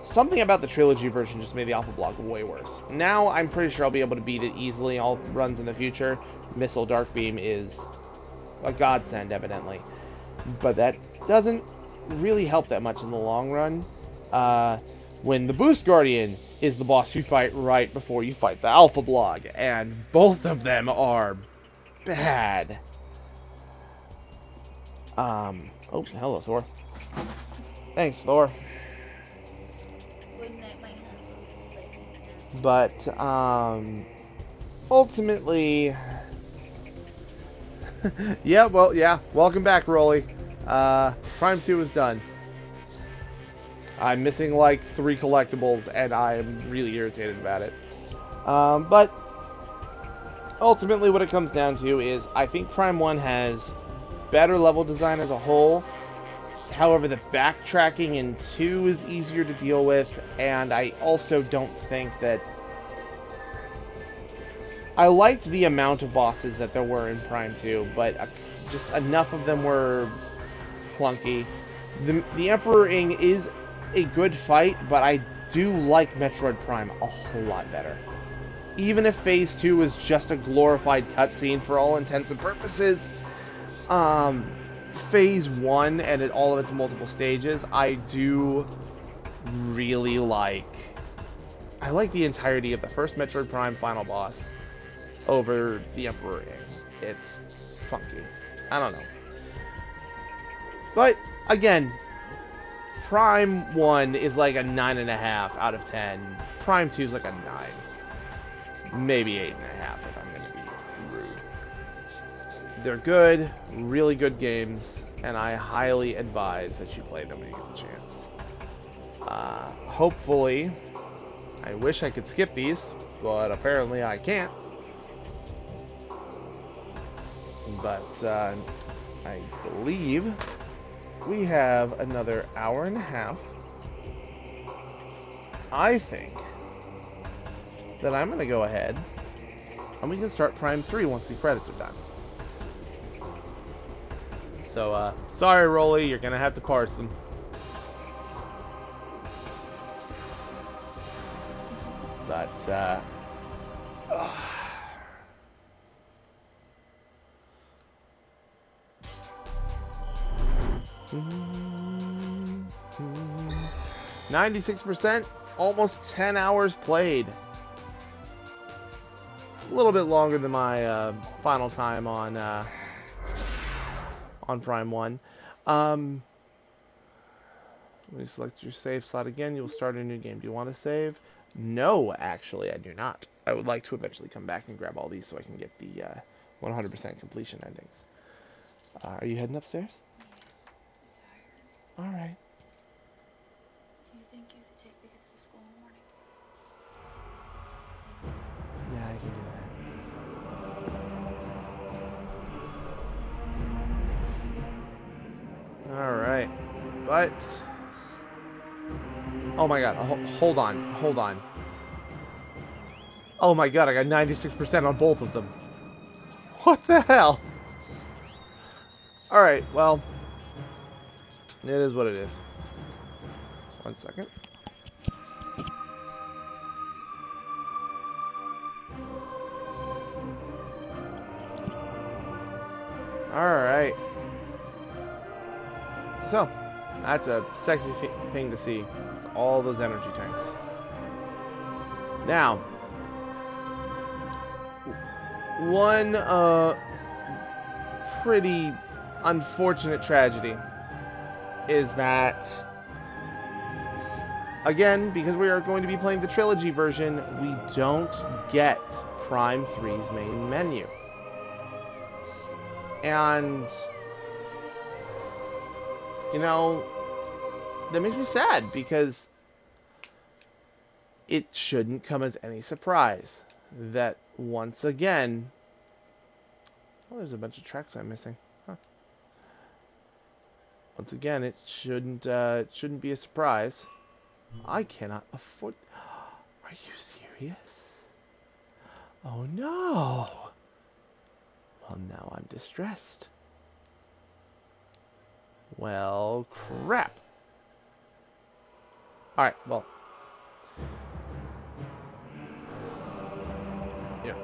something about the trilogy version just made the Alpha Blog way worse. Now, I'm pretty sure I'll be able to beat it easily all runs in the future. Missile Dark Beam is a godsend, evidently. But that doesn't really help that much in the long run. When the Boost Guardian is the boss you fight right before you fight the Alpha Blog. And both of them are bad. Oh, hello, Thor. Thanks, Thor. But, ultimately, yeah, well, yeah, welcome back, Rolly. Prime 2 is done. I'm missing, like, 3 collectibles, and I am really irritated about it. But, ultimately, what it comes down to is, I think Prime 1 has better level design as a whole. However, the backtracking in 2 is easier to deal with, and I also don't think that... I liked the amount of bosses that there were in Prime 2, but just enough of them were clunky. The Emperor Ing is a good fight, but I do like Metroid Prime a whole lot better. Even if Phase 2 is just a glorified cutscene for all intents and purposes, Phase 1 and all of its multiple stages, I do really like. I like the entirety of the first Metroid Prime final boss over the Emperor Ing. It's funky. I don't know. But, again, Prime 1 is like a 9.5 out of 10. Prime 2 is like a 9. Maybe 8.5 if I'm going to be rude. They're good, really good games, and I highly advise that you play them when you get the chance. Hopefully, I wish I could skip these, but apparently I can't. But I believe we have another hour and a half. I think that I'm going to go ahead and we can start Prime 3 once the credits are done. So, sorry, Rolly, you're going to have to parse them. But, ugh. 96%, almost 10 hours played. A little bit longer than my final time on Prime 1. Let me select your save slot again. You'll start a new game. Do you want to save? No, actually, I do not. I would like to eventually come back and grab all these so I can get the 100% completion endings. Are you heading upstairs? I'm tired. All right. Do you think you could take the kids to school in the morning? Please. Yeah, I can do that. All right. But oh my god, hold on. Oh my god, I got 96% on both of them. What the hell? Alright, well, it is what it is. 1 second. Alright. So, that's a sexy thing to see. It's all those energy tanks. Now, one pretty unfortunate tragedy is that, again, because we are going to be playing the trilogy version, we don't get Prime 3's main menu. And, you know, that makes me sad because it shouldn't come as any surprise that once again, oh, there's a bunch of tracks I'm missing. Huh. Once again, it shouldn't be a surprise. I cannot afford. Are you serious? Oh no. Well, now I'm distressed. Well, crap. Alright, well. Yeah.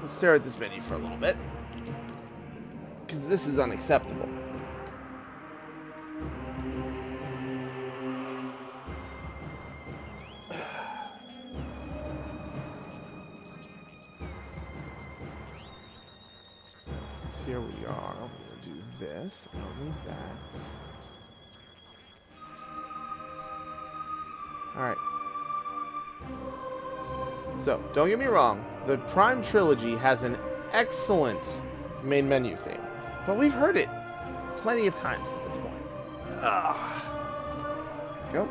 Let's stare at this menu for a little bit. Because this is unacceptable. So here we are. I'm going to do this. Only that. Alright. So, don't get me wrong, the Prime Trilogy has an excellent main menu theme, but we've heard it plenty of times at this point. Ugh. Go.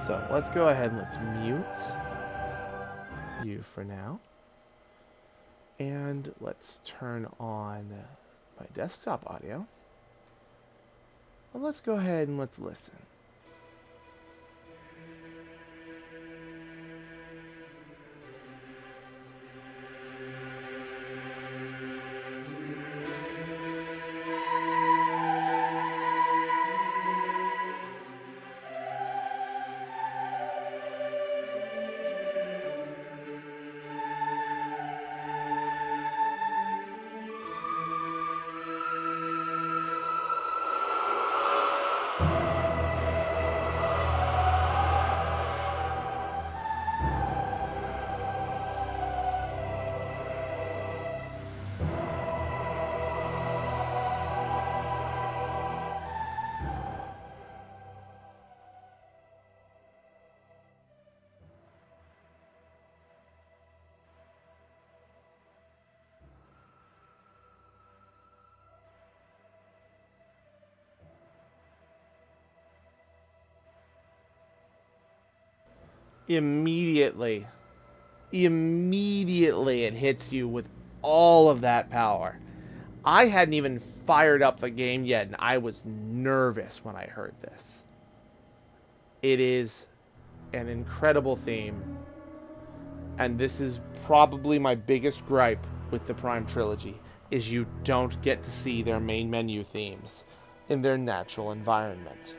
So, let's go ahead and let's mute you for now. And let's turn on my desktop audio. Well, let's go ahead and let's listen. immediately it hits you with all of that power. I hadn't even fired up the game yet, and I was nervous when I heard this. It is an incredible theme, and this is probably my biggest gripe with the Prime trilogy, is you don't get to see their main menu themes in their natural environment.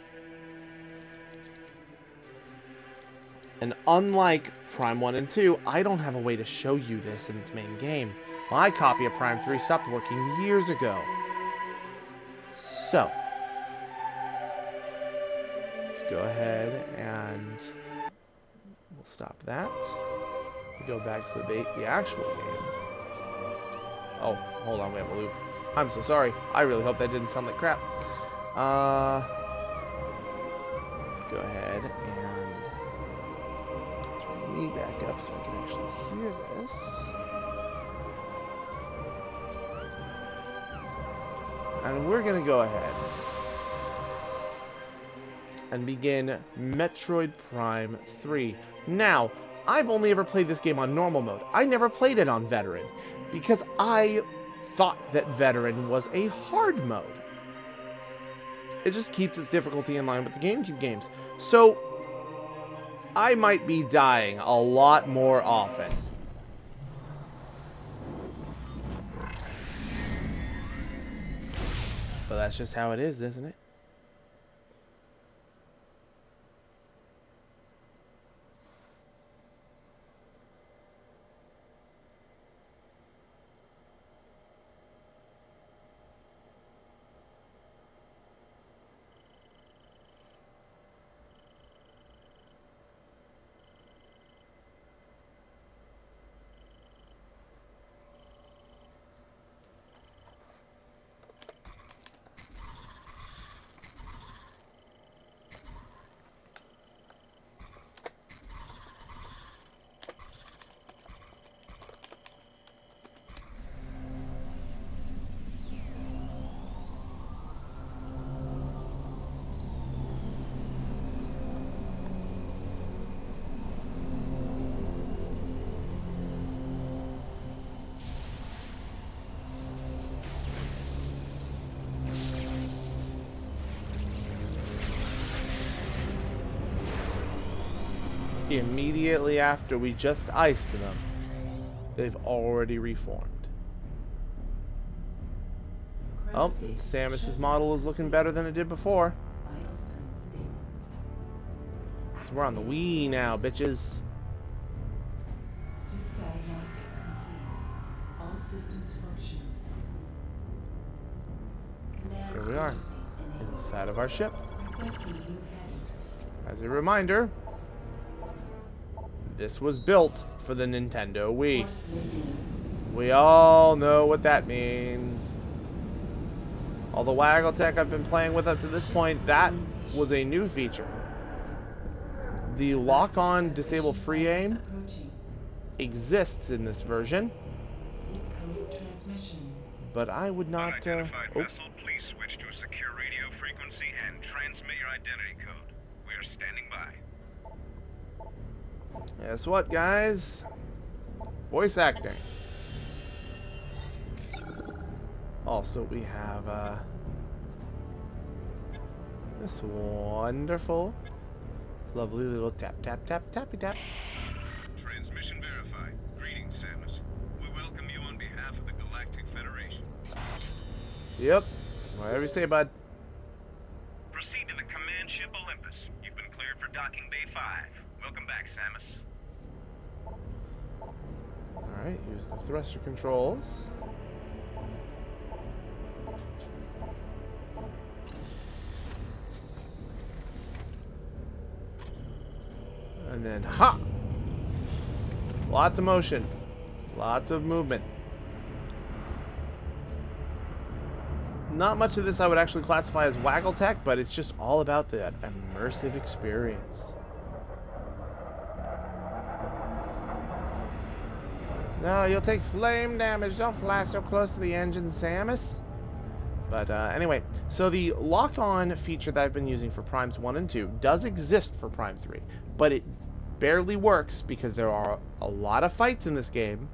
And unlike Prime 1 and 2, I don't have a way to show you this in its main game. My copy of Prime 3 stopped working years ago. So, let's go ahead and we'll stop that. We'll go back to the actual game. Oh, hold on, we have a loop. I'm so sorry. I really hope that didn't sound like crap. Go ahead and turn me back up so I can actually hear this. And we're going to go ahead and begin Metroid Prime 3. Now, I've only ever played this game on normal mode. I never played it on Veteran, because I thought that Veteran was a hard mode. It just keeps its difficulty in line with the GameCube games. So, I might be dying a lot more often. But that's just how it is, isn't it? Immediately after we just iced them, they've already reformed. Oh, Samus's model is looking better than it did before. So we're on the Wii now, bitches. Here we are, inside of our ship. As a reminder, this was built for the Nintendo Wii. We all know what that means. All the waggle tech I've been playing with up to this point, that was a new feature. The lock-on disable free aim exists in this version, but I would not. Unidentified vessel, please switch to a secure radio frequency and transmit your identity code. We are standing by. Guess what, guys? Voice acting. Also, we have this wonderful, lovely little tap, tap, tap, tappy tap. Transmission verified. Greetings, Samus. We welcome you on behalf of the Galactic Federation. Yep. Whatever you say, bud. Proceed to the command ship Olympus. You've been cleared for docking bay 5. Welcome back, Samus. Alright, use the thruster controls. And then, ha! Lots of motion. Lots of movement. Not much of this I would actually classify as waggle tech, but it's just all about that immersive experience. No, you'll take flame damage. Don't fly so close to the engine, Samus. But anyway, so the lock-on feature that I've been using for Primes 1 and 2 does exist for Prime 3, but it barely works because there are a lot of fights in this game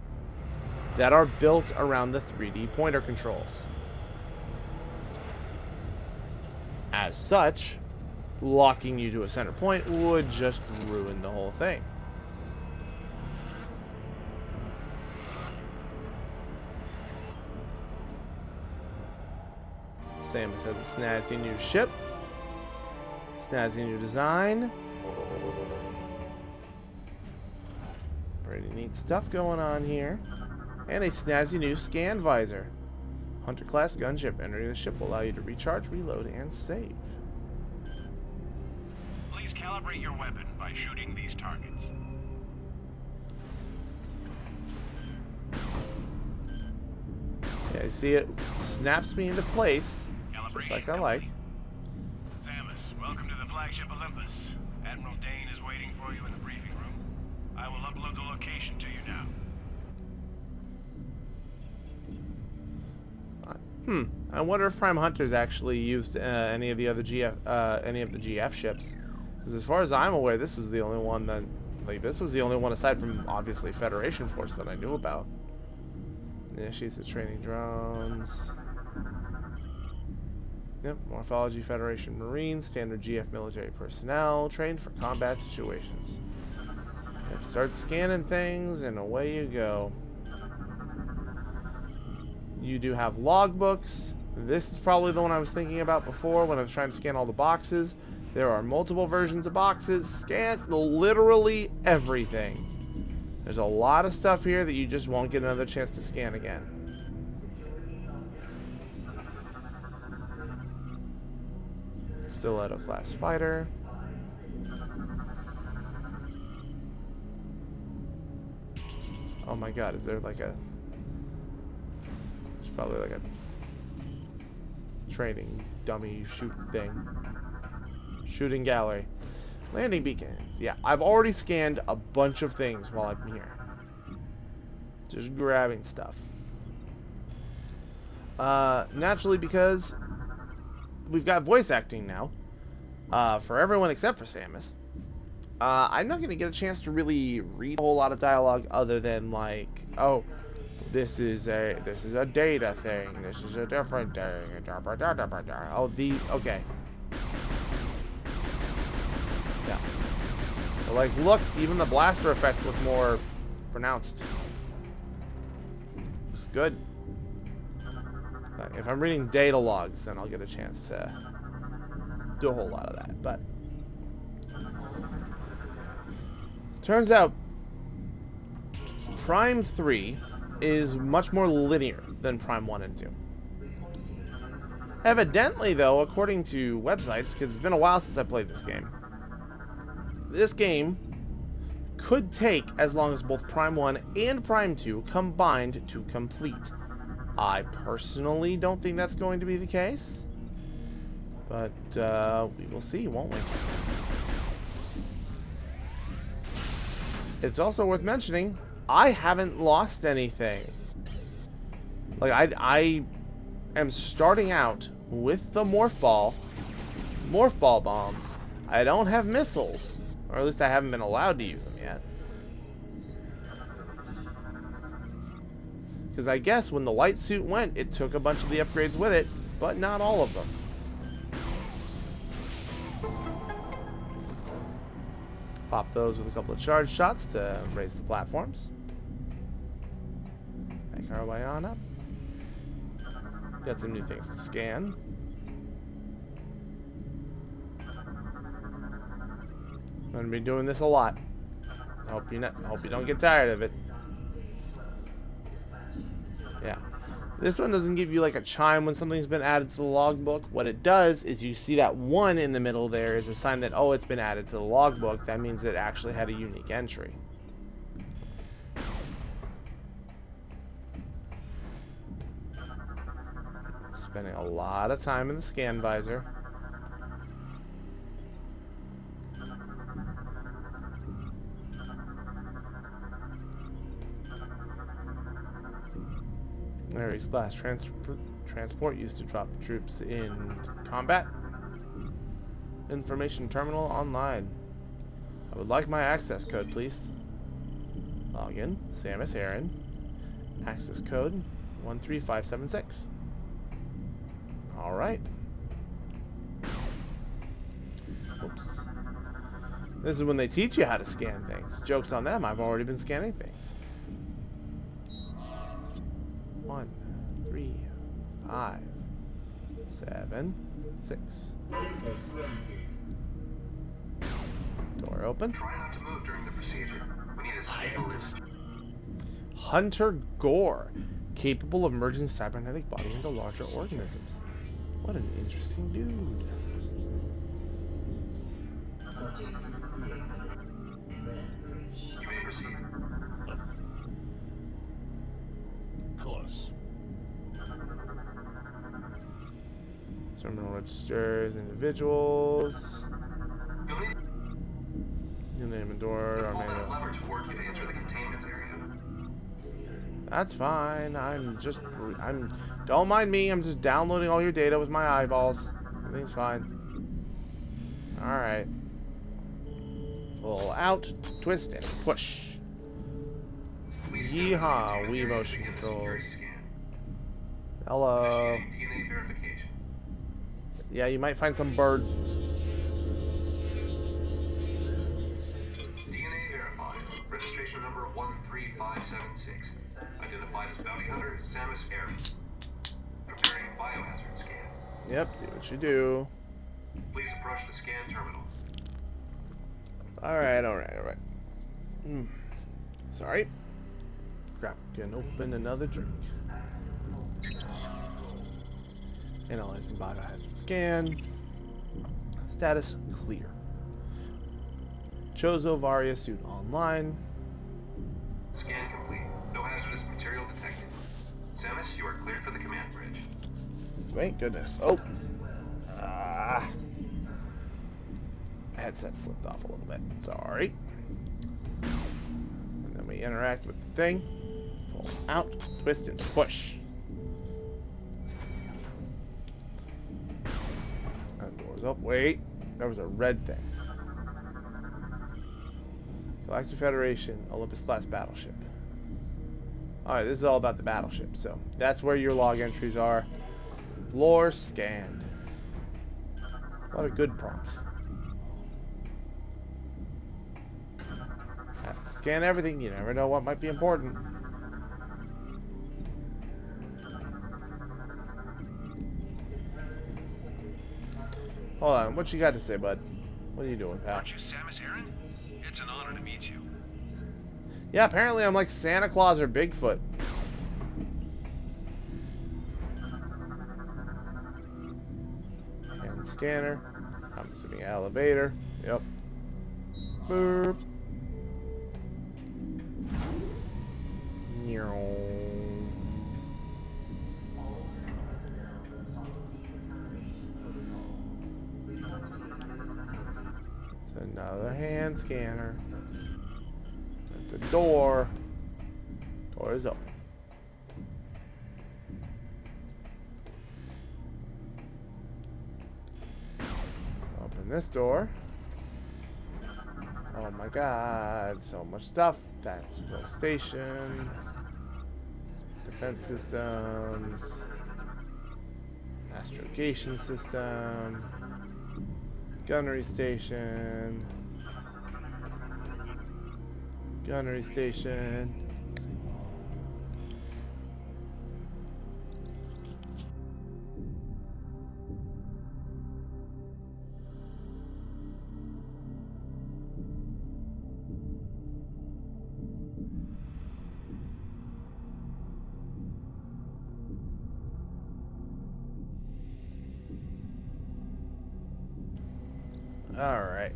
that are built around the 3D pointer controls. As such, locking you to a center point would just ruin the whole thing. Samus has a snazzy new ship, snazzy new design. Pretty neat stuff going on here. And a snazzy new scan visor. Hunter class gunship. Entering the ship will allow you to recharge, reload, and save. Please calibrate your weapon by shooting these targets. Yeah, you see it snaps me into place, just like I like. Samus, welcome to the flagship Olympus. Admiral Dane is waiting for you in the briefing room. I will upload the location to you now. I wonder if Prime Hunters actually used any of the other GF ships. Because as far as I'm aware, this was the only one that, this was the only one aside from obviously Federation Force that I knew about. Yeah, she's the training drones. Yep, Morphology Federation Marines, standard GF military personnel, trained for combat situations. Yep, start scanning things, and away you go. You do have logbooks. This is probably the one I was thinking about before when I was trying to scan all the boxes. There are multiple versions of boxes. Scan literally everything. There's a lot of stuff here that you just won't get another chance to scan again. Stiletto class fighter. Oh my god, is there like a... There's probably like a training dummy shoot thing. Shooting gallery. Landing beacons. Yeah, I've already scanned a bunch of things while I'm here. Just grabbing stuff. Naturally, because we've got voice acting now. For everyone except for Samus. I'm not going to get a chance to really read a whole lot of dialogue other than like, oh, this is a data thing. This is a different thing. Oh, okay. Yeah. But like, look, even the blaster effects look more pronounced. Looks good. If I'm reading data logs, then I'll get a chance to do a whole lot of that. But turns out Prime 3 is much more linear than Prime 1 and 2. Evidently, though, according to websites, because it's been a while since I played this game could take as long as both Prime 1 and Prime 2 combined to complete. I personally don't think that's going to be the case, but we will see, won't we? It's also worth mentioning, I haven't lost anything. Like, I am starting out with the Morph Ball bombs. I don't have missiles. Or at least I haven't been allowed to use them yet. Because I guess when the white suit went, it took a bunch of the upgrades with it, but not all of them. Pop those with a couple of charge shots to raise the platforms. Make our way on up. Got some new things to scan. I'm gonna be doing this a lot. I hope you don't get tired of it. Yeah. This one doesn't give you like a chime when something's been added to the logbook. What it does is you see that 1 in the middle there is a sign that, oh, it's been added to the logbook. That means it actually had a unique entry. Spending a lot of time in the scan visor. Ares class transport used to drop troops in combat. Information terminal online. I would like my access code, please. Login, Samus Aran. Access code 13576. Alright. Oops. This is when they teach you how to scan things. Joke's on them, I've already been scanning things. 1, 3, 5, 7, 6. Door open. Try not to move during the procedure. We need a stable. Hunter Gore, capable of merging cybernetic body into larger organisms. What an interesting dude. You may proceed. Close. Terminal registers individuals. New name and door. Our Pull that manual. lever to work and enter the containment area. That's fine. Don't mind me. I'm just downloading all your data with my eyeballs. Everything's fine. Alright. Pull out, twist, and push. Please Yeehaw, stand Wii by motion to begin the controls. security scan. Hello. Initiating DNA verification. Yeah, you might find some bird. DNA verified. Registration number 13576. Identified as bounty hunter Samus Aran. Preparing biohazard scan. Yep, do what you do. Please approach the scan terminal. Alright. Sorry. Crap, can open another drink. Analyzing biohazard scan. Status clear. Chozo Varia suit online. Scan complete. No hazardous material detected. Samus, you are cleared for the command bridge. Thank goodness. Oh. Headset slipped off a little bit. Sorry. And then we interact with the thing. Pull out, twist, and push. And doors up. Wait. There was a red thing. Galactic Federation, Olympus class battleship. Alright, this is all about the battleship. So that's where your log entries are. Lore scanned. A lot of good prompts. Have to scan everything. You never know what might be important. Hold on. What you got to say, bud? What are you doing, pal? Aren't you Samus Aran? It's an honor to meet you. Yeah, apparently I'm like Santa Claus or Bigfoot. And scanner. I'm assuming elevator. Yep. Boop. It's another hand scanner. At the door. Door is open. Open this door. Oh my god, so much stuff. Tactical station. Defense systems. Astrogation system. Gunnery station. Gunnery station. Alright.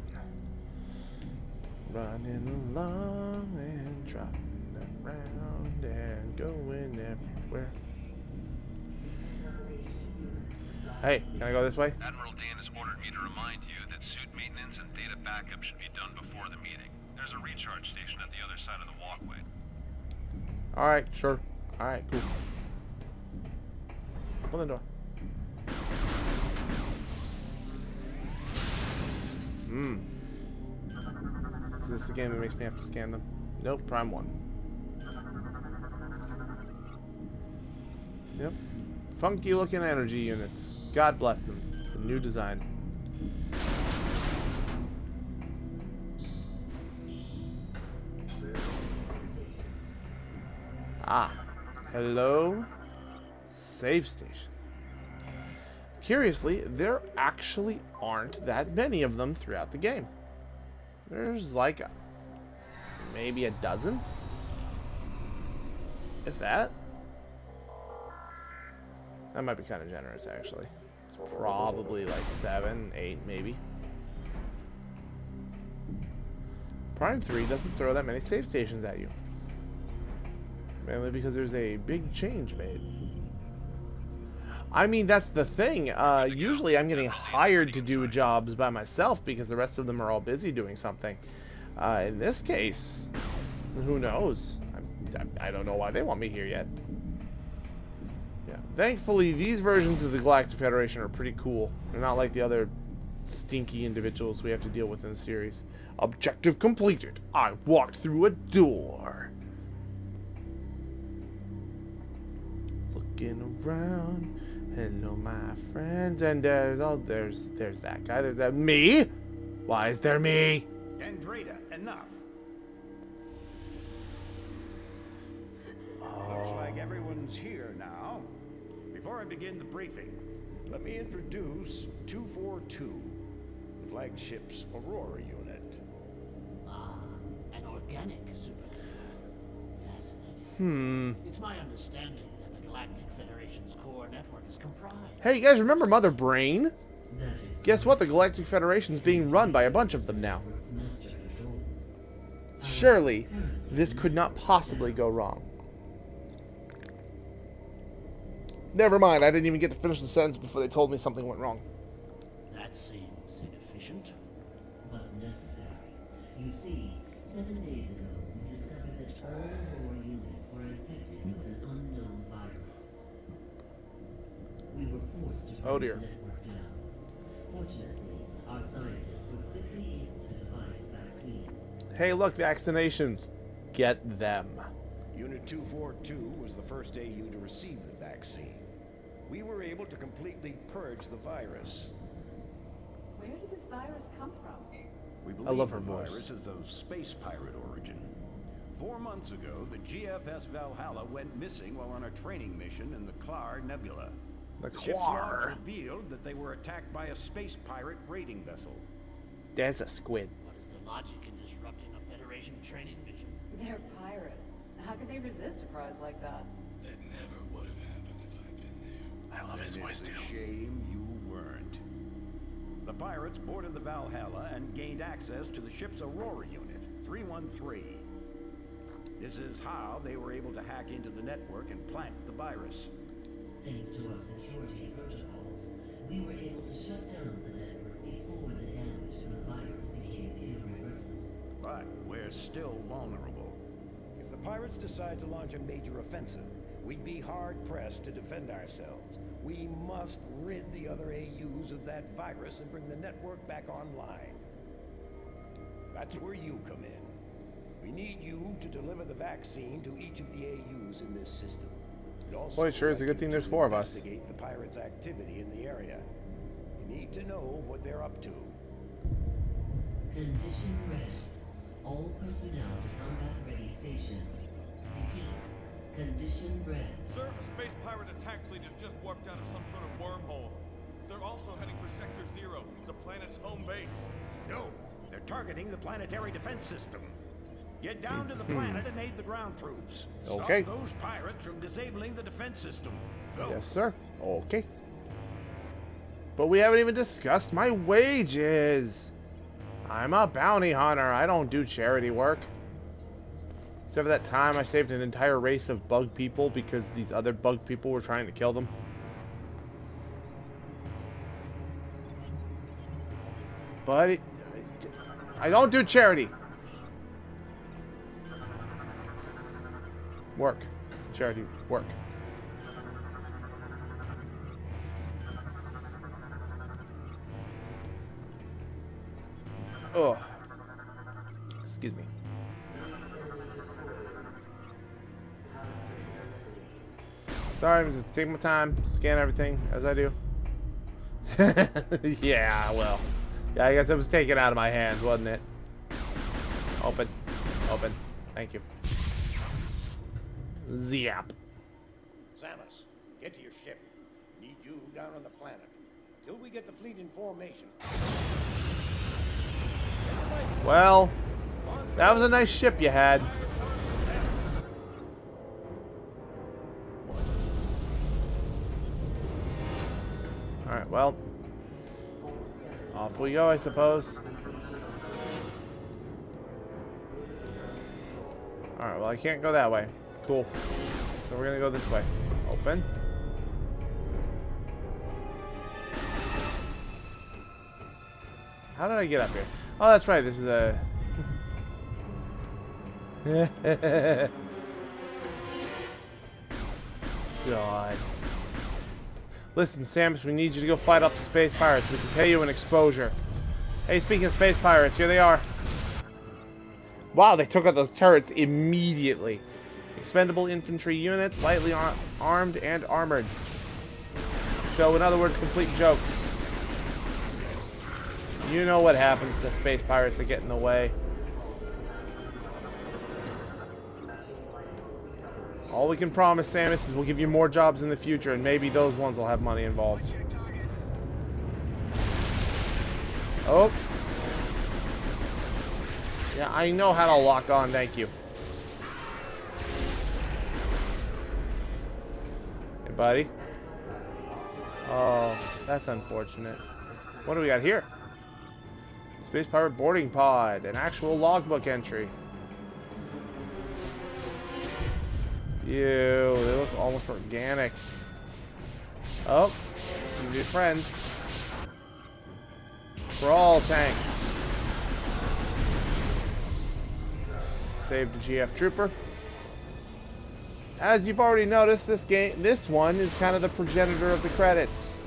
Running along and dropping around and going everywhere. Hey, can I go this way? Admiral Dan has ordered me to remind you that suit maintenance and data backup should be done before the meeting. There's a recharge station at the other side of the walkway. Alright, sure. Alright, cool. Open the door. this the game that makes me have to scan them? Nope, Prime 1. Yep. Funky looking energy units. God bless them. It's a new design. Ah. Hello? Save station. Curiously, there actually aren't that many of them throughout the game. There's like maybe a dozen? If that. That might be kind of generous, actually. It's probably like 7, 8, maybe. Prime 3 doesn't throw that many save stations at you. Mainly because there's a big change made. I mean, that's the thing. Usually I'm getting hired to do jobs by myself because the rest of them are all busy doing something. In this case, who knows? I don't know why they want me here yet. Yeah. Thankfully, these versions of the Galactic Federation are pretty cool. They're not like the other stinky individuals we have to deal with in the series. Objective completed. I walked through a door. Looking around. Hello, my friends. And there's that guy. There's that me. Why is there me? Andreda, enough. Oh. Looks like everyone's here now. Before I begin the briefing, let me introduce 242, the flagship's Aurora unit. Ah, an organic supercomputer. Fascinating. It's my understanding that the Galactic Federation's core network is comprised. Hey, you guys remember Mother Brain? Guess what? The Galactic Federation's being run by a bunch of them now. Surely, this could not possibly go wrong. Never mind, I didn't even get to finish the sentence before they told me something went wrong. That seems inefficient. But necessary. You see, 7 days ago, we discovered that all Aurora units were infected with an unknown virus. We were forced to Oh bring dear. the network down. Fortunately, our scientists were quickly able to devise a vaccine. Hey, look, vaccinations. Get them. Unit 242 was the first AU to receive the vaccine. We were able to completely purge the virus. Where did this virus come from? We I love believe her the voice. virus is of space pirate origin. 4 months ago, the GFS Valhalla went missing while on a training mission in the Klar Nebula. The ship's logs Klar. revealed that they were attacked by a space pirate raiding vessel. There's a squid. What is the logic in disrupting a Federation training mission? They're pirates. How could they resist a prize like that? That never would have happened if I'd been there. I love his And voice it's too. a shame you weren't. The pirates boarded the Valhalla and gained access to the ship's Aurora unit, 313. This is how they were able to hack into the network and plant the virus. Thanks to our security protocols, we were able to shut down the network before the damage from the virus became irreversible. But we're still vulnerable. If the pirates decide to launch a major offensive, we'd be hard-pressed to defend ourselves. We must rid the other AUs of that virus and bring the network back online. That's where you come in. We need you to deliver the vaccine to each of the AUs in this system. We'd also Boy, it sure is a like good you thing there's to 4 of us. investigate the pirates' activity in the area. We need to know what they're up to. Condition red. All personnel to combat-ready stations. Repeat. Condition red. Sir, a space pirate attack fleet has just warped out of some sort of wormhole. They're also heading for Sector 0, the planet's home base. No, they're targeting the planetary defense system. Get down to the planet and aid the ground troops. Okay. Stop those pirates from disabling the defense system. Go. Yes, sir. Okay. But we haven't even discussed my wages. I'm a bounty hunter. I don't do charity work. Except for that time I saved an entire race of bug people because these other bug people were trying to kill them. But I don't do charity. Work. Charity work. Ugh. Excuse me. Sorry, I'm just taking my time, scan everything as I do. Yeah, well. Yeah, I guess it was taken out of my hands, wasn't it? Open. Open. Thank you. Zap. Samus, get to your ship. Need you down on the planet. Till we get the fleet in formation. Well, that was a nice ship you had. Alright, well. Off we go, I suppose. Alright, well, I can't go that way. Cool. So we're gonna go this way. Open. How did I get up here? Oh, that's right. This is a... God. Listen, Samus, we need you to go fight off the space pirates. We can pay you an exposure. Hey, speaking of space pirates, here they are. Wow, they took out those turrets immediately. Expendable infantry units, lightly armed and armored. So, in other words, complete jokes. You know what happens to space pirates that get in the way. All we can promise, Samus, is we'll give you more jobs in the future, and maybe those ones will have money involved. Oh. Yeah, I know how to lock on, thank you. Hey, buddy. Oh, that's unfortunate. What do we got here? Space pirate boarding pod, an actual logbook entry. Ew, they look almost organic. Oh, some new friends. Brawl tanks. Saved a GF trooper. As you've already noticed, this one is kind of the progenitor of the credits.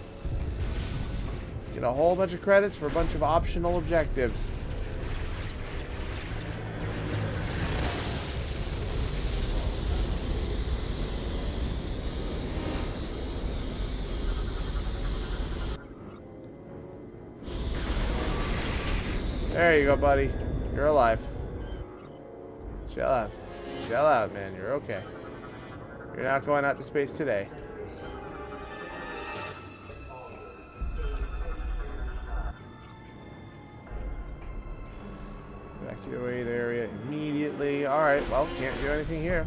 Get a whole bunch of credits for a bunch of optional objectives. There you go, buddy. You're alive. Chill out. Chill out, man. You're okay. You're not going out to space today. Evacuate the area immediately. Alright, well, can't do anything here.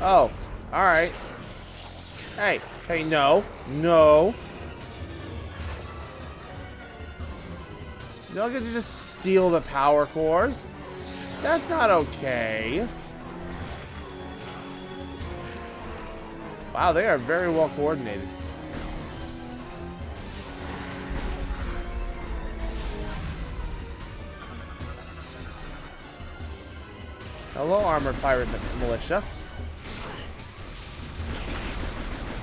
Oh, alright. Hey, hey, no. No. You don't get to just steal the power cores. That's not okay. Wow, they are very well coordinated. Hello, armored pirate militia.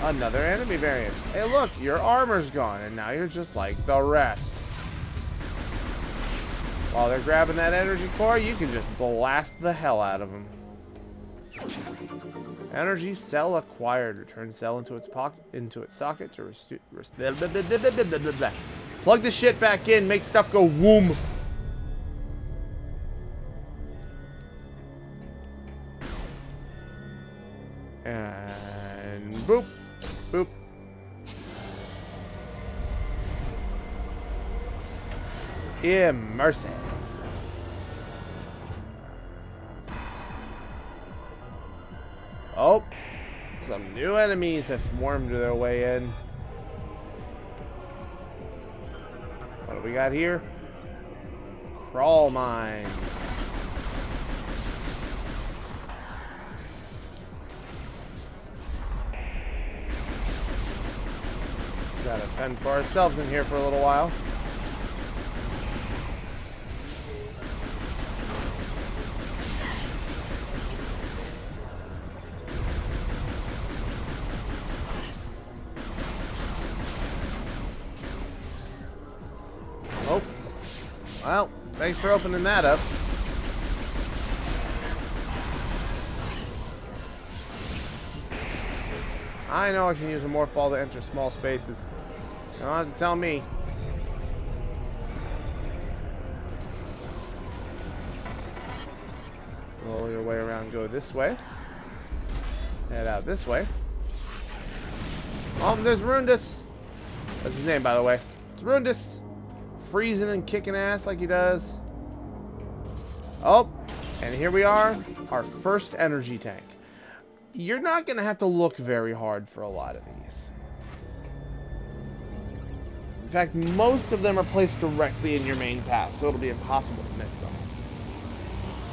Another enemy variant. Hey, look, your armor's gone, and now you're just like the rest. While they're grabbing that energy core, you can just blast the hell out of them. Energy cell acquired. Return cell into its socket to plug the shit back in. Make stuff go whoom. And boop, boop. Immersive. Oh, some new enemies have wormed their way in. What do we got here? Crawl mines. Gotta fend for ourselves in here for a little while. Well, thanks for opening that up. I know I can use a morph ball to enter small spaces. You don't have to tell me. Roll your way around, go this way. Head out this way. Oh, there's Rundus. That's his name, by the way. It's Rundus. Freezing and kicking ass like he does. Oh, and here we are. Our first energy tank. You're not going to have to look very hard for a lot of these. In fact, most of them are placed directly in your main path, so it'll be impossible to miss them.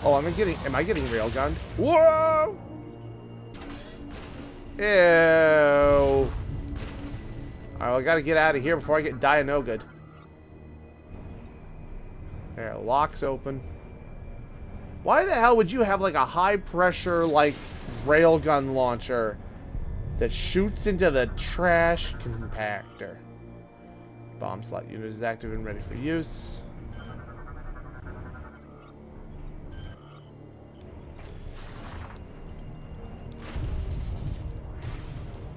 Oh, am I getting railgunned? Whoa! Ew. Alright, well, I gotta get out of here before I get Dianoga'd. There, lock's open. Why the hell would you have like a high pressure like railgun launcher that shoots into the trash compactor? Bomb slot unit is active and ready for use.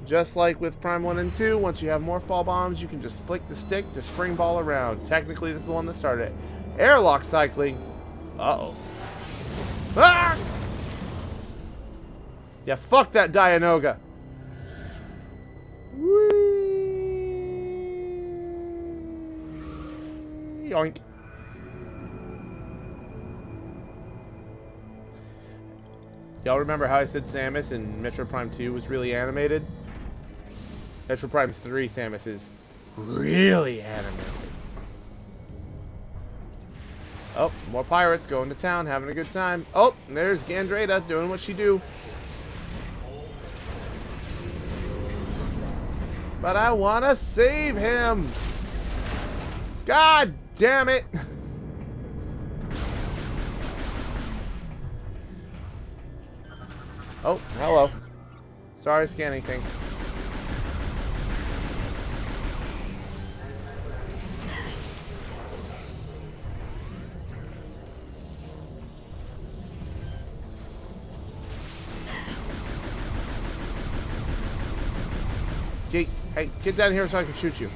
Just like with Prime 1 and 2, once you have Morph Ball bombs, you can just flick the stick to spring ball around. Technically, this is the one that started it. Airlock cycling. Uh-oh. Ah! Yeah, fuck that Dianoga. Whee! Yoink. Y'all remember how I said Samus in Metroid Prime 2 was really animated? Metroid Prime 3 Samus is really animated. Oh, more pirates going to town, having a good time. Oh, and there's Gandreda doing what she do. But I want to save him. God damn it. Oh, hello. Sorry, scanning things. Hey, get down here so I can shoot you.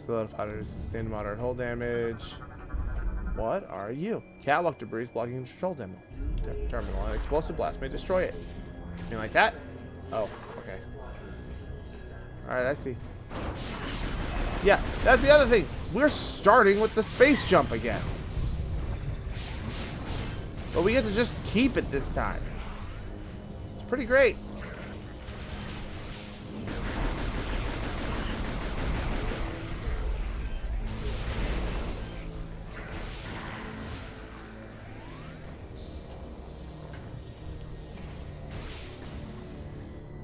Solidified to sustain moderate hull damage. What are you? Catwalk debris blocking control terminal. An explosive blast may destroy it. Something like that? Oh, okay. Alright, I see. Yeah, that's the other thing. We're starting with the space jump again. But we get to just keep it this time. It's pretty great.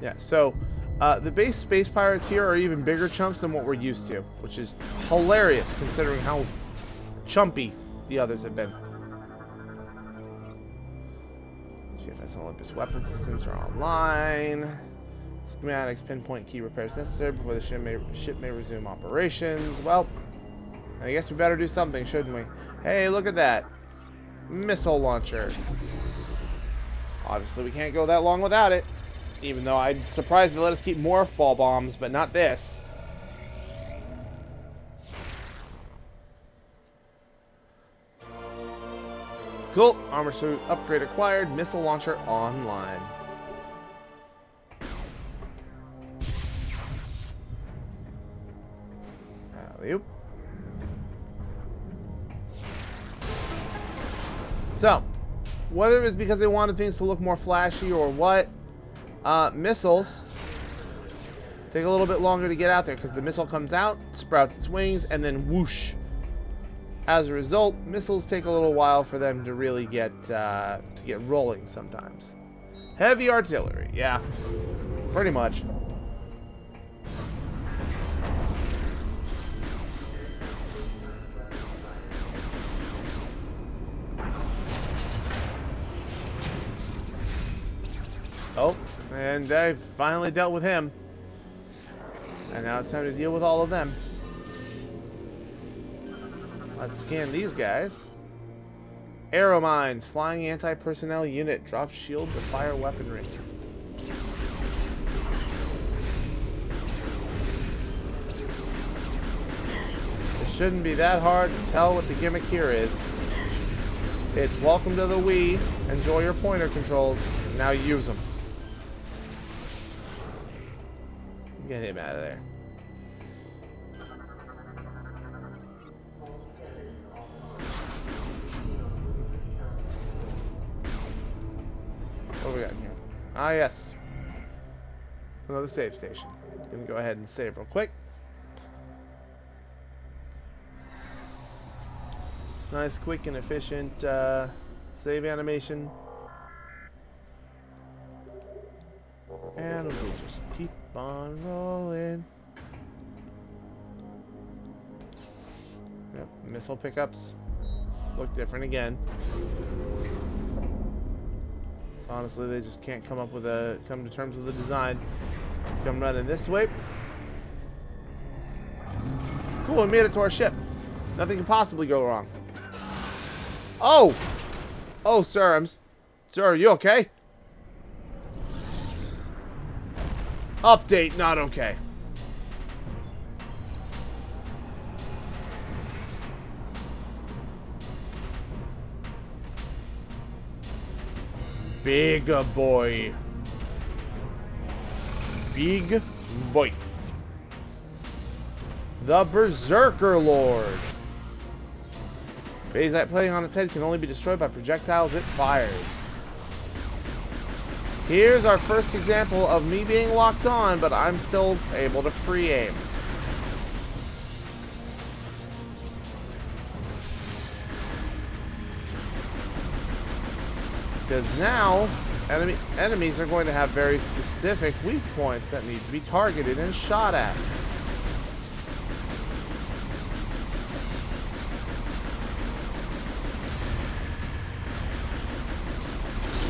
Yeah, so the base space pirates here are even bigger chumps than what we're used to, which is hilarious considering how chumpy the others have been. GFS and Olympus weapon systems are online. Schematics, pinpoint key repairs necessary before the ship may resume operations. Well, I guess we better do something, shouldn't we? Hey, look at that. Missile launcher. Obviously, we can't go that long without it. Even though I'm surprised they let us keep morph ball bombs, but not this. Cool. Armor suit upgrade acquired. Missile launcher online. Alley-oop. So, whether it was because they wanted things to look more flashy or what, missiles take a little bit longer to get out there because the missile comes out, sprouts its wings, and then whoosh. As a result, missiles take a little while for them to really get rolling sometimes. Heavy artillery, yeah, pretty much. Oh, and I finally dealt with him. And now it's time to deal with all of them. Let's scan these guys. Arrow mines, flying anti-personnel unit, drops shield to fire weaponry. It shouldn't be that hard to tell what the gimmick here is. It's welcome to the Wii, enjoy your pointer controls, now use them. Get him out of there. What do we got in here? Ah, yes. Another save station. Gonna go ahead and save real quick. Nice, quick, and efficient save animation. And we just keep on rolling. Yep, missile pickups look different again. So honestly, they just can't come to terms with the design. Come running this way. Cool, we made it to our ship. Nothing can possibly go wrong. Oh! Oh, sir, sir, are you okay? Update, not okay. Big boy. Big boy. The Berserker Lord. Phasite plating on its head can only be destroyed by projectiles it fires. Here's our first example of me being locked on, but I'm still able to free aim. Because now, enemies are going to have very specific weak points that need to be targeted and shot at.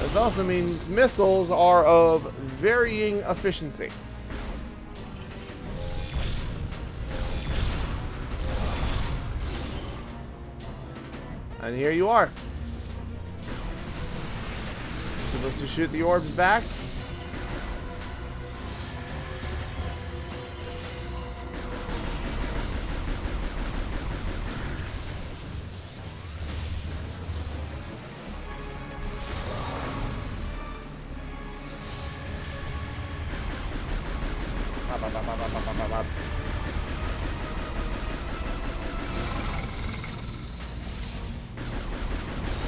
This also means missiles are of varying efficiency. And here you are. Supposed to shoot the orbs back.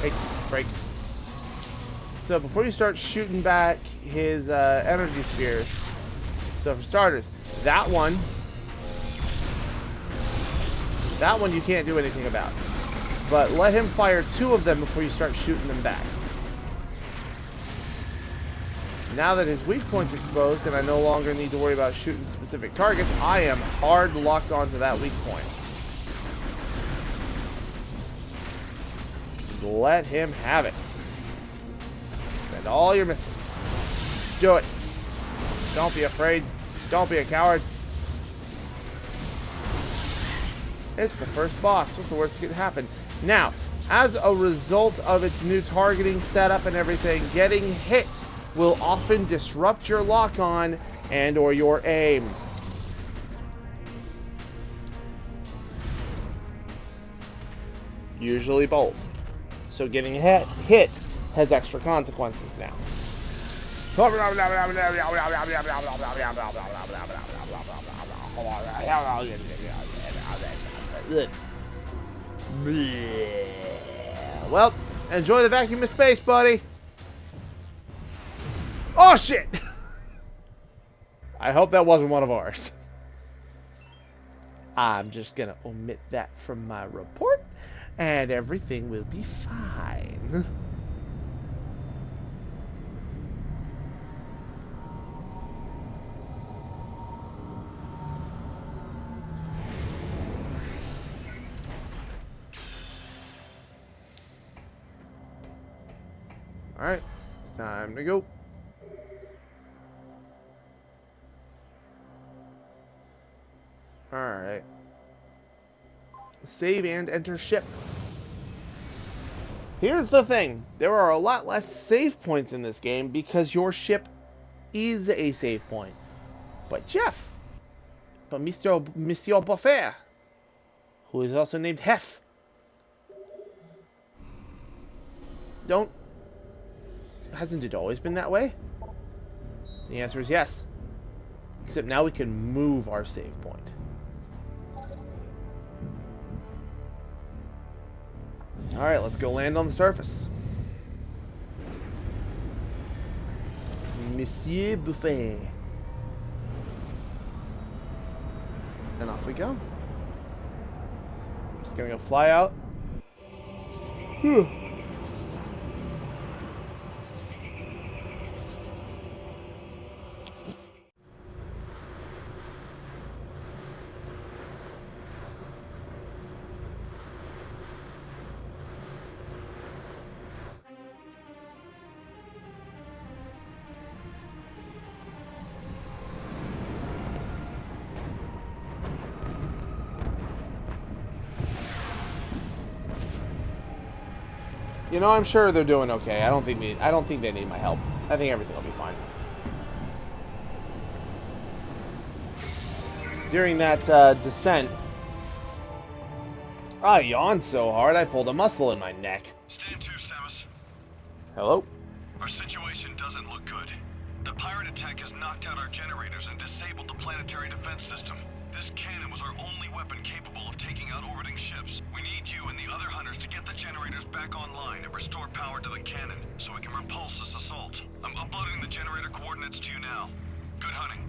Hey, break. So before you start shooting back his energy spheres, so for starters, that one you can't do anything about. But let him fire 2 of them before you start shooting them back. Now that his weak point's exposed and I no longer need to worry about shooting specific targets, I am hard locked onto that weak point. Let him have it. Spend all your missiles. Do it. Don't be afraid. Don't be a coward. It's the first boss. What's the worst that could happen? Now, as a result of its new targeting setup and everything, getting hit will often disrupt your lock-on and or your aim. Usually both. So getting hit has extra consequences now. Well, enjoy the vacuum of space, buddy. Oh, shit! I hope that wasn't one of ours. I'm just gonna omit that from my report, and everything will be fine. Alright, it's time to go. Alright. Save and enter ship. Here's the thing. There are a lot less save points in this game because your ship is a save point. But Monsieur Buffet, who is also named Hef. Hasn't it always been that way? The answer is yes. Except now we can move our save point. Alright, let's go land on the surface. Monsieur Buffet. And off we go. I'm just gonna go fly out. You know, I'm sure they're doing okay. I don't think they need my help. I think everything will be fine. During that descent, I yawned so hard I pulled a muscle in my neck. Stand to, Samus. Hello? Our situation doesn't look good. The pirate attack has knocked out our generators and disabled the planetary defense system. This cannon was our only weapon capable of taking out orbiting ships. We need you and the other hunters to get the generators back online and restore power to the cannon so we can repulse this assault. I'm uploading the generator coordinates to you now. Good hunting.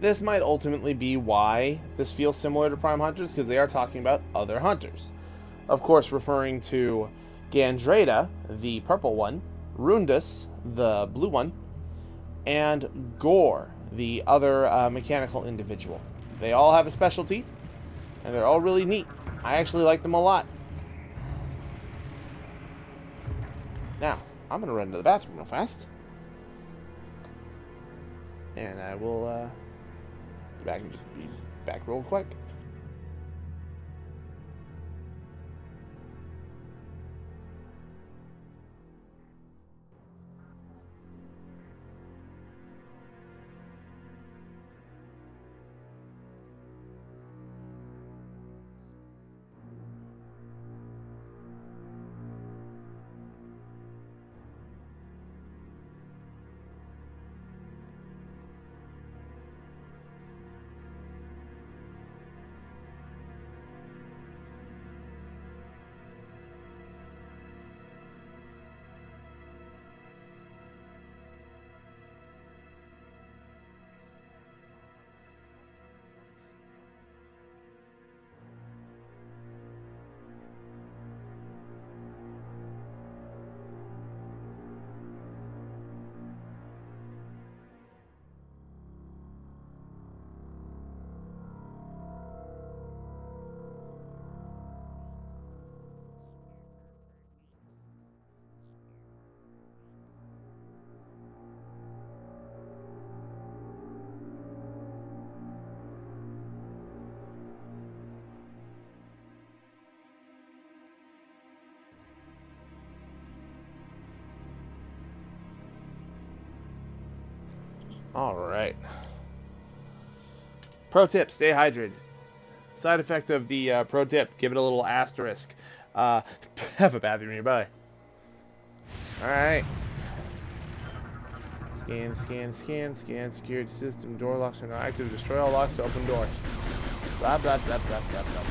This might ultimately be why this feels similar to Prime Hunters, because they are talking about other hunters. Of course, referring to Gandreda, the purple one, Rundus, the blue one, and Gore, the other mechanical individual. They all have a specialty, and they're all really neat. I actually like them a lot. Now, I'm going to run to the bathroom real fast. And I will be back real quick. Alright. Pro tip, stay hydrated. Side effect of the pro tip, give it a little asterisk. Have a bathroom nearby. Alright. Scan, scan, scan, scan, security system, door locks are not active, destroy all locks to open doors. Blah, blah, blah, blah, blah, blah, blah.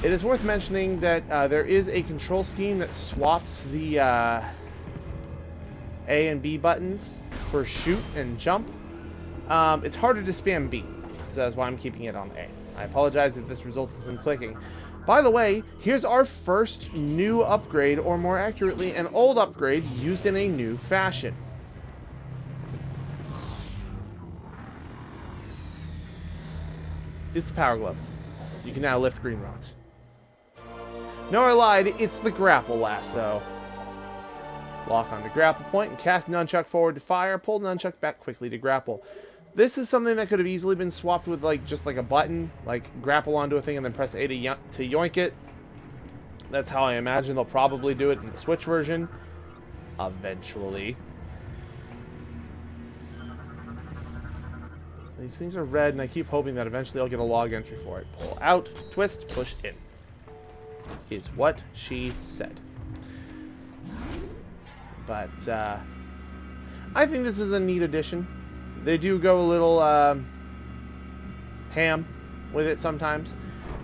It is worth mentioning that there is a control scheme that swaps the A and B buttons for shoot and jump. It's harder to spam B, so that's why I'm keeping it on A. I apologize if this results in clicking. By the way, here's our first new upgrade, or more accurately, an old upgrade used in a new fashion. It's the Power Glove. You can now lift green rocks. No, I lied, it's the Grapple Lasso. Lock on the grapple point and cast nunchuck forward to fire. Pull nunchuck back quickly to grapple. This is something that could have easily been swapped with like just like a button, like grapple onto a thing and then press A to yoink it. That's how I imagine they'll probably do it in the Switch version. Eventually. These things are red, and I keep hoping that eventually I'll get a log entry for it. Pull out, twist, push in. Is what she said. But, I think this is a neat addition. They do go a little, ham with it sometimes.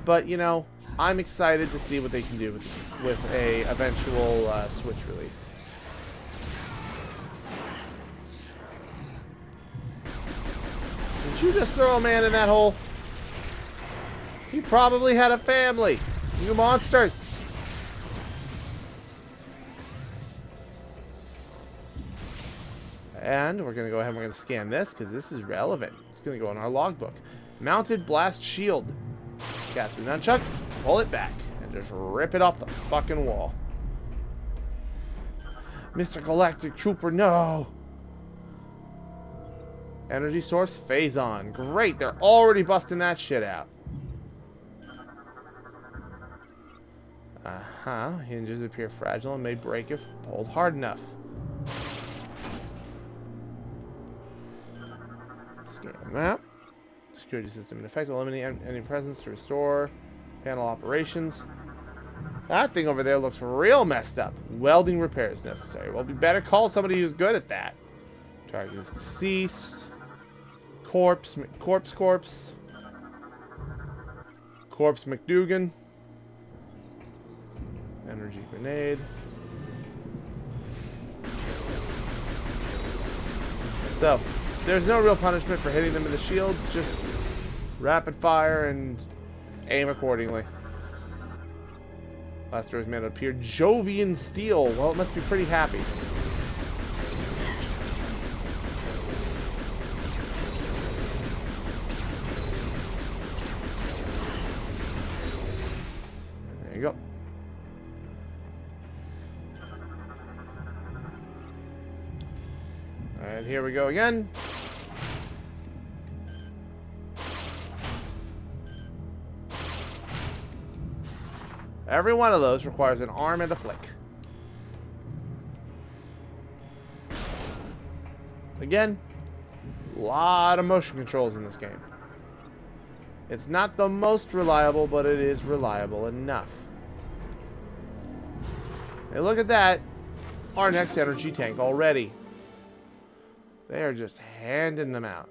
But, you know, I'm excited to see what they can do with a eventual, Switch release. Did you just throw a man in that hole? He probably had a family. You monsters. And we're going to go ahead and we're going to scan this because this is relevant. It's going to go in our logbook. Mounted blast shield. Cast the nunchuck, pull it back, and just rip it off the fucking wall. Mr. Galactic Trooper, no! Energy source, phase on. Great, they're already busting that shit out. Hinges appear fragile and may break if pulled hard enough. Scan that. Security system in effect. Eliminate any presence to restore panel operations. That thing over there looks real messed up. Welding repairs necessary. Well, we better call somebody who's good at that. Target is deceased. Corpse McDougan. Energy grenade. So, there's no real punishment for hitting them in the shields, just rapid fire and aim accordingly. Last door is made out of pure Jovian steel. Well, it must be pretty happy. There you go. And here we go again. Every one of those requires an arm and a flick. Again, a lot of motion controls in this game. It's not the most reliable, but it is reliable enough. Hey, look at that. Our next energy tank already. They are just handing them out.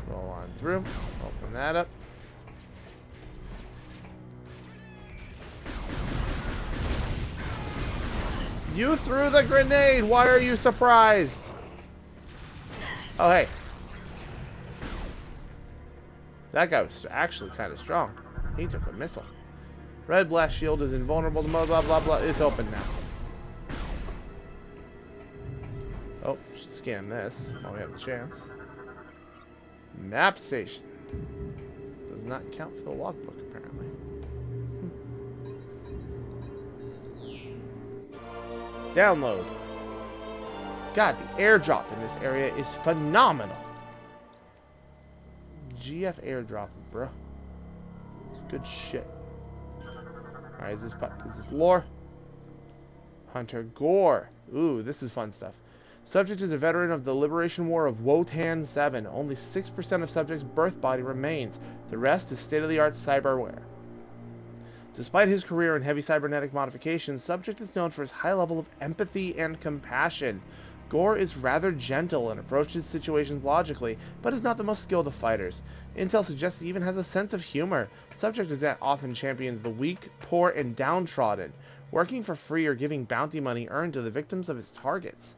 Roll on through. Open that up. You threw the grenade! Why are you surprised? Oh, hey. That guy was actually kind of strong. He took a missile. Red blast shield is invulnerable to blah, blah, blah, blah. It's open now. Oh, should scan this while we have the chance. Map station. Does not count for the logbook, apparently. Download. God, the airdrop in this area is phenomenal. GF airdrop, bro. It's good shit. Alright, is this lore? Hunter Gore. Ooh, this is fun stuff. Subject is a veteran of the Liberation War of Wotan 7. Only 6% of subject's birth body remains. The rest is state-of-the-art cyberware. Despite his career in heavy cybernetic modifications, Subject is known for his high level of empathy and compassion. Gore is rather gentle and approaches situations logically, but is not the most skilled of fighters. Intel suggests he even has a sense of humor. Subject is that often champions the weak, poor, and downtrodden, working for free or giving bounty money earned to the victims of his targets.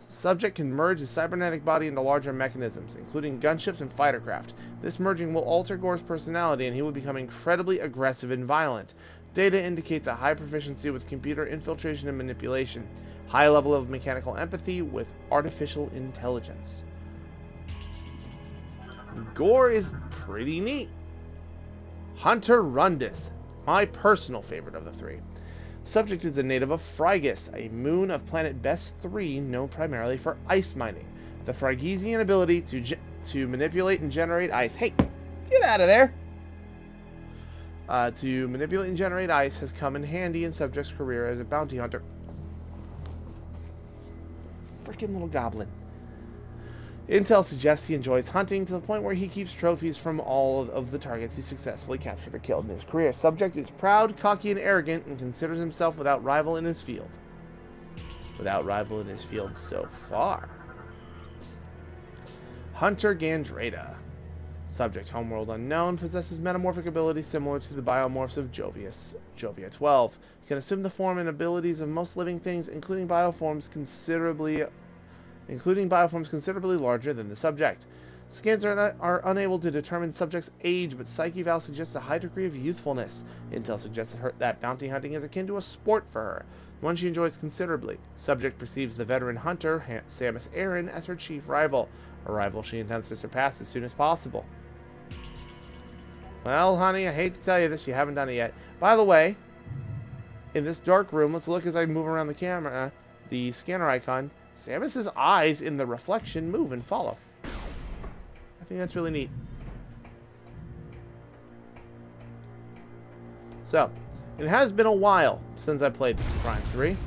Subject can merge his cybernetic body into larger mechanisms, including gunships and fightercraft. This merging will alter Gore's personality and he will become incredibly aggressive and violent. Data indicates a high proficiency with computer infiltration and manipulation. High level of mechanical empathy with artificial intelligence. Gore is pretty neat. Hunter Rundus, my personal favorite of the three. Subject is a native of Phrygus, a moon of planet Best 3 known primarily for ice mining. The Phrygian ability to manipulate and generate ice. Hey, get out of there! To manipulate and generate ice has come in handy in Subject's career as a bounty hunter. Freaking little goblin. Intel suggests he enjoys hunting to the point where he keeps trophies from all of the targets he successfully captured or killed in his career. Subject is proud, cocky, and arrogant, and considers himself without rival in his field. Without rival in his field so far. Hunter Gandrada. Subject, homeworld unknown, possesses metamorphic abilities similar to the biomorphs of Jovia 12. He can assume the form and abilities of most living things, including bioforms considerably larger than the subject. Scans are unable to determine subject's age, but Psyche Val suggests a high degree of youthfulness. Intel suggests that bounty hunting is akin to a sport for her, one she enjoys considerably. Subject perceives the veteran hunter, Samus Aran, as her chief rival, a rival she intends to surpass as soon as possible. Well, honey, I hate to tell you this, you haven't done it yet. By the way, in this dark room, let's look as I move around the camera, the scanner icon. Samus's eyes in the reflection move and follow. I think that's really neat. So, it has been a while since I played Prime 3.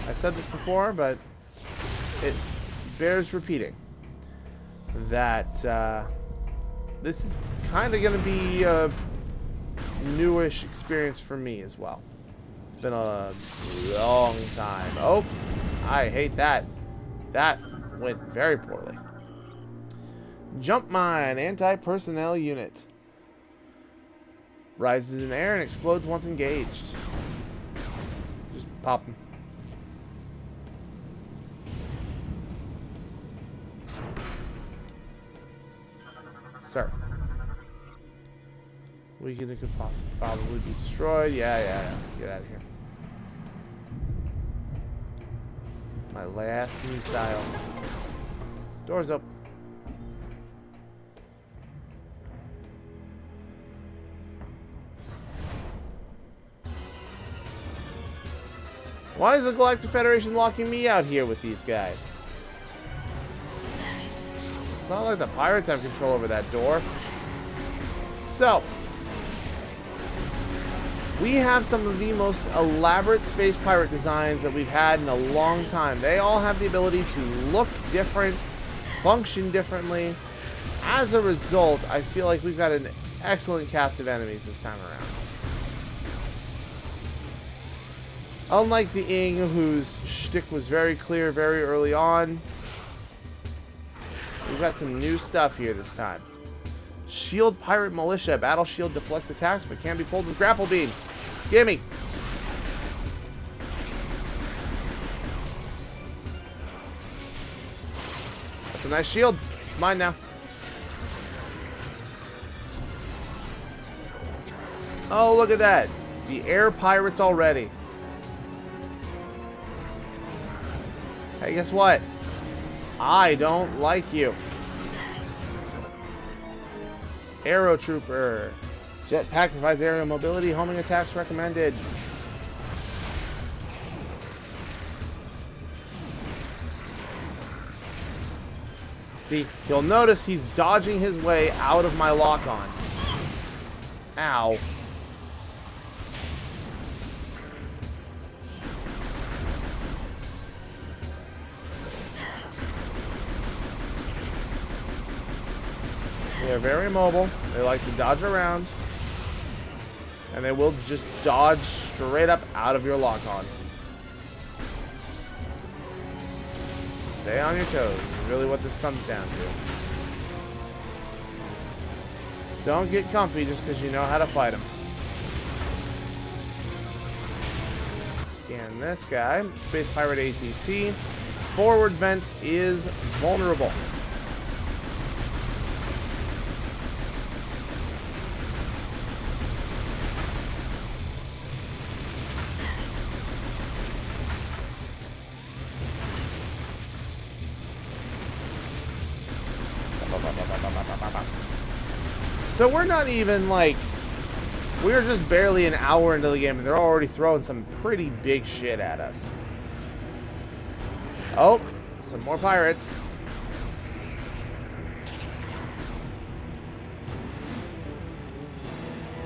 I've said this before, but it bears repeating that this is kind of going to be a newish experience for me as well. It's been a long time. Oh, I hate that. That went very poorly. Jump mine, anti-personnel unit. Rises in air and explodes once engaged. Just pop them. Sir. Weakened, it could probably be destroyed. Yeah. Get out of here. My last new style. Doors up. Why is the Galactic Federation locking me out here with these guys? It's not like the pirates have control over that door. So, we have some of the most elaborate space pirate designs that we've had in a long time. They all have the ability to look different, function differently. As a result, I feel like we've got an excellent cast of enemies this time around. Unlike the Ing, whose shtick was very clear very early on, we've got some new stuff here this time. Shield Pirate Militia. Battle Shield deflects attacks, but can be pulled with Grapple Beam. Gimme! That's a nice shield. It's mine now. Oh, look at that. The air pirates already. Hey, guess what? I don't like you. Aero Trooper. Jetpack provides aerial mobility. Homing attacks recommended. See, you'll notice he's dodging his way out of my lock-on. Ow. They're very mobile. They like to dodge around. And they will just dodge straight up out of your lock-on. Stay on your toes is really what this comes down to. Don't get comfy just because you know how to fight them. Scan this guy. Space Pirate ATC. Forward vent is vulnerable. So we're not even like We're just barely an hour into the game, and they're already throwing some pretty big shit at us. Oh, some more pirates.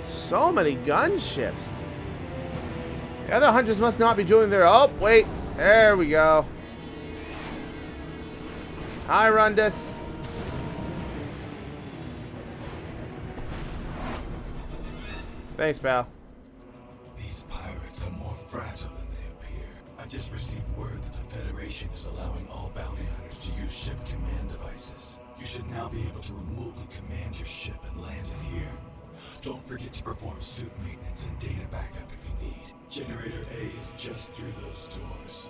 So many gunships. The other hunters must not be doing their... Oh, wait. There we go. Hi, Rundus. Thanks, pal. These pirates are more fragile than they appear. I just received word that the Federation is allowing all bounty hunters to use ship command devices. You should now be able to remotely command your ship and land it here. Don't forget to perform suit maintenance and data backup if you need. Generator A is just through those doors.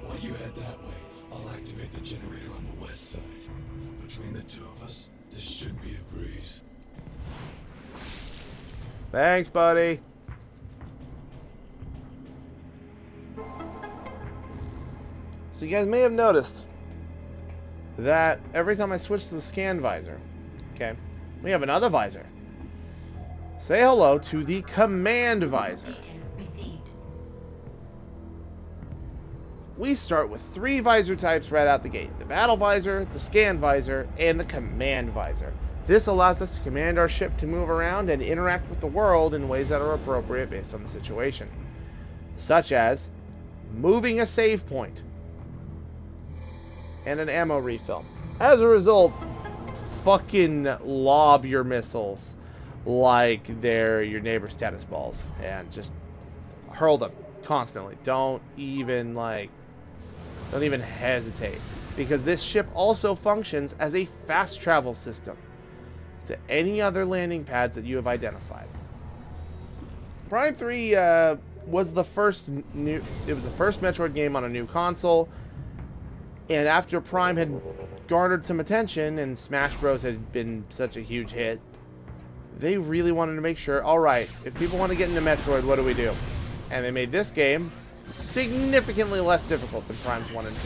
While you head that way, I'll activate the generator on the west side. Between the two of us, this should be a breeze. Thanks, buddy. So you guys may have noticed that every time I switch to the scan visor, okay, we have another visor. Say hello to the command visor. We start with 3 visor types right out the gate. The battle visor, the scan visor, and the command visor. This allows us to command our ship to move around and interact with the world in ways that are appropriate based on the situation. Such as moving a save point and an ammo refill. As a result, fucking lob your missiles like they're your neighbor's tennis balls and just hurl them constantly. Don't even hesitate, because this ship also functions as a fast travel system to any other landing pads that you have identified. Prime 3 was the first Metroid game on a new console, and after Prime had garnered some attention and Smash Bros had been such a huge hit, they really wanted to make sure, alright, if people want to get into Metroid, what do we do? And they made this game significantly less difficult than Primes 1 and 2.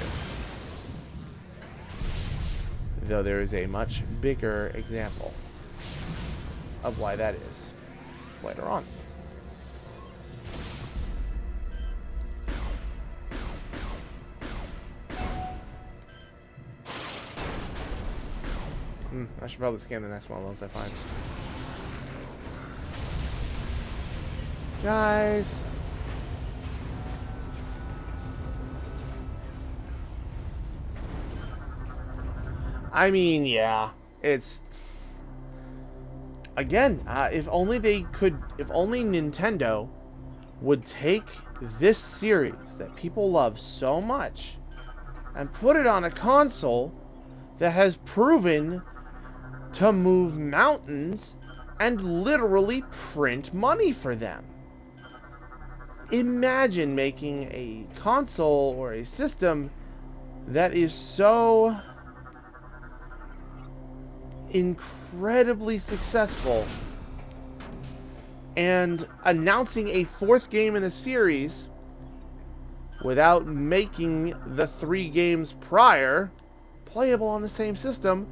Though there is a much bigger example of why that is later on. I should probably scan the next one once I find. Guys. I mean, yeah, it's again, if only Nintendo would take this series that people love so much and put it on a console that has proven to move mountains and literally print money for them. Imagine making a console or a system that is so incredibly successful and announcing a 4th game in a series without making the 3 games prior playable on the same system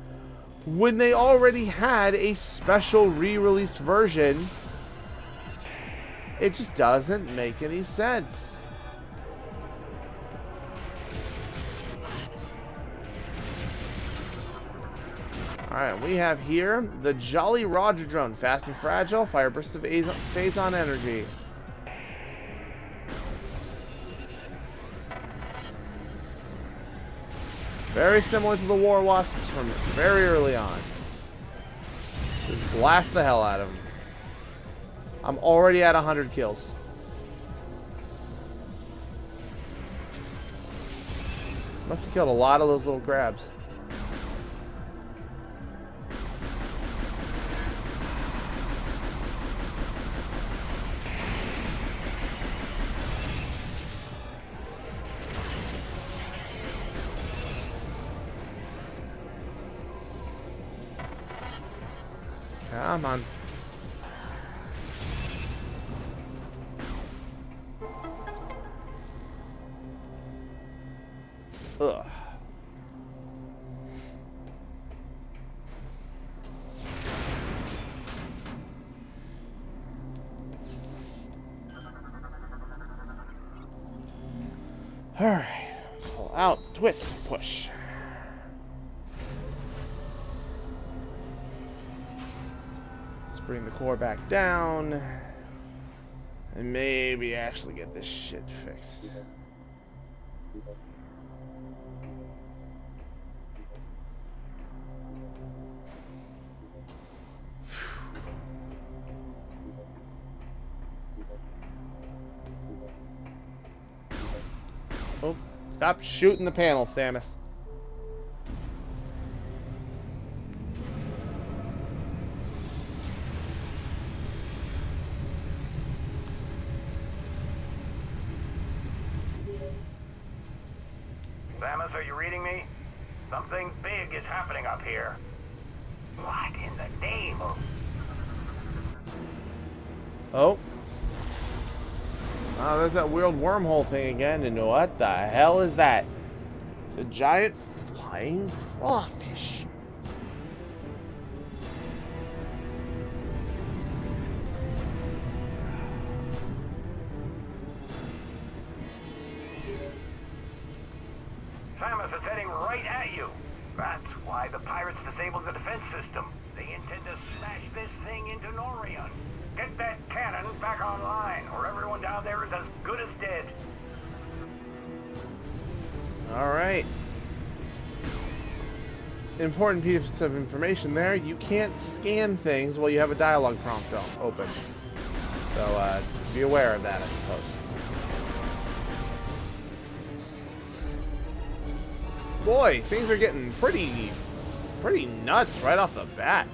when they already had a special re-released version. It just doesn't make any sense. Alright, we have here the Jolly Roger drone. Fast and fragile, fire bursts of phazon energy. Very similar to the War Wasps from very early on. Just blast the hell out of them. I'm already at 100 kills. Must have killed a lot of those little crabs. Come on. Ugh. Alright. Pull out, twist, push. Let's bring the core back down. And maybe actually get this shit fixed. Oh, stop shooting the panel, Samus. Samus, are you reading me? Something big is happening up here. What in the name of... Oh. Oh, there's that weird wormhole thing again, and what the hell is that? It's a giant flying crawfish. Samus is heading right at you. That's why the pirates disabled the defense system. They intend to smash this thing into Norion. Get that cannon back online, or everyone down there is as good as dead. Alright. Important piece of information there. You can't scan things while you have a dialogue prompt open. So, be aware of that, I suppose. Boy, things are getting pretty nuts right off the bat.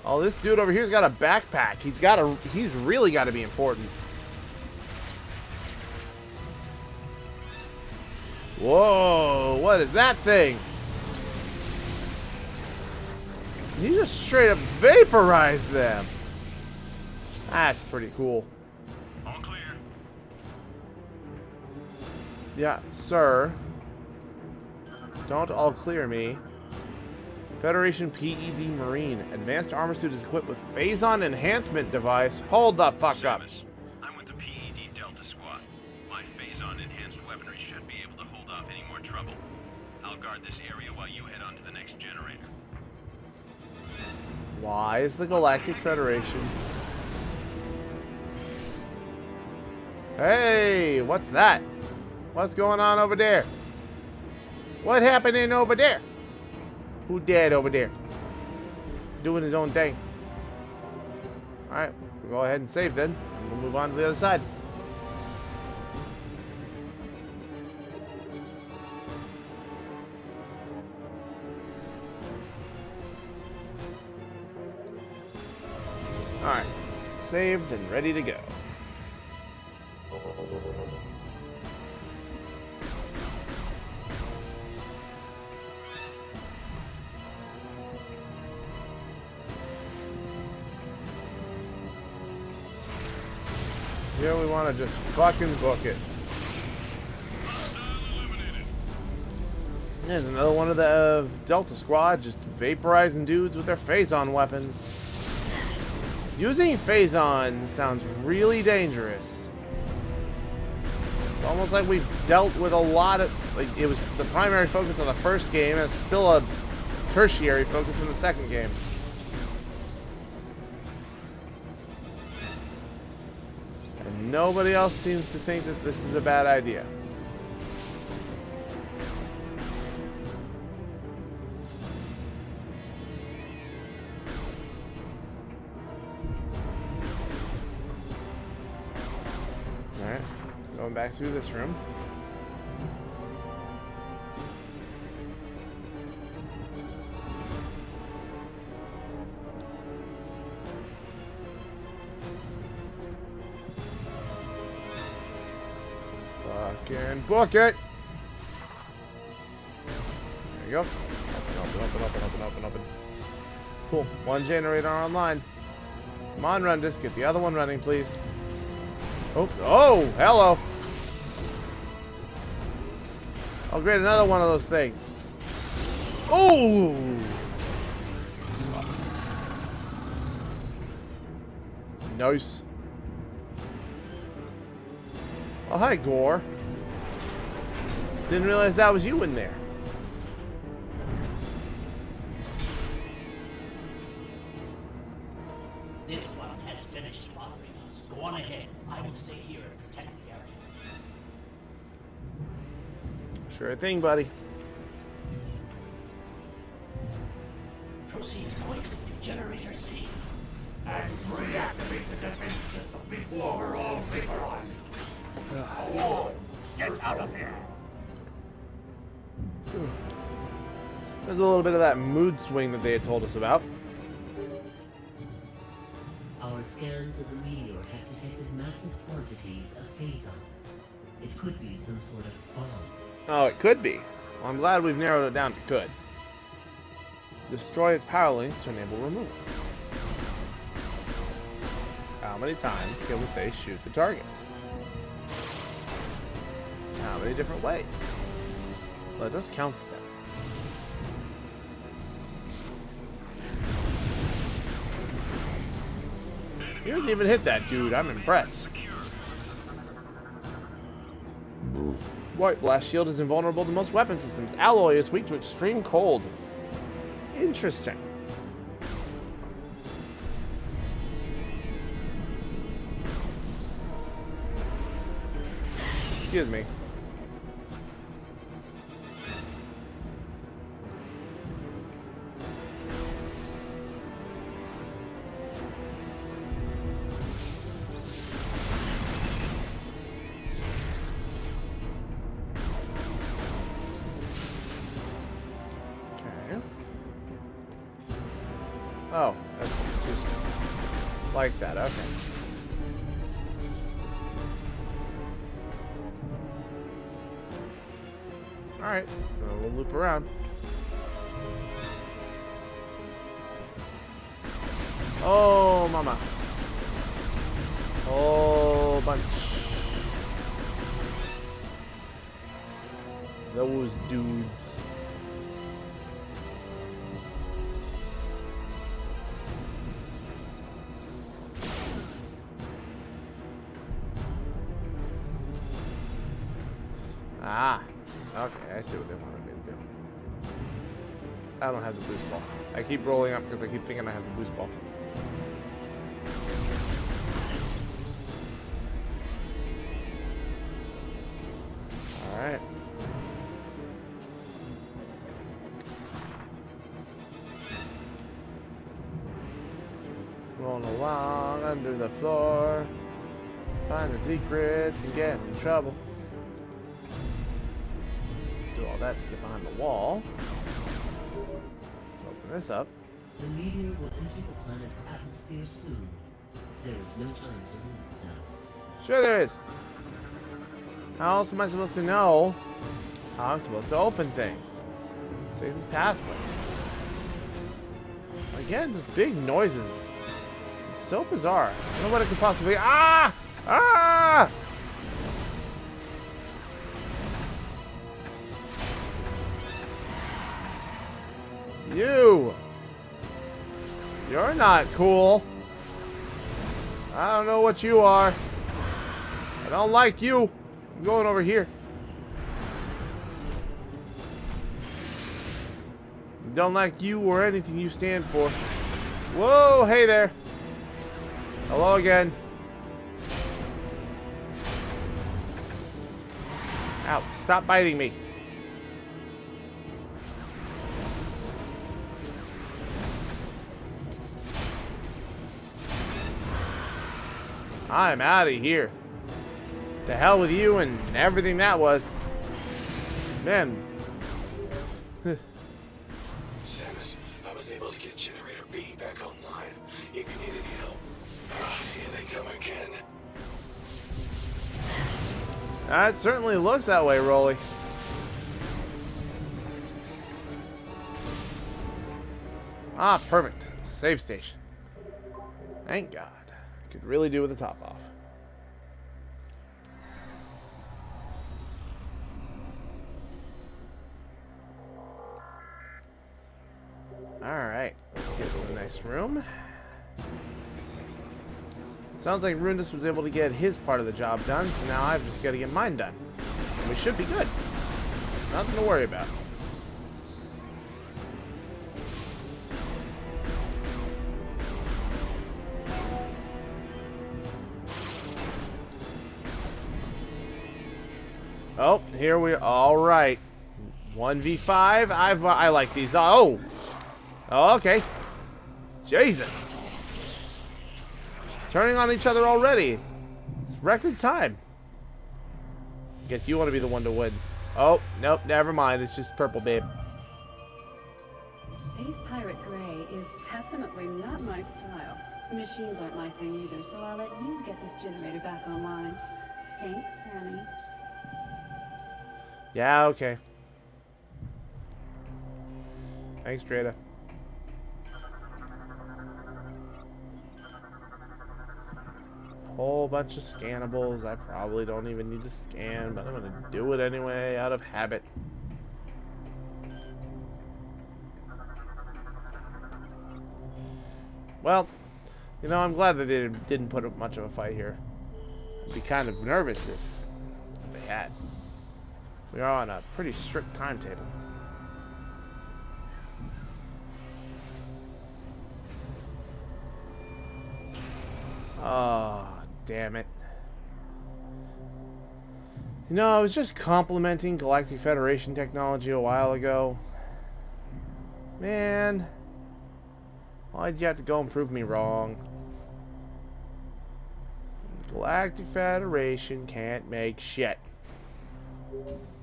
Oh, this dude over here's got a backpack. He's really got to be important. Whoa, what is that thing? He just straight up vaporized them. That's pretty cool. All clear. Yeah, sir. Don't all clear me. Federation PED Marine. Advanced armor suit is equipped with Phazon enhancement device. Hold the fuck up. Samus, I'm with the PED Delta Squad. My Phazon enhanced weaponry should be able to hold off any more trouble. I'll guard this area while you head on to the next generator. Why is the Galactic Federation? Hey, what's that? What's going on over there? What happening over there? Who dead over there? Doing his own thing. Alright, we'll go ahead and save then. And we'll move on to the other side. Alright, saved and ready to go. Here we want to just fucking book it. There's another one of the Delta Squad just vaporizing dudes with their Phazon weapons. Using Phazon sounds really dangerous. It's almost like we've dealt with a lot of... Like, it was the primary focus on the first game, and it's still a tertiary focus in the second game. And nobody else seems to think that this is a bad idea. Alright, going back through this room. Fucking book it! There you go. Open. Cool. One generator online. Come on, Rundus. Get the other one running, please. Oh, hello. Oh, great, another one of those things. Oh! Nice. Oh, hi, Gore. Didn't realize that was you in there. This one has finished bothering us. Go on ahead. I will stay here and protect the area. Sure thing, buddy. Proceed quickly to Generator C. And reactivate the defense system before we're all vaporized. Go on. Get out of here. There's a little bit of that mood swing that they had told us about. Our scans of the meteor have detected massive quantities of Visor. It could be some sort of bomb. Oh, it could be. Well, I'm glad we've narrowed it down to could. Destroy its power links to enable removal. How many times can we say shoot the targets? How many different ways? Let us count them. You didn't even hit that dude. I'm impressed. White Blast Shield is invulnerable to most weapon systems. Alloy is weak to extreme cold. Interesting. Excuse me. Oh, that's just like that, okay. Alright, we'll loop around. Oh, mama. Oh, bunch. Those dudes. Ah, okay, I see what they wanted me to do. I don't have the boost ball. I keep rolling up because I keep thinking I have the boost ball. Alright. Rolling along under the floor. Finding secrets and getting in trouble. Do all that to get behind the wall. Open this up. The meteor will enter the planet's atmosphere soon. There is no time to lose, Samus. Sure there is. How else am I supposed to know how I'm supposed to open things? Take this pathway. Again, just big noises. It's so bizarre. I don't know what it could possibly be. Ah! Ah! You're not cool. I don't know what you are. I don't like you. I'm going over here. Don't like you or anything you stand for. Whoa, hey there. Hello again. Ow, stop biting me. I'm out of here. To hell with you and everything that was. Man. Samus, I was able to get Generator B back online. If you need any help. Here they come again. That certainly looks that way, Rolly. Ah, perfect. Save station. Thank God. Could really do with the top off. Alright, let's get to a nice room. Sounds like Rundus was able to get his part of the job done, so now I've just got to get mine done. And we should be good. Nothing to worry about. Oh, here we are. All right. 1v5. I like these. Oh, okay. Jesus. Turning on each other already. It's record time. Guess you want to be the one to win. Oh, nope, never mind. It's just purple, babe. Space Pirate Gray is definitely not my style. Machines aren't my thing either, so I'll let you get this generator back online. Thanks, Sammy. Yeah, okay. Thanks, Drada. Whole bunch of scannables. I probably don't even need to scan, but I'm gonna do it anyway out of habit. Well, you know, I'm glad that they didn't put up much of a fight here. I'd be kind of nervous if they had. We are on a pretty strict timetable. Oh, damn it. You know, I was just complimenting Galactic Federation technology a while ago. Man, why'd you have to go and prove me wrong? Galactic Federation can't make shit.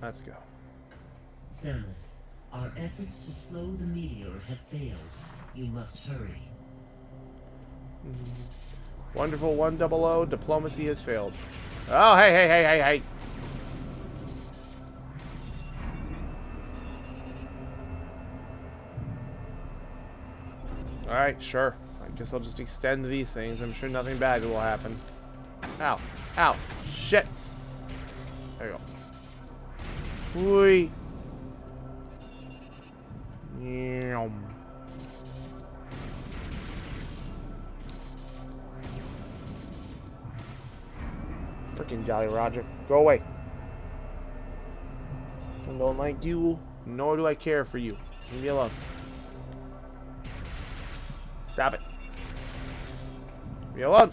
Let's go. Samus, our efforts to slow the meteor have failed. You must hurry. Wonderful 100. Diplomacy has failed. Oh, hey. Alright, sure. I guess I'll just extend these things. I'm sure nothing bad will happen. Ow. Ow. Shit. There you go. Whee. Yum. Frickin' Jolly Roger. Go away. I don't like you, nor do I care for you. Leave me alone. Stop it. Leave me alone.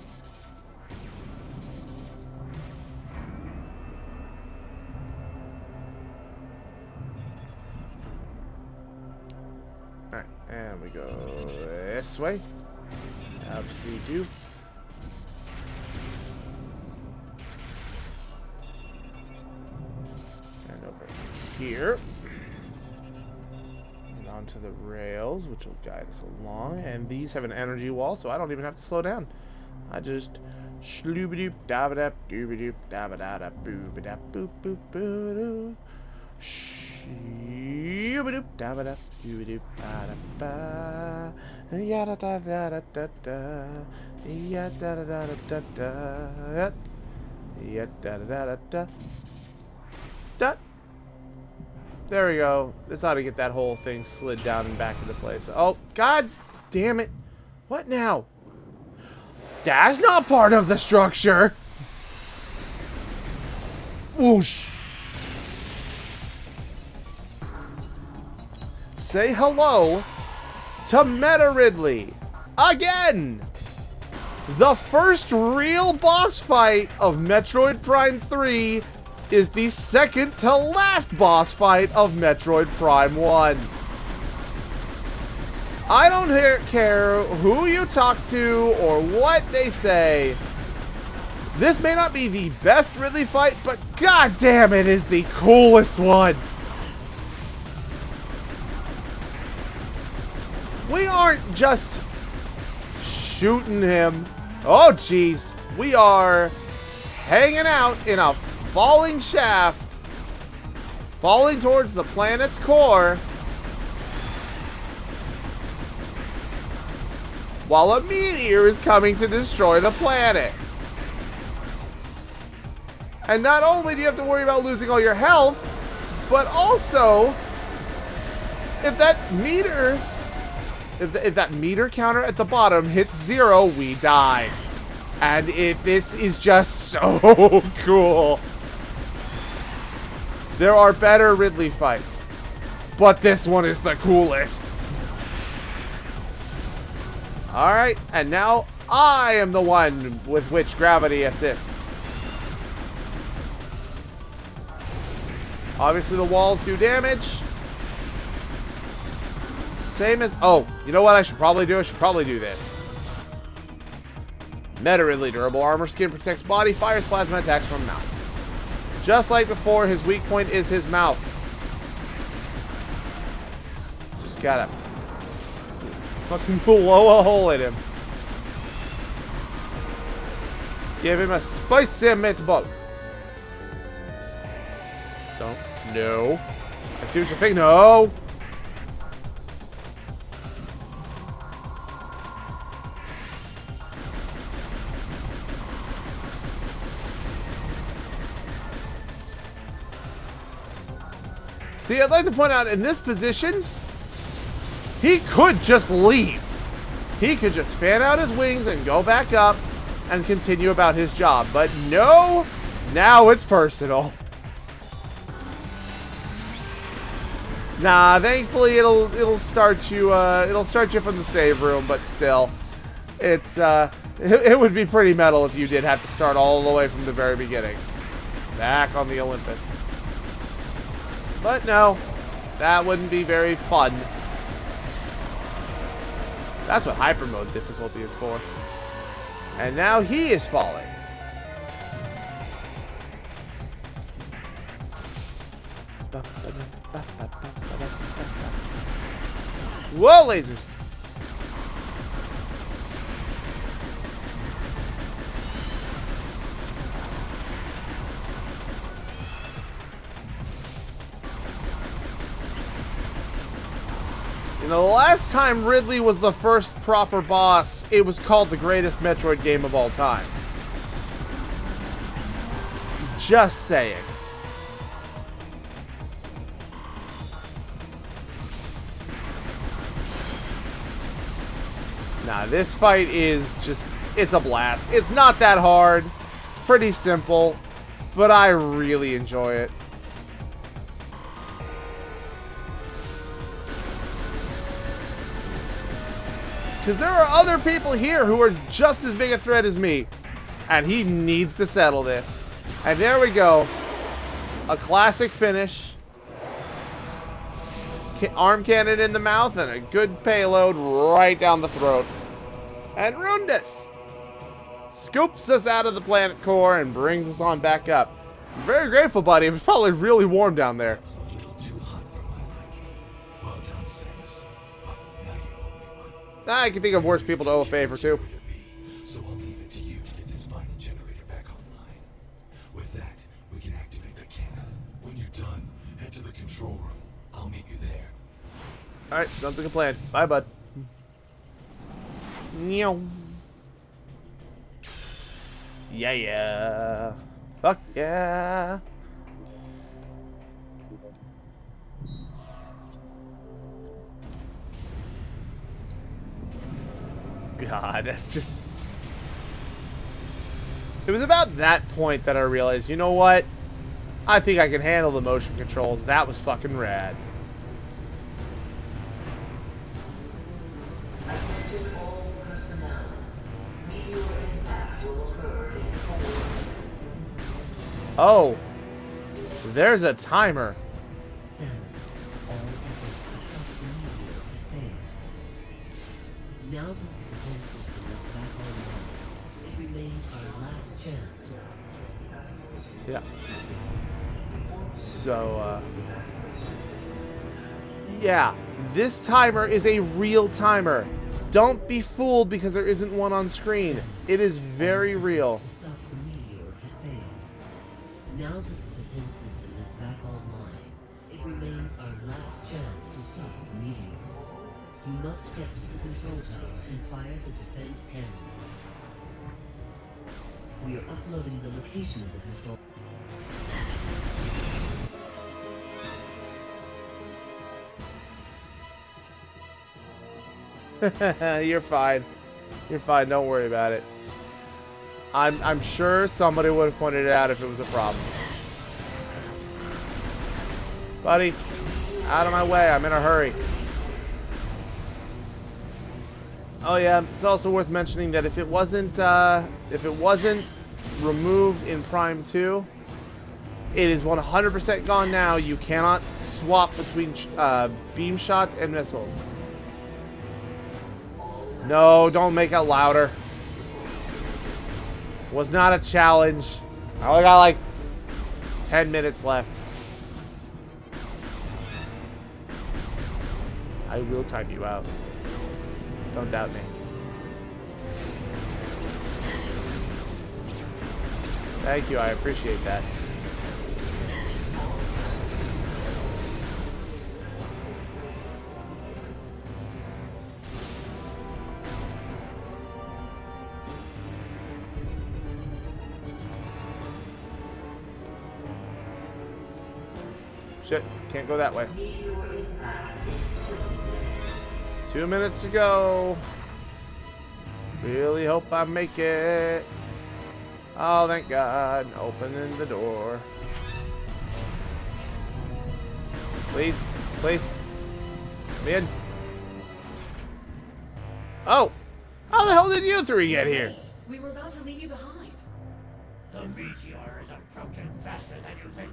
Alright, and we go this way. Obviously, do. And over here. And onto the rails, which will guide us along. And these have an energy wall, so I don't even have to slow down. I just shloop-a-doop, da-ba-dap, dooba-doop, da-ba-da-da, booba-dap, boop-boop, boo-doo. Shoo-ba-doop, da-ba-da, doo-ba-doop, da-da-ba. Ya-da-da-da-da-da-da. Ya-da-da-da-da-da-da. Ya-da-da-da-da-da. Da. There we go. This ought to get that whole thing slid down and back into place. Oh, god damn it. What now? That's not part of the structure. Whoosh. Say hello to Ridley again. The first real boss fight of Metroid Prime 3 is the second to last boss fight of Metroid Prime 1. I don't care who you talk to or what they say. This may not be the best Ridley fight, but god damn it is the coolest one. We aren't just shooting him. Oh jeez. We are hanging out in a falling shaft, falling towards the planet's core, while a meteor is coming to destroy the planet. And not only do you have to worry about losing all your health, but also if that meter counter at the bottom hits 0, we die. And this is just so cool. There are better Ridley fights, but this one is the coolest. Alright, and now I am the one with which gravity assists. Obviously the walls do damage. Same as... Oh, you know what I should probably do? I should probably do this. Meta Ridley durable armor skin protects body, fires plasma attacks from mouth. Just like before, his weak point is his mouth. Just gotta fucking blow a hole in him. Give him a spicy meatball. Don't. No. I see what you're thinking. No. See, I'd like to point out, in this position, he could just leave. He could just fan out his wings and go back up and continue about his job. But no, now it's personal. Nah, thankfully it'll start you from the save room, but still, it would be pretty metal if you did have to start all the way from the very beginning, back on the Olympus. But no, that wouldn't be very fun. That's what hyper mode difficulty is for. And now he is falling. Whoa, lasers! You know, the last time Ridley was the first proper boss, it was called the greatest Metroid game of all time. Just saying. Nah, this fight is just, it's a blast. It's not that hard. It's pretty simple, but I really enjoy it. Because there are other people here who are just as big a threat as me. And he needs to settle this. And there we go. A classic finish. Arm cannon in the mouth and a good payload right down the throat. And Rundus scoops us out of the planet core and brings us on back up. I'm very grateful, buddy. It was probably really warm down there. A little too hot for my liking. Well done, Samus. But now you owe me one. I can think of worse people to owe a favor to. So I'll leave it to you to get this final generator back online. With that, we can activate the cannon. When you're done, head to the control room. I'll meet you there. Alright, sounds like a plan. Bye, bud. Meow. Yeah. Fuck yeah. God, that's just... It was about that point that I realized, you know what? I think I can handle the motion controls. That was fucking rad. Attention all personnel. Meteor impact will occur in 4 minutes. Oh. There's a timer. Samus, all efforts to stop the meteor have failed. Now that the defense system is back online, it remains our last chance to... Yeah. So, yeah. This timer is a real timer. Don't be fooled because there isn't one on screen. It is very real. To stop the meteor have failed. Now that the defense system is back online, it remains our last chance to stop the meteor. You must get to the control tower and fire the defense cannon. We are uploading the location of the control. You're fine. You're fine. Don't worry about it. I'm sure somebody would have pointed it out if it was a problem. Buddy, out of my way. I'm in a hurry. Oh yeah, it's also worth mentioning that if it wasn't removed in Prime 2, it is 100% gone now. You cannot swap between beam shots and missiles. No, don't make it louder. Was not a challenge. I only got like 10 minutes left. I will time you out. Don't doubt me. Thank you, I appreciate that. Shit, can't go that way. 2 minutes to go. Really hope I make it. Oh, thank God. Opening the door. Please, please. Come in. Oh! How the hell did you three get here? We were about to leave you behind. The meteor is approaching faster than you think.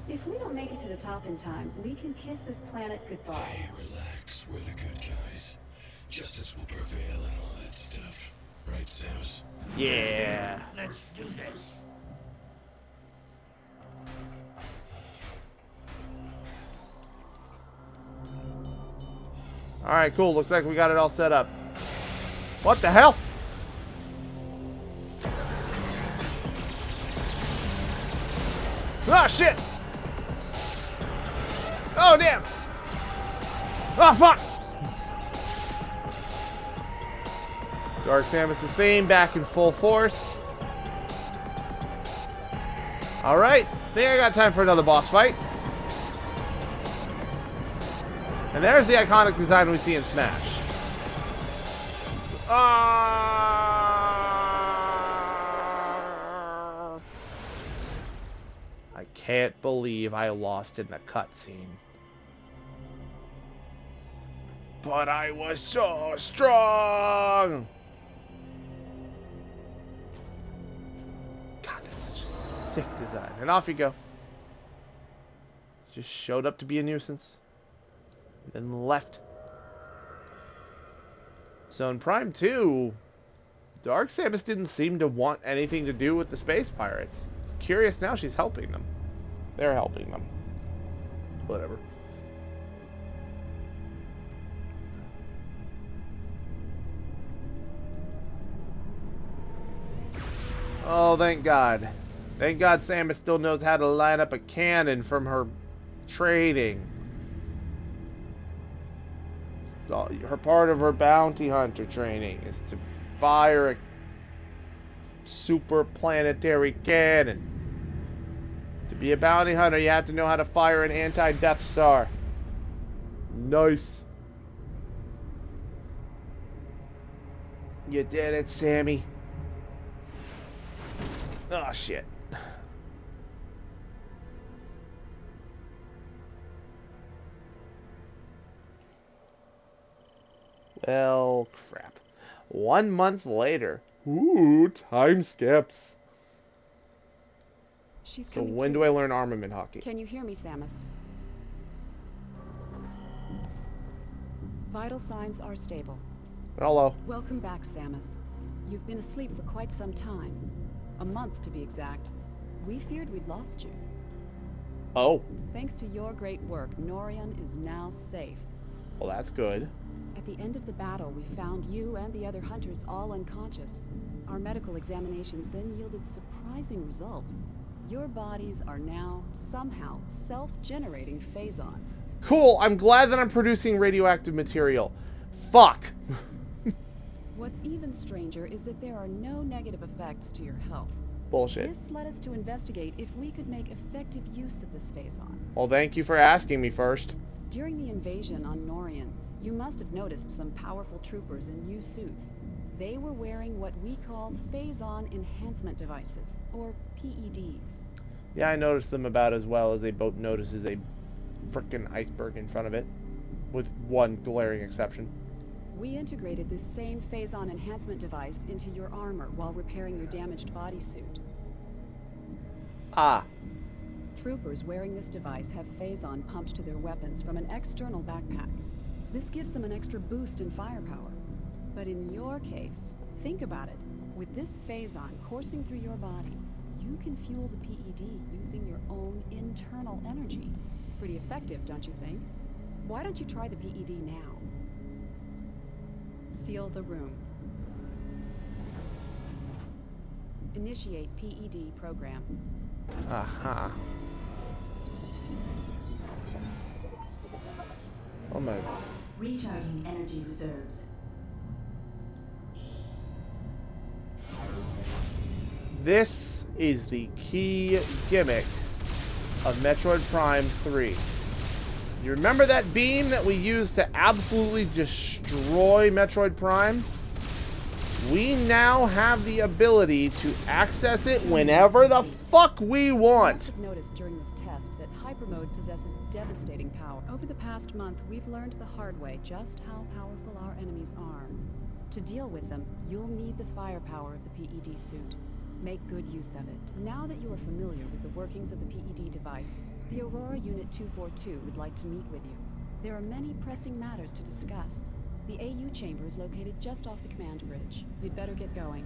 If we don't make it to the top in time, we can kiss this planet goodbye. Hey, relax. We're the good guys. Justice will prevail and all that stuff. Right, Samus? Yeah. Let's do this. Alright, cool. Looks like we got it all set up. What the hell? Oh, shit! Oh, damn! Oh, fuck! Dark Samus' theme back in full force. Alright, think I got time for another boss fight. And there's the iconic design we see in Smash. I can't believe I lost in the cutscene. But I was so strong! God, that's such a sick design. And off you go. Just showed up to be a nuisance. Then left. So in Prime 2, Dark Samus didn't seem to want anything to do with the space pirates. It's curious now she's helping them. They're helping them. Whatever. Oh, thank God. Thank God Samus still knows how to line up a cannon from her training. Her part of her bounty hunter training is to fire a super planetary cannon. To be a bounty hunter, you have to know how to fire an anti-Death Star. Nice. You did it, Sammy. Oh, shit. Well, crap. 1 month later. Ooh, time skips. She's So coming when to. do I learn armament hockey? Can you hear me, Samus? Vital signs are stable. Hello. Welcome back, Samus. You've been asleep for quite some time. A month, to be exact. We feared we'd lost you. Oh. Thanks to your great work, Norian is now safe. Well, that's good. At the end of the battle, we found you and the other hunters all unconscious. Our medical examinations then yielded surprising results. Your bodies are now, somehow, self-generating phazon. Cool, I'm glad that I'm producing radioactive material. Fuck! What's even stranger is that there are no negative effects to your health. Bullshit. This led us to investigate if we could make effective use of this phazon. Well, thank you for asking me first. During the invasion on Norian, you must have noticed some powerful troopers in new suits. They were wearing what we call phase-on enhancement devices, or PEDs. Yeah, I noticed them about as well as a boat notices a frickin' iceberg in front of it, with one glaring exception. We integrated this same phase-on enhancement device into your armor while repairing your damaged bodysuit. Ah. Troopers wearing this device have phase-on pumped to their weapons from an external backpack. This gives them an extra boost in firepower. But in your case, think about it. With this phase-on coursing through your body, you can fuel the PED using your own internal energy. Pretty effective, don't you think? Why don't you try the PED now? Seal the room. Initiate PED program. Aha. Oh my. Recharging energy reserves. This is the key gimmick of Metroid Prime 3. You remember that beam that we used to absolutely destroy Metroid Prime? We now have the ability to access it whenever the fuck we You want. must have noticed during this test that hyper mode possesses devastating power. Over the past month, we've learned the hard way just how powerful our enemies are. To deal with them, you'll need the firepower of the PED suit. Make good use of it. Now that you are familiar with the workings of the PED device, the Aurora Unit 242 would like to meet with you. There are many pressing matters to discuss. The AU chamber is located just off the command bridge. You'd better get going.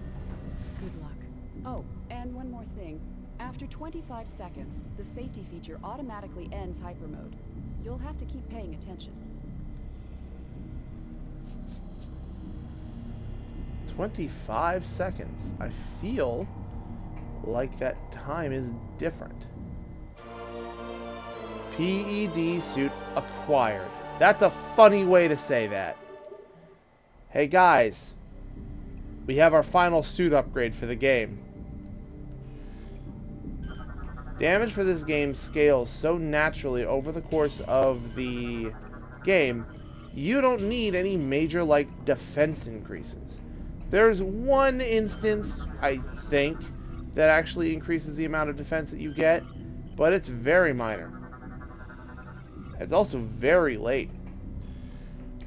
Good luck. Oh, and one more thing. After 25 seconds, the safety feature automatically ends hyper mode. You'll have to keep paying attention. 25 seconds. I feel like that time is different. PED suit acquired. That's a funny way to say that. Hey guys, we have our final suit upgrade for the game. Damage for this game scales so naturally over the course of the game, you don't need any major like defense increases. There's one instance, I think, that actually increases the amount of defense that you get, but it's very minor. It's also very late.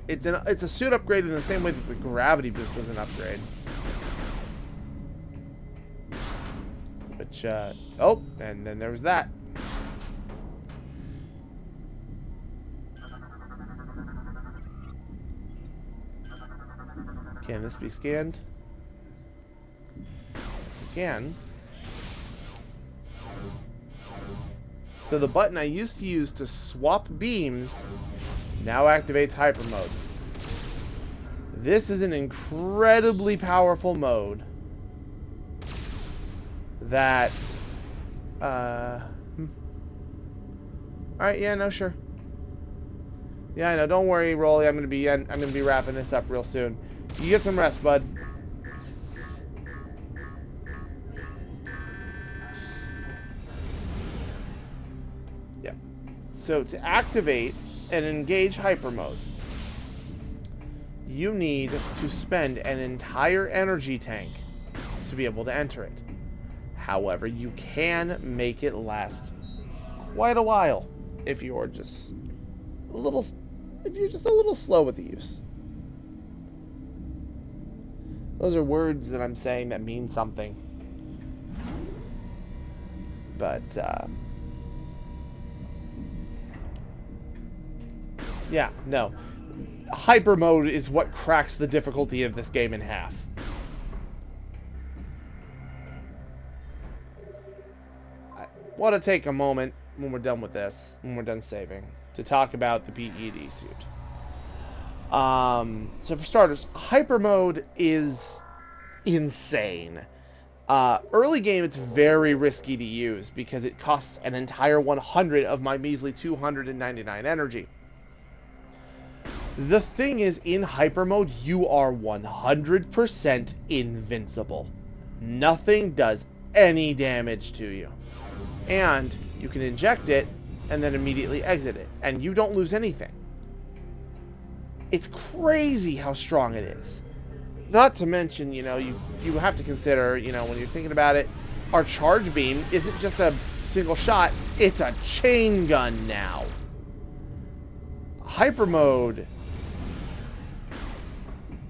It's a suit upgrade in the same way that the gravity boost was an upgrade. Which, oh, and then there was that. Can this be scanned? Yes, it can. So the button I used to use to swap beams now activates hyper mode. This is an incredibly powerful mode that alright, yeah, no, sure. Yeah, I know, don't worry, Rolly, I'm gonna be wrapping this up real soon. You get some rest, bud. Yeah. So to activate and engage hyper mode, you need to spend an entire energy tank to be able to enter it. However, you can make it last quite a while if you're just a little slow with the use. Those are words that I'm saying that mean something. But yeah, no. Hyper mode is what cracks the difficulty of this game in half. I want to take a moment when we're done with this, when we're done saving, to talk about the PED suit. So for starters, hyper mode is insane. Early game, it's very risky to use because it costs an entire 100 of my measly 299 energy. The thing is, in hyper mode, you are 100% invincible. Nothing does any damage to you. And you can inject it and then immediately exit it, and you don't lose anything. It's crazy how strong it is. Not to mention, you know, you have to consider, you know, when you're thinking about it, our charge beam isn't just a single shot, it's a chain gun now. Hyper mode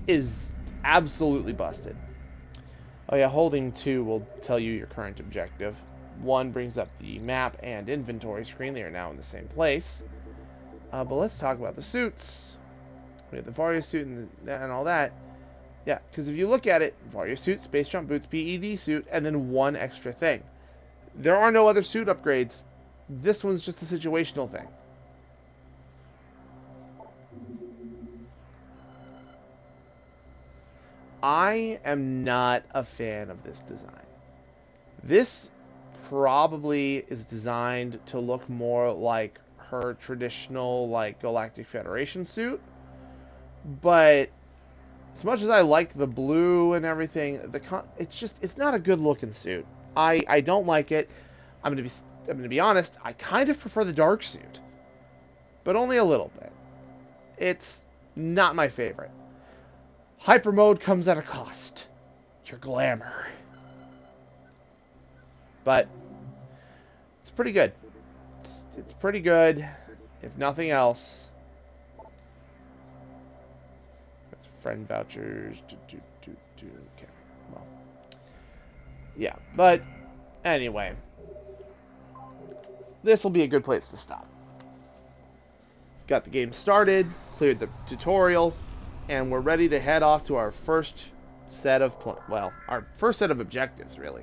is absolutely busted. Oh yeah, holding 2 will tell you your current objective. 1 brings up the map and inventory screen. They are now in the same place. But let's talk about the suits. We have the Varia suit and all that. Yeah, because if you look at it, Varia suit, space jump boots, PED suit, and then 1 extra thing. There are no other suit upgrades. This one's just a situational thing. I am not a fan of this design. This probably is designed to look more like her traditional, like, Galactic Federation suit. But as much as I like the blue and everything, it's not a good looking suit. I don't like it. I'm gonna be honest. I kind of prefer the dark suit, but only a little bit. It's not my favorite. Hyper mode comes at a cost. Your glamour. But it's pretty good. It's pretty good, if nothing else. That's friend vouchers. Okay. Well. Yeah, but anyway. This will be a good place to stop. Got the game started, cleared the tutorial, and we're ready to head off to our first set of our first set of objectives, really.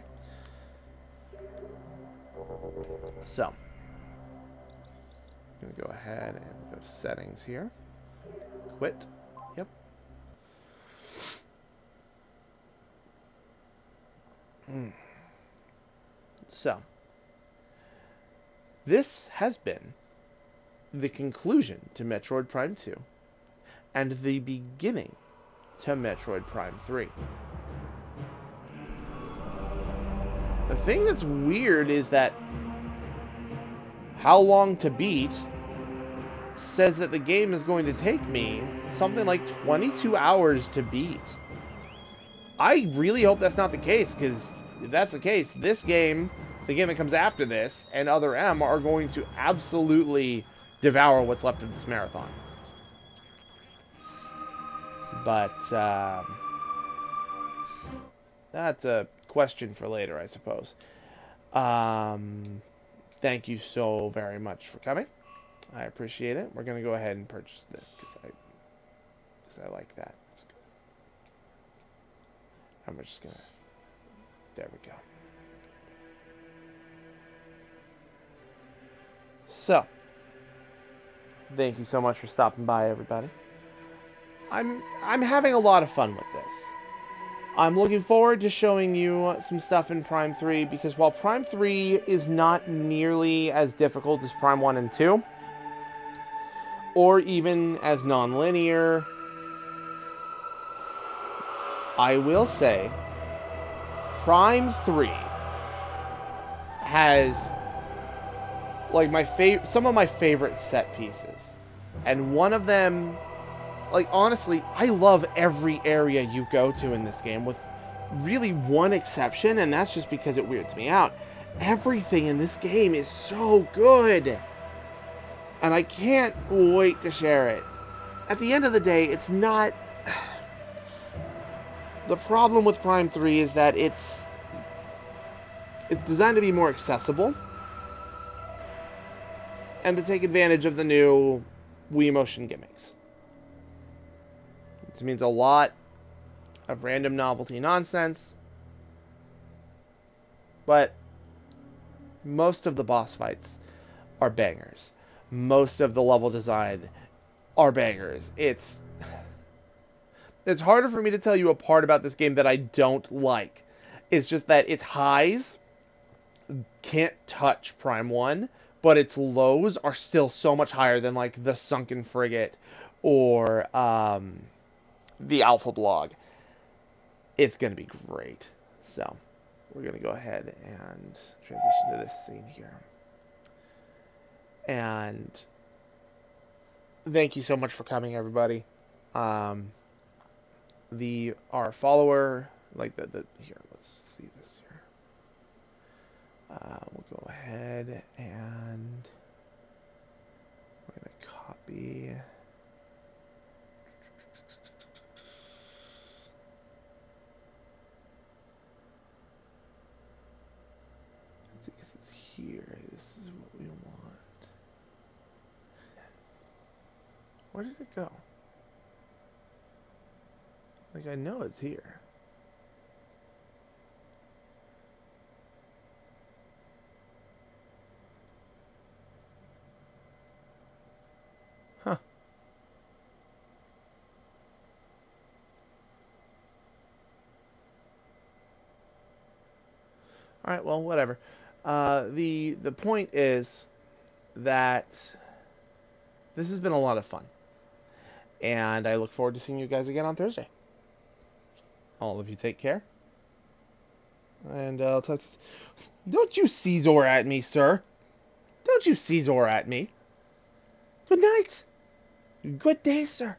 So, I'm gonna go ahead and go to settings here. Quit. Yep. So, this has been the conclusion to Metroid Prime 2 and the beginning to Metroid Prime 3. The thing that's weird is that How Long to Beat says that the game is going to take me something like 22 hours to beat. I really hope that's not the case, because if that's the case, this game, the game that comes after this, and Other M are going to absolutely devour what's left of this marathon. But, that's a question for later, I suppose. Thank you so very much for coming. I appreciate it. We're going to go ahead and purchase this, because I like that. That's good. And we're just going to... There we go. So, thank you so much for stopping by, everybody. I'm having a lot of fun with this. I'm looking forward to showing you some stuff in Prime 3, because while Prime 3 is not nearly as difficult as Prime 1 and 2, or even as non-linear, I will say Prime 3 has like some of my favorite set pieces. And one of them, like, honestly, I love every area you go to in this game, with really one exception, and that's just because it weirds me out. Everything in this game is so good, and I can't wait to share it. At the end of the day, it's not... The problem with Prime 3 is that it's designed to be more accessible, and to take advantage of the new Wii Motion gimmicks. This means a lot of random novelty nonsense, but most of the boss fights are bangers. Most of the level design are bangers. It's harder for me to tell you a part about this game that I don't like. It's just that its highs can't touch Prime 1, but its lows are still so much higher than, like, the Sunken Frigate or the Alpha Blog. It's going to be great. So, we're going to go ahead and transition to this scene here. And thank you so much for coming, everybody. our follower, like the here. Let's see this here. We'll go ahead and we're gonna copy. Because it's here. This is what we want. Where did it go? Like, I know it's here. Huh. Alright, well, whatever. The point is that this has been a lot of fun. And I look forward to seeing you guys again on Thursday. All of you take care. And I'll talk to you. Don't you Caesar at me, sir. Don't you Caesar at me. Good night. Good day, sir.